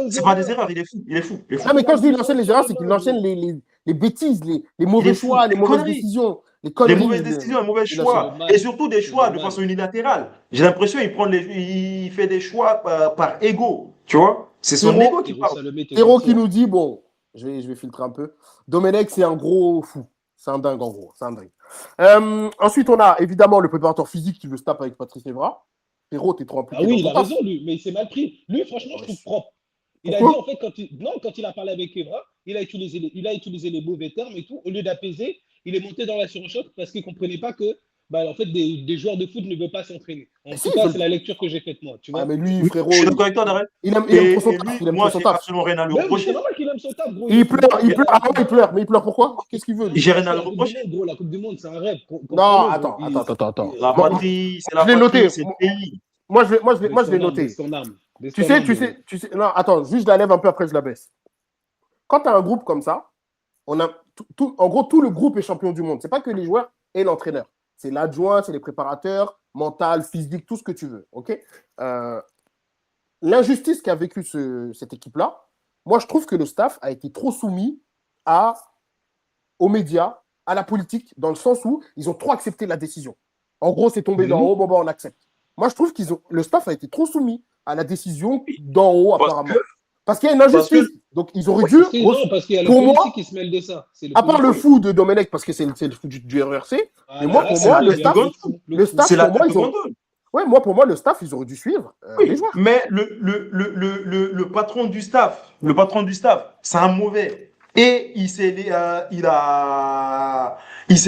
c'est pas des erreurs, il est fou. Non, mais quand je dis il enchaîne les erreurs, c'est qu'il enchaîne les bêtises, les mauvais choix, les mauvaises décisions. Les mauvaises décisions, les mauvais choix. Et surtout des choix de façon unilatérale. J'ai l'impression qu'il fait des choix par ego. Tu vois? C'est son ego qui parle. Héros qui nous dit, bon, je vais filtrer un peu. Domenech, c'est un gros fou. C'est un dingue, en gros. C'est un dingue. Ensuite, on a évidemment le préparateur physique qui veut se taper avec Patrice Evra. Héros, t'es trop impliqué. Ah oui, il a raison, lui, mais il s'est mal pris. Lui, franchement, je trouve propre. Il a dit, en fait, quand il a parlé avec Evra, il a utilisé les mauvais termes et tout. Au lieu d'apaiser, il est monté dans la surenchère parce qu'il ne comprenait pas que en fait, des joueurs de foot ne veulent pas s'entraîner. En tout cas, c'est la lecture que j'ai faite, moi. Tu vois. Ah, mais lui, frérot. Je suis d'accord avec toi, Darrell. Il aime trop son taf. Moi, j'ai absolument rien à lui reprocher. C'est normal qu'il aime son taf, gros. Il pleure. Mais il pleure pourquoi? Qu'est-ce qu'il veut? J'ai rien à lui reprocher. Gros, la Coupe du Monde, c'est un rêve. Non, attends. La patrie, c'est la patrie, c'est le pays. Moi, je l'ai noté. Tu sais. Non, attends, juste je la lève un peu, après je la baisse. Quand tu as un groupe comme ça, en gros, tout le groupe est champion du monde. Ce n'est pas que les joueurs et l'entraîneur. C'est l'adjoint, c'est les préparateurs, mental, physique, tout ce que tu veux. Okay, l'injustice qu'a vécu cette équipe-là, moi, je trouve que le staff a été trop soumis aux médias, à la politique, dans le sens où ils ont trop accepté la décision. En gros, c'est tombé d'en haut, on accepte. Moi, je trouve le staff a été trop soumis à la décision d'en haut, apparemment. Parce qu'il y a une Parce que injustice. Donc, ils auraient dû. Non, parce qu'il y a le Pour moi, politique qui se mêle de ça. C'est à part le politique. fou de Domenech, parce que c'est le fou du RRC, mais moi, Voilà, pour c'est moi, la le tête du staff, gondole. le staff, C'est la pour moi, tête du gondole. Ouais, moi, pour moi, le staff, ils auraient dû suivre les Oui, joueurs. mais le patron du staff, c'est un mauvais. Et il s'est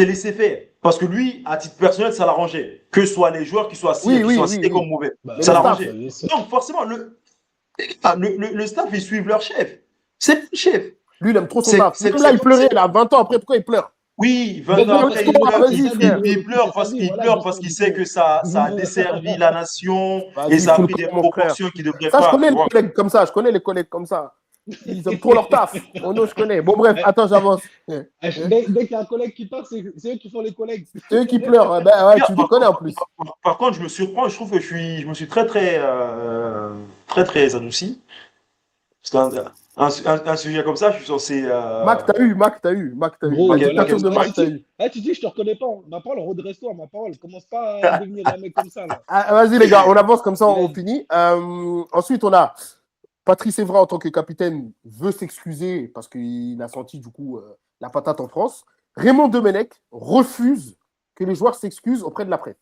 laissé faire. Parce que lui, à titre personnel, ça l'arrangeait. Que ce soit les joueurs qui soient cités comme mauvais. Mais Ça le staff, l'arrangeait. Donc, forcément, le staff, ils suivent leur chef. C'est le chef. lui, il aime trop son C'est- staff. c'est- Même là, il c'est- pleurait, là, 20 ans après, pourquoi il pleure? Oui, Mais 20 ans après, il pleure. vas-y, Il frère. pleure parce qu'il sait que ça a desservi la nation et Vas-y, ça a full pris des con, mon frère. proportions qui ne devraient Ça, je pas. connais tu les vois. collègues comme ça. Je connais les collègues comme ça. Ils aiment trop leur taf. Oh non, je connais. Bon, bref, attends, j'avance. Dès qu'il y a un collègue qui part, c'est eux qui font les collègues. C'est eux qui pleurent. Ben, ouais, tu les connais en plus. Par contre, je me surprends, je trouve que je me suis très, très adouci. Parce qu'un sujet comme ça, je suis censé. Mac, t'as eu. Gros, La Ok, dictature ok. de Mac, t'as eu. Ah, tu dis, je te reconnais pas. Ma parole, redresse-toi, ma parole. Commence pas à devenir un mec comme ça, là. Ah, vas-y, les gars, on avance comme ça, on finit. Ensuite, on a Patrice Evra, en tant que capitaine, veut s'excuser parce qu'il a senti, du coup, la patate en France. Raymond Domenech refuse que les joueurs s'excusent auprès de la presse.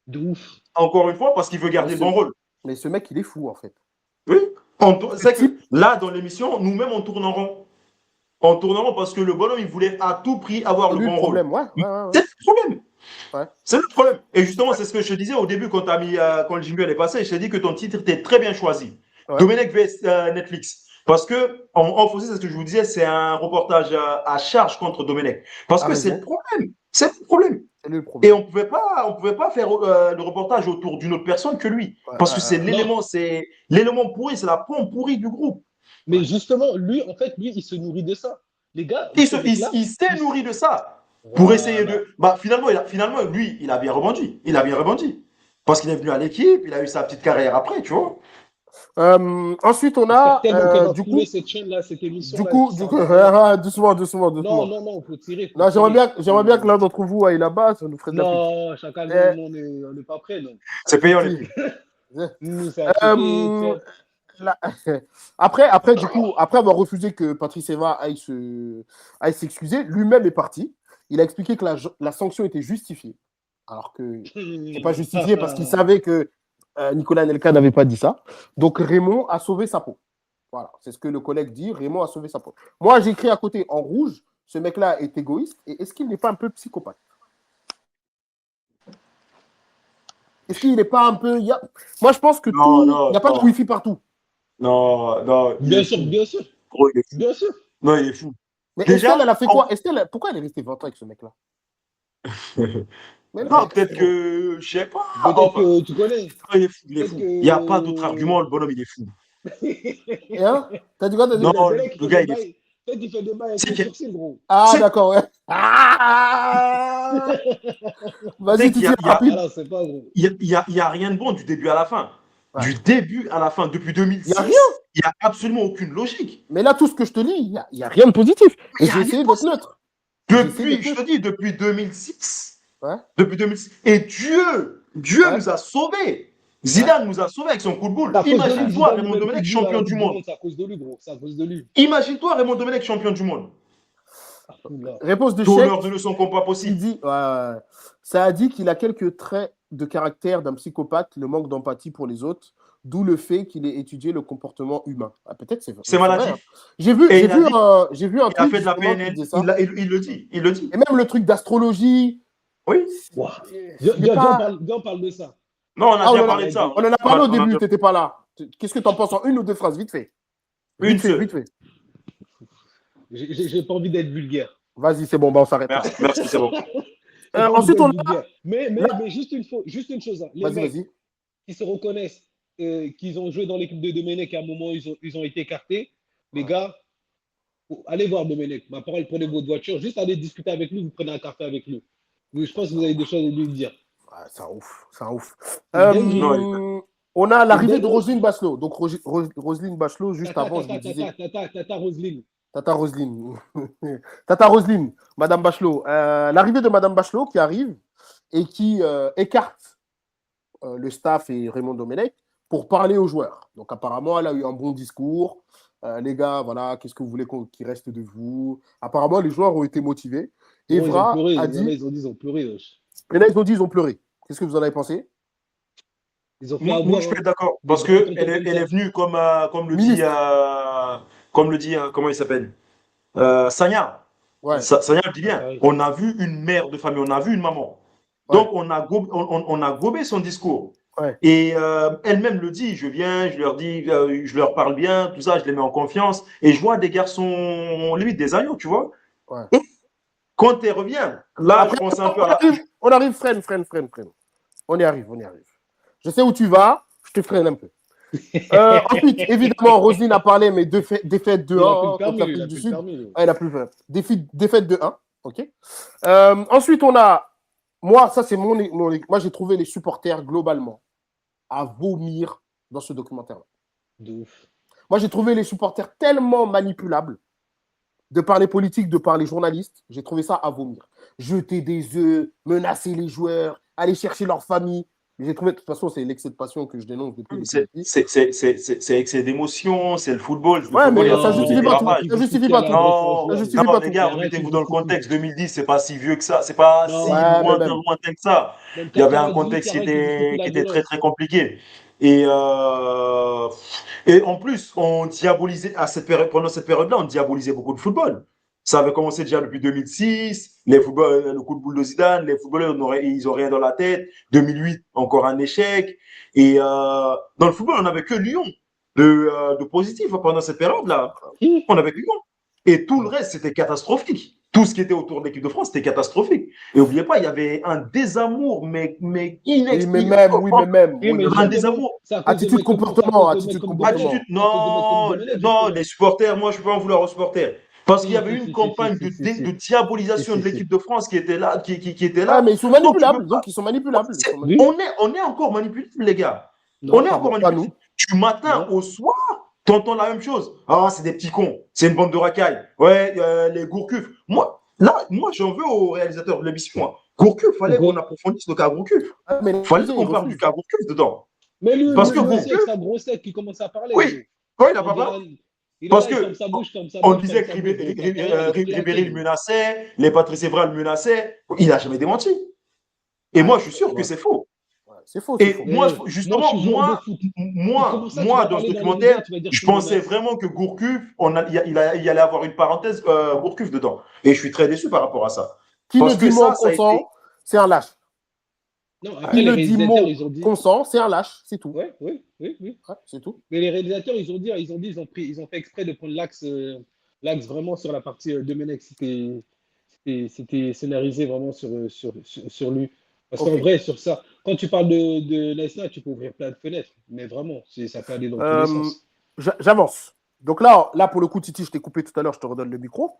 De ouf. Encore une fois, parce qu'il veut garder le bon rôle. Mais ce mec, il est fou, en fait. Oui. C'est que là, dans l'émission, nous-mêmes, on tourne en rond. On tourne en rond parce que le bonhomme, il voulait à tout prix avoir C'est le lui bon le problème, rôle. ouais. C'est le problème. Ouais. C'est le problème. Et justement, c'est ce que je te disais au début quand, quand le jingle est passé. Je t'ai dit que ton titre était très bien choisi. Ouais. Domenech vs Netflix. Parce que, en français, c'est ce que je vous disais, c'est un reportage à charge contre Domenech. Parce que c'est le problème. C'est le problème. C'est lui le problème. Et on pouvait pas faire le reportage autour d'une autre personne que lui. Parce que c'est l'élément pourri, c'est la pomme pourrie du groupe. Mais justement, lui, il se nourrit de ça. Les gars, il s'est nourri de ça. Pour essayer de. Finalement, lui, il a bien rebondi. Parce qu'il est venu à l'équipe, il a eu sa petite carrière après, tu vois. Ensuite, on a. Du coup, cette chaîne-là, cette émission. Doucement. Non, faut tirer. Non, j'aimerais bien que l'un d'entre vous aille là-bas, ça nous ferait de la pub. Non, chacun, on n'est pas prêt, non. C'est payant, Après, du coup, après avoir refusé que Patrice Evra aille s'excuser, lui-même est parti. Il a expliqué que la sanction était justifiée. Alors que c'est pas justifié parce qu'il savait que Nicolas Anelka n'avait pas dit ça. Donc Raymond a sauvé sa peau. Voilà, c'est ce que le collègue dit. Raymond a sauvé sa peau. Moi, j'ai écrit à côté en rouge, ce mec-là est égoïste. Et est-ce qu'il n'est pas un peu psychopathe? Est-ce qu'il n'est pas un peu... Moi, je pense que il n'y a pas de Wi-Fi partout. Non. Bien sûr. Gros, il est fou. Bien sûr. Non, il est fou. Mais déjà, Estelle, elle a fait quoi? Estelle, pourquoi elle est restée 20 ans avec ce mec-là? Non, peut-être que... Je sais pas. Peut-être que tu connais. Il est fou. Il n'y a pas d'autre argument, le bonhomme, il est fou. Et hein? T'as dit quoi? Non, le gars, il est fou. Peut-être qu'il fait des bails avec les sourcils, gros. Ah, d'accord, ouais. Vas-y, tu dis rapide. Il n'y a rien de bon du début à la fin. Ouais. Du début à la fin, depuis 2006, il n'y a absolument aucune logique. Mais là, tout ce que je te lis, il n'y a rien de positif. Et j'ai essayé d'être neutre. Depuis 2006. Ouais. Depuis 2006. Et Dieu nous a sauvés. Zidane nous a sauvés avec son coup de boule. Imagine-toi Raymond Domenech champion du monde. C'est à cause de lui, gros. C'est à cause de lui. Imagine-toi Raymond Domenech champion du monde. Réponse de Chèque. De leçons qu'on pas possible. Il dit, ça a dit qu'il a quelques traits de caractère d'un psychopathe, le manque d'empathie pour les autres, d'où le fait qu'il ait étudié le comportement humain. Ah, peut-être c'est vrai. C'est maladif. J'ai vu un truc. Il a fait de la PNL. Il le dit. Et même le truc d'astrologie. Oui. Wow. Viens, parle de ça. Non, on a bien parlé de ça. On en a parlé au début, tu n'étais pas là. Qu'est-ce que tu en penses en une ou deux phrases? Vite fait. Vite fait. J'ai pas envie d'être vulgaire. Vas-y, c'est bon, on s'arrête. Merci, c'est bon. Ensuite, on a... Mais juste une chose. Hein. Les mecs qui se reconnaissent qu'ils ont joué dans l'équipe de Domenech à un moment, ils ont été écartés. Les gars, allez voir Domenech. Ma parole, prenez votre voiture. Juste allez discuter avec lui, vous prenez un café avec lui. Je pense que vous avez des choses à lui dire. C'est un ouf. On a l'arrivée de Roselyne Bachelot. Donc, Roselyne Bachelot, juste avant, je me disais... Tata Roselyne, Madame Bachelot. L'arrivée de Madame Bachelot qui arrive et qui écarte le staff et Raymond Domenech pour parler aux joueurs. Donc, apparemment, elle a eu un bon discours. Les gars, voilà, qu'est-ce que vous voulez qu'il reste de vous? Apparemment, les joueurs ont été motivés. Ils ont Evra pleuré. a Il y en a, dit. ils ont dit, ils ont pleuré. Wesh. Et là, ils ont dit, ils ont pleuré. Qu'est-ce que vous en avez pensé? Ils ont fait Moi, avoir je suis hein, d'accord. des Parce grands qu'elle tontons comme elle ça. est venue comme le dit, Ministre. comment il s'appelle? Sagna. Ouais, Sagna le dit Ah, bien. pareil. On a vu une mère de famille, on a vu une maman. ouais, Donc, on a gobé son discours. ouais. Et elle-même le dit, je viens, je leur dis, je leur parle bien, tout ça, je les mets en confiance. Et je vois des garçons, limite des agneaux, tu vois. Ouais. Et quand elle revient, là, je Après, pense un peu à... on arrive, freine. On y arrive. Je sais où tu vas, je te freine un peu. Ensuite, évidemment, Roselyne a parlé, mais défaite de Il a plus 1 le contre permis, l'Afrique il a du plus le Sud. permis. lui. Ah, il a plus peur. Défaite de 1. OK. Ensuite, on a. Moi, ça, c'est moi, j'ai trouvé les supporters globalement à vomir dans ce documentaire-là. De ouf. Moi, j'ai trouvé les supporters tellement manipulables, de par les politiques, de par les journalistes. J'ai trouvé ça à vomir. Jeter des œufs, menacer les joueurs, aller chercher leur famille. J'ai trouvé, de toute façon, c'est l'excès de passion que je dénonce depuis les petits. C'est excès d'émotion, c'est le football. Le Ouais, football, il y mais a ça toujours des justifie pas tout. dérapages. Ça justifie pas tout. Non, Ça Non, justifie non, pas les tout. gars, arrête de remettez-vous dans le justifier. contexte. 2010, c'est pas si vieux que ça, c'est pas si Non, Ouais, mais même. lointain que ça. même Il y avait un 98, contexte arrête de justifier qui la était très, violence. très compliqué. Et en plus, on diabolisait, pendant cette période-là, on diabolisait beaucoup de football. Ça avait commencé déjà depuis 2006, le coup de boule de Zidane, les footballeurs, ils n'ont rien dans la tête. 2008, encore un échec. Et dans le football, on n'avait que Lyon de positif pendant cette période-là. On n'avait que Lyon. Et tout le reste, c'était catastrophique. Tout ce qui était autour de l'équipe de France, c'était catastrophique. Et n'oubliez pas, il y avait un désamour, mais inexplicable. Oui, mais même. Oui, mais Un justement, désamour. c'est à cause Attitude de mecs comme comportement. Attitude, Attitude, à cause de mecs non, comme Domenech, non, justement. les supporters, moi, je ne peux pas en vouloir aux supporters. Parce qu'il y Si, avait si, une si, campagne si, si, si, de si. diabolisation Si, de si, l'équipe si. de France qui était là. Qui était Ouais, là. mais ils sont Donc, tu peux manipulables. pas. Donc, ils sont manipulables. Oui. On est encore manipulables, les gars. Non, On est encore Pas manipulables. nous. Du matin non. au soir, tu entends la même chose. Ah, c'est des petits cons. C'est une bande de racailles. Ouais, les Gourcuff. Moi, j'en veux au réalisateur de l'émission. Hein. Gourcuff, il fallait qu'on Pourquoi? approfondisse le cas Gourcuff. Ah, mais Il fallait les qu'on ils parle du refusent. cas Gourcuff dedans. Mais Parce que lui aussi, avec Gourcuff, sa grosse tête qui commence à parler, oui, gros. ouais, il n'a On pas dirait parlé. il est Parce là, il ferme que sa bouche, ferme sa on bouche, disait ferme que sa bouche. Gros, ta carrière, elle est Ribéry le éclatée. menaçait, les Patrice Evra le menaçaient. Il n'a jamais démenti. Et moi, je suis sûr que Ouais. c'est faux. Ouais, c'est faux, c'est Et faux. moi, Mais moi, je justement, suis joueur de foot. Comment ça, tu vas dans ce parler dans les documentaire, médias, tu vas dire je qu'il pensais menace? vraiment que Gourcuff, il allait avoir une parenthèse Gourcuff dedans. Et je suis très déçu par rapport à ça. Qui ne Parce dit que mot ça a été. consent, c'est un lâche. Non, Qui après, les ne dit réalisateurs, mot ils ont dit. consent, c'est un lâche. C'est tout. Oui. Ouais, c'est tout. Mais les réalisateurs, ils ont fait exprès de prendre l'axe vraiment sur la partie Domenech. C'était scénarisé vraiment sur lui. Parce qu'en Ok. vrai, sur ça, quand tu parles de Lesnar, tu peux ouvrir plein de fenêtres. Mais vraiment, ça peut aller dans tous les sens. J'avance. Donc là, pour le coup, Titi, je t'ai coupé tout à l'heure, je te redonne le micro.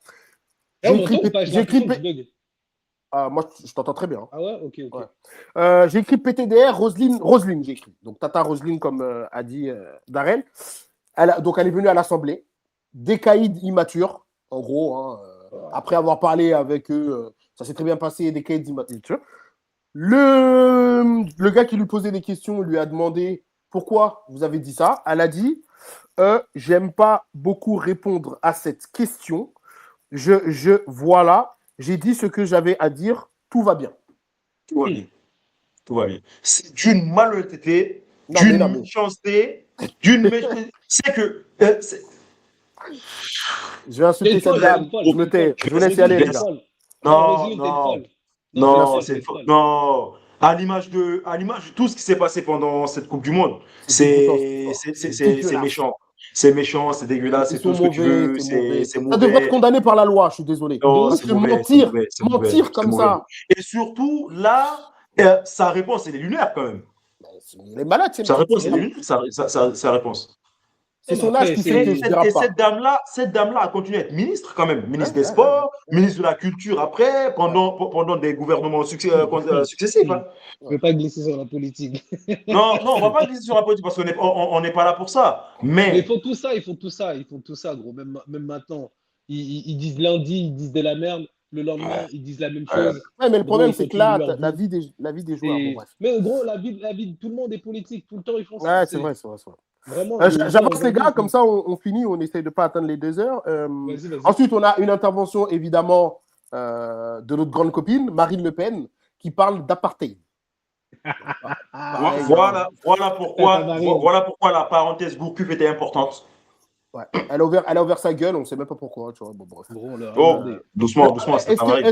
Eh, on m'entend ou pas? J'ai l'impression que je bug. Ah, moi, je t'entends très bien. Ah ouais? Ok. Ouais. J'ai écrit PTDR, Roselyne, j'ai écrit. Donc, Tata Roselyne, comme a dit Darren. Donc, elle est venue à l'Assemblée. Des caïds immatures, en gros. Hein, après avoir parlé avec eux, ça s'est très bien passé, des caïds immatures. Le gars qui lui posait des questions lui a demandé pourquoi vous avez dit ça. Elle a dit j'aime pas beaucoup répondre à cette question. Voilà, j'ai dit ce que j'avais à dire, tout va bien. Tout va bien. Tout va bien. C'est d'une malhonnêteté, Non, mais d'une non, mais- méchanceté, d'une méchanceté. C'est que. Je vais insulter cette dame. Je me tais. Je vous laisse y aller, les gars. Non, c'est faux. Non. À l'image de tout ce qui s'est passé pendant cette Coupe du Monde, c'est méchant. C'est méchant, c'est dégueulasse, c'est tout ce que tu veux, c'est Ça mauvais. devrait être condamné par la loi, je suis désolé. Non, Parce c'est que mauvais, mentir comme ça. Et surtout, là, sa réponse, elle est lunaire quand même. Il est malade, Sa réponse, elle est lunaire, sa réponse. C'est son âge qui fait que je dirais pas. Cette dame-là a continué à être ministre quand même, ministre des Sports, ministre de la Culture après, pendant des gouvernements successifs. Hein. Je ne veux pas glisser sur la politique. Non, on ne va pas glisser sur la politique parce qu'on n'est pas là pour ça. Mais ils font tout ça, gros. Même maintenant, ils disent lundi, ils disent de la merde. le lendemain, ils disent la même Ouais. chose. Ouais, mais le Gros, problème, ils c'est que continuent là, leur la vie. vie des joueurs, bon, bref. Mais gros, la vie de tout le monde est politique. Tout le temps, ils font ça. Ouais, c'est vrai, c'est vrai. Vraiment, les gens J'avance les aujourd'hui, gars, comme ça on finit, on essaye de ne pas atteindre les 2 heures. Vas-y. Ensuite, on a une intervention évidemment de notre grande copine, Marine Le Pen, qui parle d'apartheid. Pareil, Voilà Marine. pourquoi la parenthèse Gourcuff était importante. ouais. Elle a ouvert sa gueule, on ne sait même pas pourquoi. Tu vois. Bon, bref. Gros, là, Oh, regardez. doucement, c'est pas Marine.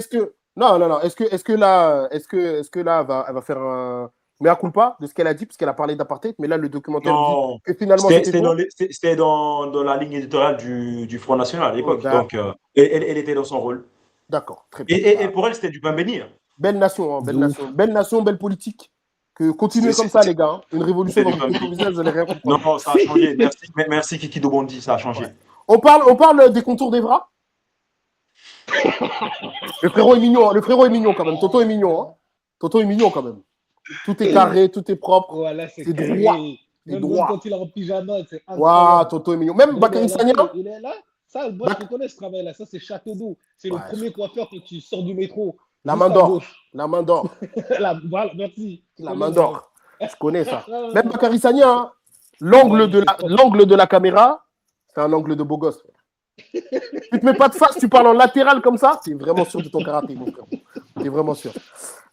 Non. Est-ce que là, elle va faire un mea culpa de ce qu'elle a dit, puisqu'elle a parlé d'apartheid, mais là, le documentaire Non, dit que finalement, c'était faux. c'était dans la ligne éditoriale du Front National à l'époque. Oh, Donc, elle était dans son rôle. d'accord, très bien. Et pour elle, c'était du pain béni. Belle nation, hein, belle De nation. Belle nation, belle politique. Continuez comme ça, les gars. Hein. Une révolution C'est dans du votre pain visage, vous n'allez rien comprendre. Non, ça a changé. Merci Kiki Dobondi, ça a changé. Ouais. On parle des contours des bras. Le frérot est mignon, hein. Le frérot est mignon quand même. Toto est mignon. Hein. Toto est mignon quand même. Tout est carré, tout est propre. Voilà, c'est droit. Même droit. quand il est en pyjama, c'est incroyable. Waouh, Toto est mignon. Même Bakary Sagna. Il est là. Ça, moi, je connais ce travail-là. Ça, c'est Château d'eau. C'est le premier coiffeur quand tu sors du métro. La main d'or. La main d'or. Voilà, merci. La main d'or. Je connais ça. Même Bakary Sagna, hein, l'angle de la caméra, c'est un angle de beau gosse. Tu te mets pas de face, tu parles en latéral comme ça, tu es vraiment sûr de ton karaté, mon frère. Tu es vraiment sûr.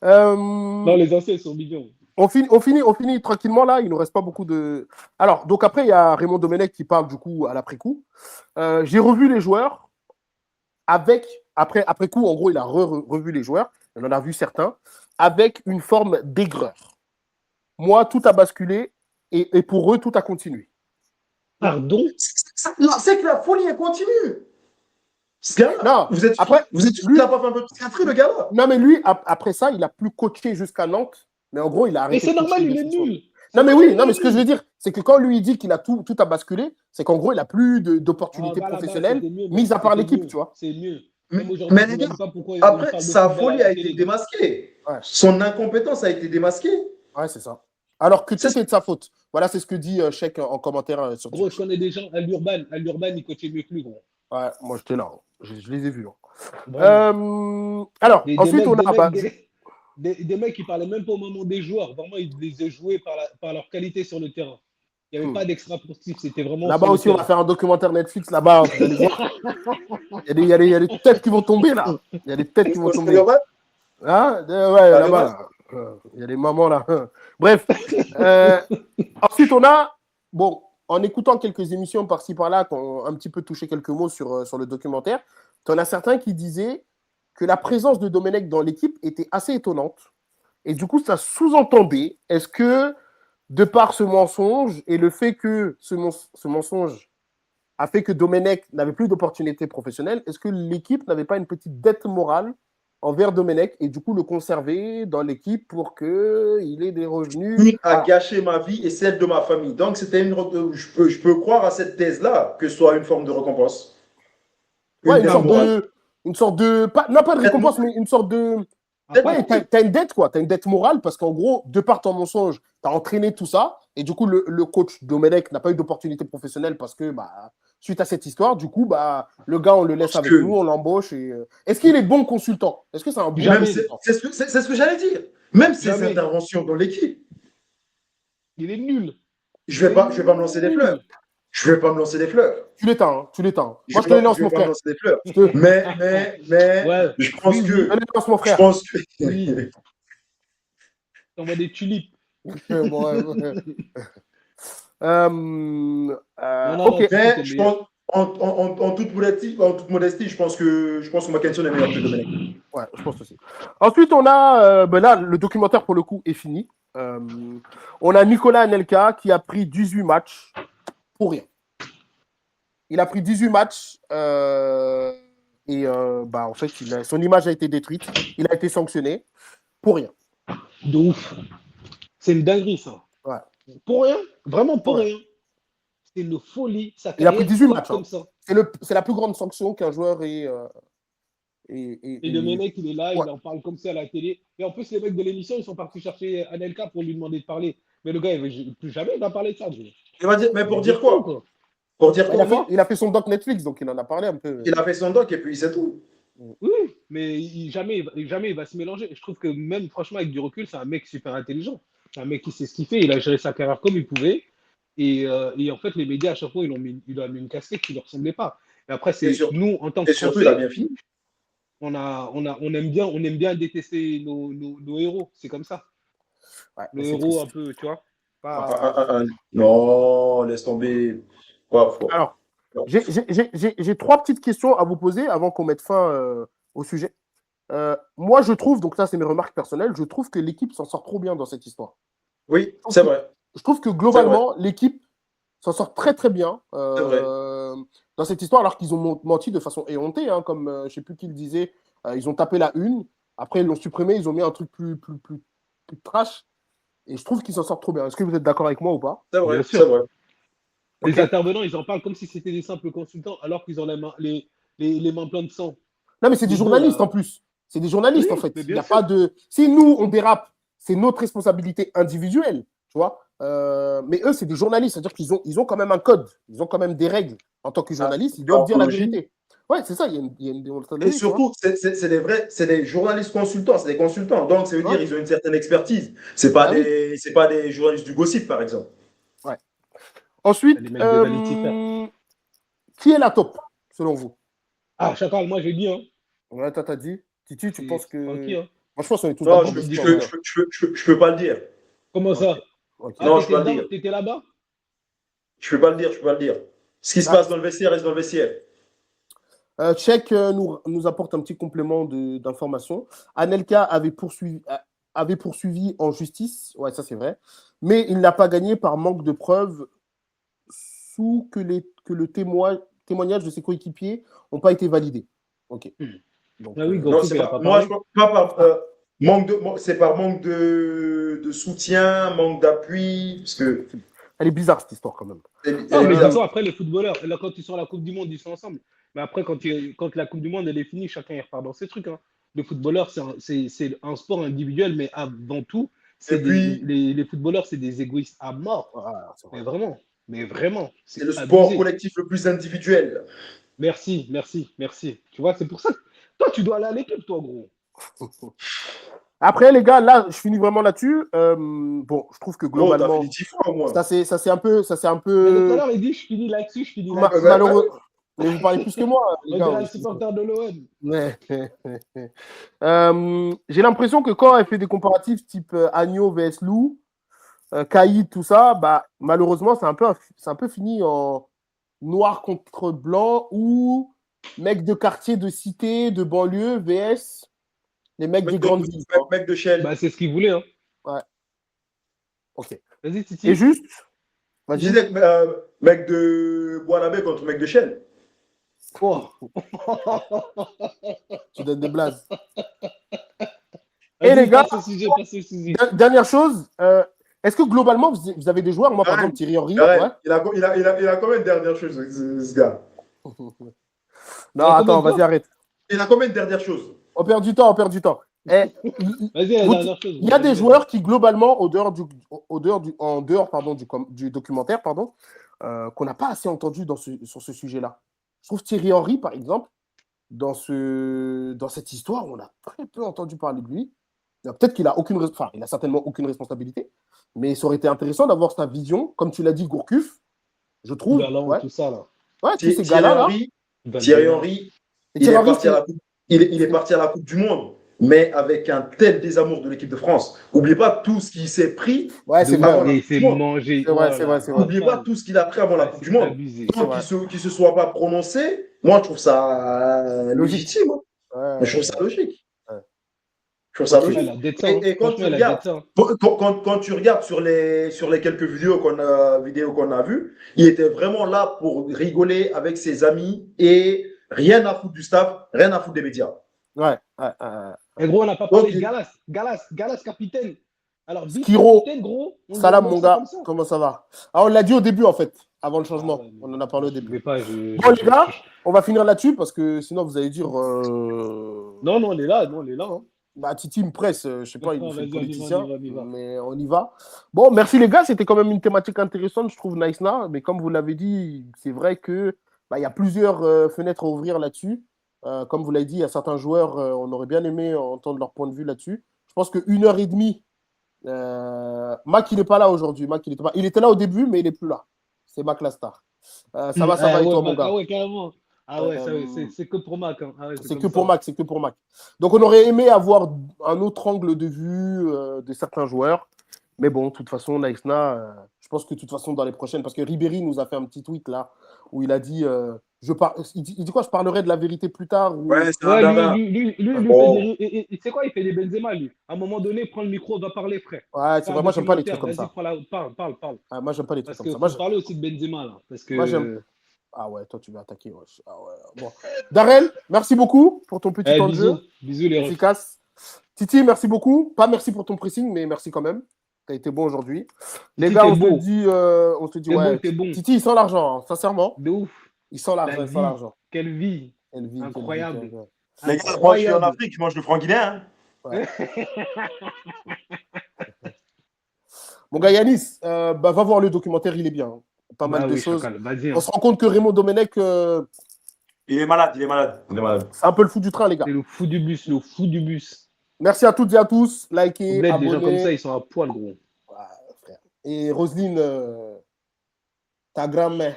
Non, les anciens sont mignons. On finit tranquillement là, il ne nous reste pas beaucoup de... Alors, donc après, il y a Raymond Domenech qui parle du coup à l'après-coup. J'ai revu les joueurs après coup, en gros, il a revu les joueurs, on en a vu certains, avec une forme d'aigreur. Moi, tout a basculé et pour eux, tout a continué. Pardon? C'est que la folie, elle continue. Ce gars-là, Non, vous êtes sûr qu'il n'a pas fait un peu de psychiatrie, le gars-là? Non, mais lui, après ça, il a plus coaché jusqu'à Nantes. Mais en gros, il a arrêté. Mais c'est normal, il est nul. Non, mais oui, non, mais ce que je veux dire, c'est que quand lui il dit qu'il a tout a basculé, c'est qu'en gros, il n'a plus d'opportunités professionnelles, mis à part l'équipe, tu vois. C'est mieux. Mais les gars, après, sa folie a été démasquée. Ouais. Son incompétence a été démasquée. Ouais, c'est ça. Alors que tout est de sa faute. Voilà, c'est ce que dit Cheikh en commentaire sur Gros, je connais des gens à l'Urban. À l'Urban, ils coachaient mieux que lui, gros. Ouais, moi j'étais là. Hein. Je les ai vus. Hein. Alors, ensuite, on a. Des mecs qui parlaient même pas au moment des joueurs. Vraiment, ils les ont joués par leur qualité sur le terrain. Il n'y avait pas d'extra sportif. C'était vraiment. Là-bas aussi, on va faire un documentaire Netflix. Là-bas, vous allez voir. Il y a des têtes qui vont tomber là. Il y a des têtes qui vont tomber. Hein? Ouais, là-bas. Il y a des mamans là. Bref. Ensuite, on a. Bon, en écoutant quelques émissions par-ci par-là, qui ont un petit peu touché quelques mots sur le documentaire, tu en as certains qui disaient que la présence de Domenech dans l'équipe était assez étonnante. Et du coup, ça sous-entendait, est-ce que, de par ce mensonge et le fait que ce mensonge a fait que Domenech n'avait plus d'opportunités professionnelles, est-ce que l'équipe n'avait pas une petite dette morale envers Domenech et du coup le conserver dans l'équipe pour qu'il ait des revenus? A gâché ma vie et celle de ma famille. Donc, c'était je peux croire à cette thèse-là que ce soit une forme de récompense. Ouais, une sorte de pas de récompense, mais une sorte de. Ouais, t'as une dette, quoi. T'as une dette morale parce qu'en gros, de par ton mensonge, t'as entraîné tout ça. Et du coup, le coach Domenech n'a pas eu d'opportunité professionnelle parce que, suite à cette histoire, du coup, le gars, on le laisse avec nous, on l'embauche. Est-ce qu'il est bon consultant? Est-ce que c'est un bon consultant? C'est ce que j'allais dire. Même ses interventions dans l'équipe. Il est nul. Je vais pas me lancer des fleurs. Je vais pas me lancer des fleurs. Tu l'éteins. Moi, je te les lance, mon frère. Mais je pense que. Je te les lance, mon frère. Je pense que. Oui. T'envoies des tulipes. Ok. Mais je pense, en toute modestie, je pense que Mackinson est meilleur que Domenech. Ouais, je pense aussi. Ensuite, on a. Là, le documentaire, pour le coup, est fini. On a Nicolas Anelka qui a pris 18 matchs pour rien. Il a pris 18 matchs et en fait, son image a été détruite. Il a été sanctionné pour rien. De ouf. C'est une dinguerie, ça. Ouais. Pour rien. Vraiment pour rien. C'est une folie. Il a pris 18 matchs. Comme ça. C'est la plus grande sanction qu'un joueur ait. Et Domenech, il est là, il en parle comme ça à la télé. Et en plus, les mecs de l'émission, ils sont partis chercher Anelka pour lui demander de parler. Mais le gars, plus jamais il va parler de ça. Il va dire, mais pour dire quoi? Pour dire quoi? Il a fait son doc Netflix, donc il en a parlé un peu. Il a fait son doc et puis c'est tout. Oui, mais jamais il va se mélanger. Je trouve que même, franchement, avec du recul, c'est un mec super intelligent. C'est un mec qui sait ce qu'il fait. Il a géré sa carrière comme il pouvait. Et en fait, les médias, à chaque fois, il a mis une casquette qui ne leur ressemblait pas. Et après, Et c'est surtout, nous, en tant que et surtout, il a Français, bien fini. on aime bien détester nos héros. C'est comme ça. Ouais, Le c'est héros, triste. un peu, tu vois. Non, laisse tomber. Pas fort. Alors, j'ai 3 petites questions à vous poser avant qu'on mette fin au sujet. Moi, je trouve, donc ça, c'est mes remarques personnelles, je trouve que l'équipe s'en sort trop bien dans cette histoire. Oui, c'est vrai. Je trouve que globalement, l'équipe s'en sort très très bien C'est vrai. dans cette histoire, alors qu'ils ont menti de façon éhontée, hein, comme je ne sais plus qui le disait, ils ont tapé la une, après ils l'ont supprimé, ils ont mis un truc plus trash, et je trouve qu'ils s'en sortent trop bien. Est-ce que vous êtes d'accord avec moi ou pas? C'est vrai. Bien sûr. C'est vrai. Les Ok. intervenants, ils en parlent comme si c'était des simples consultants, alors qu'ils ont les mains pleines de sang. Non, mais c'est des Les deux, journalistes là. en plus. C'est des journalistes Oui, en fait. mais Il bien n'y a sûr. pas de. Si nous, on dérape, c'est notre responsabilité individuelle, tu vois. Mais eux, c'est des journalistes, c'est-à-dire qu'ils ont quand même un code, ils ont quand même des règles. En tant que journalistes, ils doivent dire la Déontologie. vérité. Ouais, c'est ça, il y a une Et déontologie, tu vois. surtout, c'est des journalistes consultants, c'est des consultants. Donc, ça veut dire Ouais. qu'ils ont une certaine expertise. C'est pas Ah oui. c'est pas des journalistes du gossip, par exemple. Ouais. Ensuite, Les mecs de Vanity Fair. qui est la top, selon vous? Ah, Chacal, moi, j'ai dit, hein. Ouais, toi, t'as dit. Titi, tu penses C'est Francky, que. hein. Moi, je pense qu'on est tous Non, d'accord je dessus. dis je En peux, vrai. je peux pas le dire. Comment ça? Ok. Ok. Ah, Non, je peux t'étais pas le dedans? dire. T'étais là-bas? Je peux pas le dire, je peux pas le dire. Ce qui se Bah, passe dans le vestiaire reste dans le vestiaire. Cheikh nous apporte un petit complément d'information. Anelka avait poursuivi en justice, ouais, ça c'est vrai, mais il n'a pas gagné par manque de preuves sous que le témoignage de ses coéquipiers n'ont pas été validés. Ok. Donc, Ah oui, Non, Gourcuff, c'est il n'a pas. pas Moi, je parlé. pense pas par c'est par manque de soutien, manque d'appui, parce que elle est bizarre cette histoire quand même. elle Non, est mais des bizarre. fois, après, les footballeurs, là, quand ils sont à la Coupe du Monde, ils sont ensemble. Mais après, quand la Coupe du Monde elle est finie, chacun il repart dans ses trucs, hein. Le footballeur, c'est un sport individuel, mais avant tout, Et puis, les footballeurs, c'est des égoïstes à mort. Voilà, c'est vrai. Mais vraiment, c'est c'est le sport abusé. collectif le plus individuel. Merci, merci, merci. Tu vois, c'est pour ça que toi, tu dois aller à l'équipe, toi, gros. Après, les gars, là, je finis vraiment là-dessus. Bon, je trouve que Non, t'as globalement, fini 10 fois au moins. ça c'est un peu, Mais tout à l'heure, il dit, je finis là-dessus, je finis là-dessus. malheureux. Mais vous parlez plus que moi, les On gars. dirait un supporter de l'OM. Ouais. J'ai l'impression que quand elle fait des comparatifs type Agneau vs Lou, Caïd, tout ça, bah, malheureusement, c'est un peu fini en noir contre blanc ou mec de quartier, de cité, de banlieue vs les mecs des grandes villes. Mec de Shell. Bah, c'est ce qu'il voulait, hein. Ouais. Ok. Vas-y, Titi. Et juste, Je vas-y. disais mec de Bois-l'Abbé contre mec de Shell. Oh. Tu donnes des blazes. Vas-y, Et les gars, passe au sujet, passe au sujet. dernière chose, est-ce que globalement, vous avez des joueurs, moi par exemple Thierry Henry, ouais. Il a combien de dernières choses, ce gars? Non, a attends, combien de vas-y, quoi arrête. Il a combien de dernières choses? On perd du temps, on perd du temps. Vas-y, la dernière chose. Il y a des joueurs qui, globalement, en dehors du documentaire, pardon, qu'on n'a pas assez entendu sur ce sujet-là. Je trouve Thierry Henry, par exemple, dans cette histoire, on a très peu entendu parler de lui. Peut-être qu'il a il a certainement aucune responsabilité, mais ça aurait été intéressant d'avoir sa vision, comme tu l'as dit, Gourcuff, je trouve. Galant, tout ça, là. Ouais, tous ces gars-là. Thierry Henry, il est parti à la Coupe du Monde, mais avec un tel désamour de l'équipe de France. N'oubliez pas tout ce qu'il s'est pris. Ouais, c'est vrai. Il s'est mangé. C'est vrai. N'oubliez pas tout ce qu'il a pris avant la Coupe du Monde. Donc, qu'il ne se soit pas prononcé, moi, je trouve ça légitime. Ouais, je trouve ça logique. Ouais. Je trouve ça logique. Et quand tu regardes sur les quelques vidéos qu'on a vues, il était vraiment là pour rigoler avec ses amis et rien à foutre du staff, rien à foutre des médias. Ouais. Et gros, on n'a pas parlé de Galas, capitaine. Alors, Skiro, capitaine, gros. salam mon gars, comment ça va? Ah, on l'a dit au début en fait, avant le changement. On en a parlé au début. Bon, les gars, on va finir là-dessus parce que sinon vous allez dire. Non, on est là. Hein. Bah, Titi me presse, je sais pas, il nous fait le politicien, on y va. mais on y va. Bon, merci les gars, c'était quand même une thématique intéressante, je trouve, Nice-Na, mais comme vous l'avez dit, c'est vrai que il y a plusieurs fenêtres à ouvrir là-dessus. Comme vous l'avez dit, il y a certains joueurs, on aurait bien aimé entendre leur point de vue là-dessus. Je pense qu'une heure et demie, Mac, il n'est pas là aujourd'hui. Mac, il était pas... Il était là au début, mais il n'est plus là. C'est Mac la star. Ça va, et toi, mon gars? Ah ouais, carrément. Ah ouais, c'est que pour Mac. Hein. Ah ouais, c'est que pour Mac, c'est que pour Mac. Donc, on aurait aimé avoir un autre angle de vue de certains joueurs. Mais bon, de toute façon, Naïsna, je pense que de toute façon, dans les prochaines, parce que Ribéry nous a fait un petit tweet là, où il a dit, il dit quoi, je parlerai de la vérité plus tard. Ou... Ouais, c'est lui, tu sais quoi, il fait des Benzema, lui. À un moment donné, prends le micro, va parler, frère. Ouais, c'est vrai, moi, j'aime pas les trucs comme ça. Vas-y, parle. Ah, moi, j'aime pas les trucs comme ça. Parce que faut parler aussi de Benzema, là. Parce que... Moi, j'aime. Ah ouais, toi, tu vas attaquer. Ouais. Ah ouais. Bon. Darrell, merci beaucoup pour ton petit temps de jeu. Bisous, les efficace. Titi, merci beaucoup. Pas merci pour ton pressing, mais merci quand même. Tu as été bon aujourd'hui. Les gars, on se dit ouais. Bon. Titi, il sent l'argent, hein, sincèrement. De ouf. Il sent l'argent. Quelle vie. Incroyable. Les gars, moi, je suis en Afrique, je mange le franc guinéen. Hein. Ouais. Mon gars Yanis, va voir le documentaire, il est bien. Pas mal de choses. On se rend compte que Raymond Domenech. Il est malade. C'est un peu le fou du train, les gars. C'est le fou du bus. Merci à toutes et à tous. Likez, abonnez. Des gens comme ça, ils sont à poil, gros. Ouais, frère. Et Roselyne, ta grand-mère.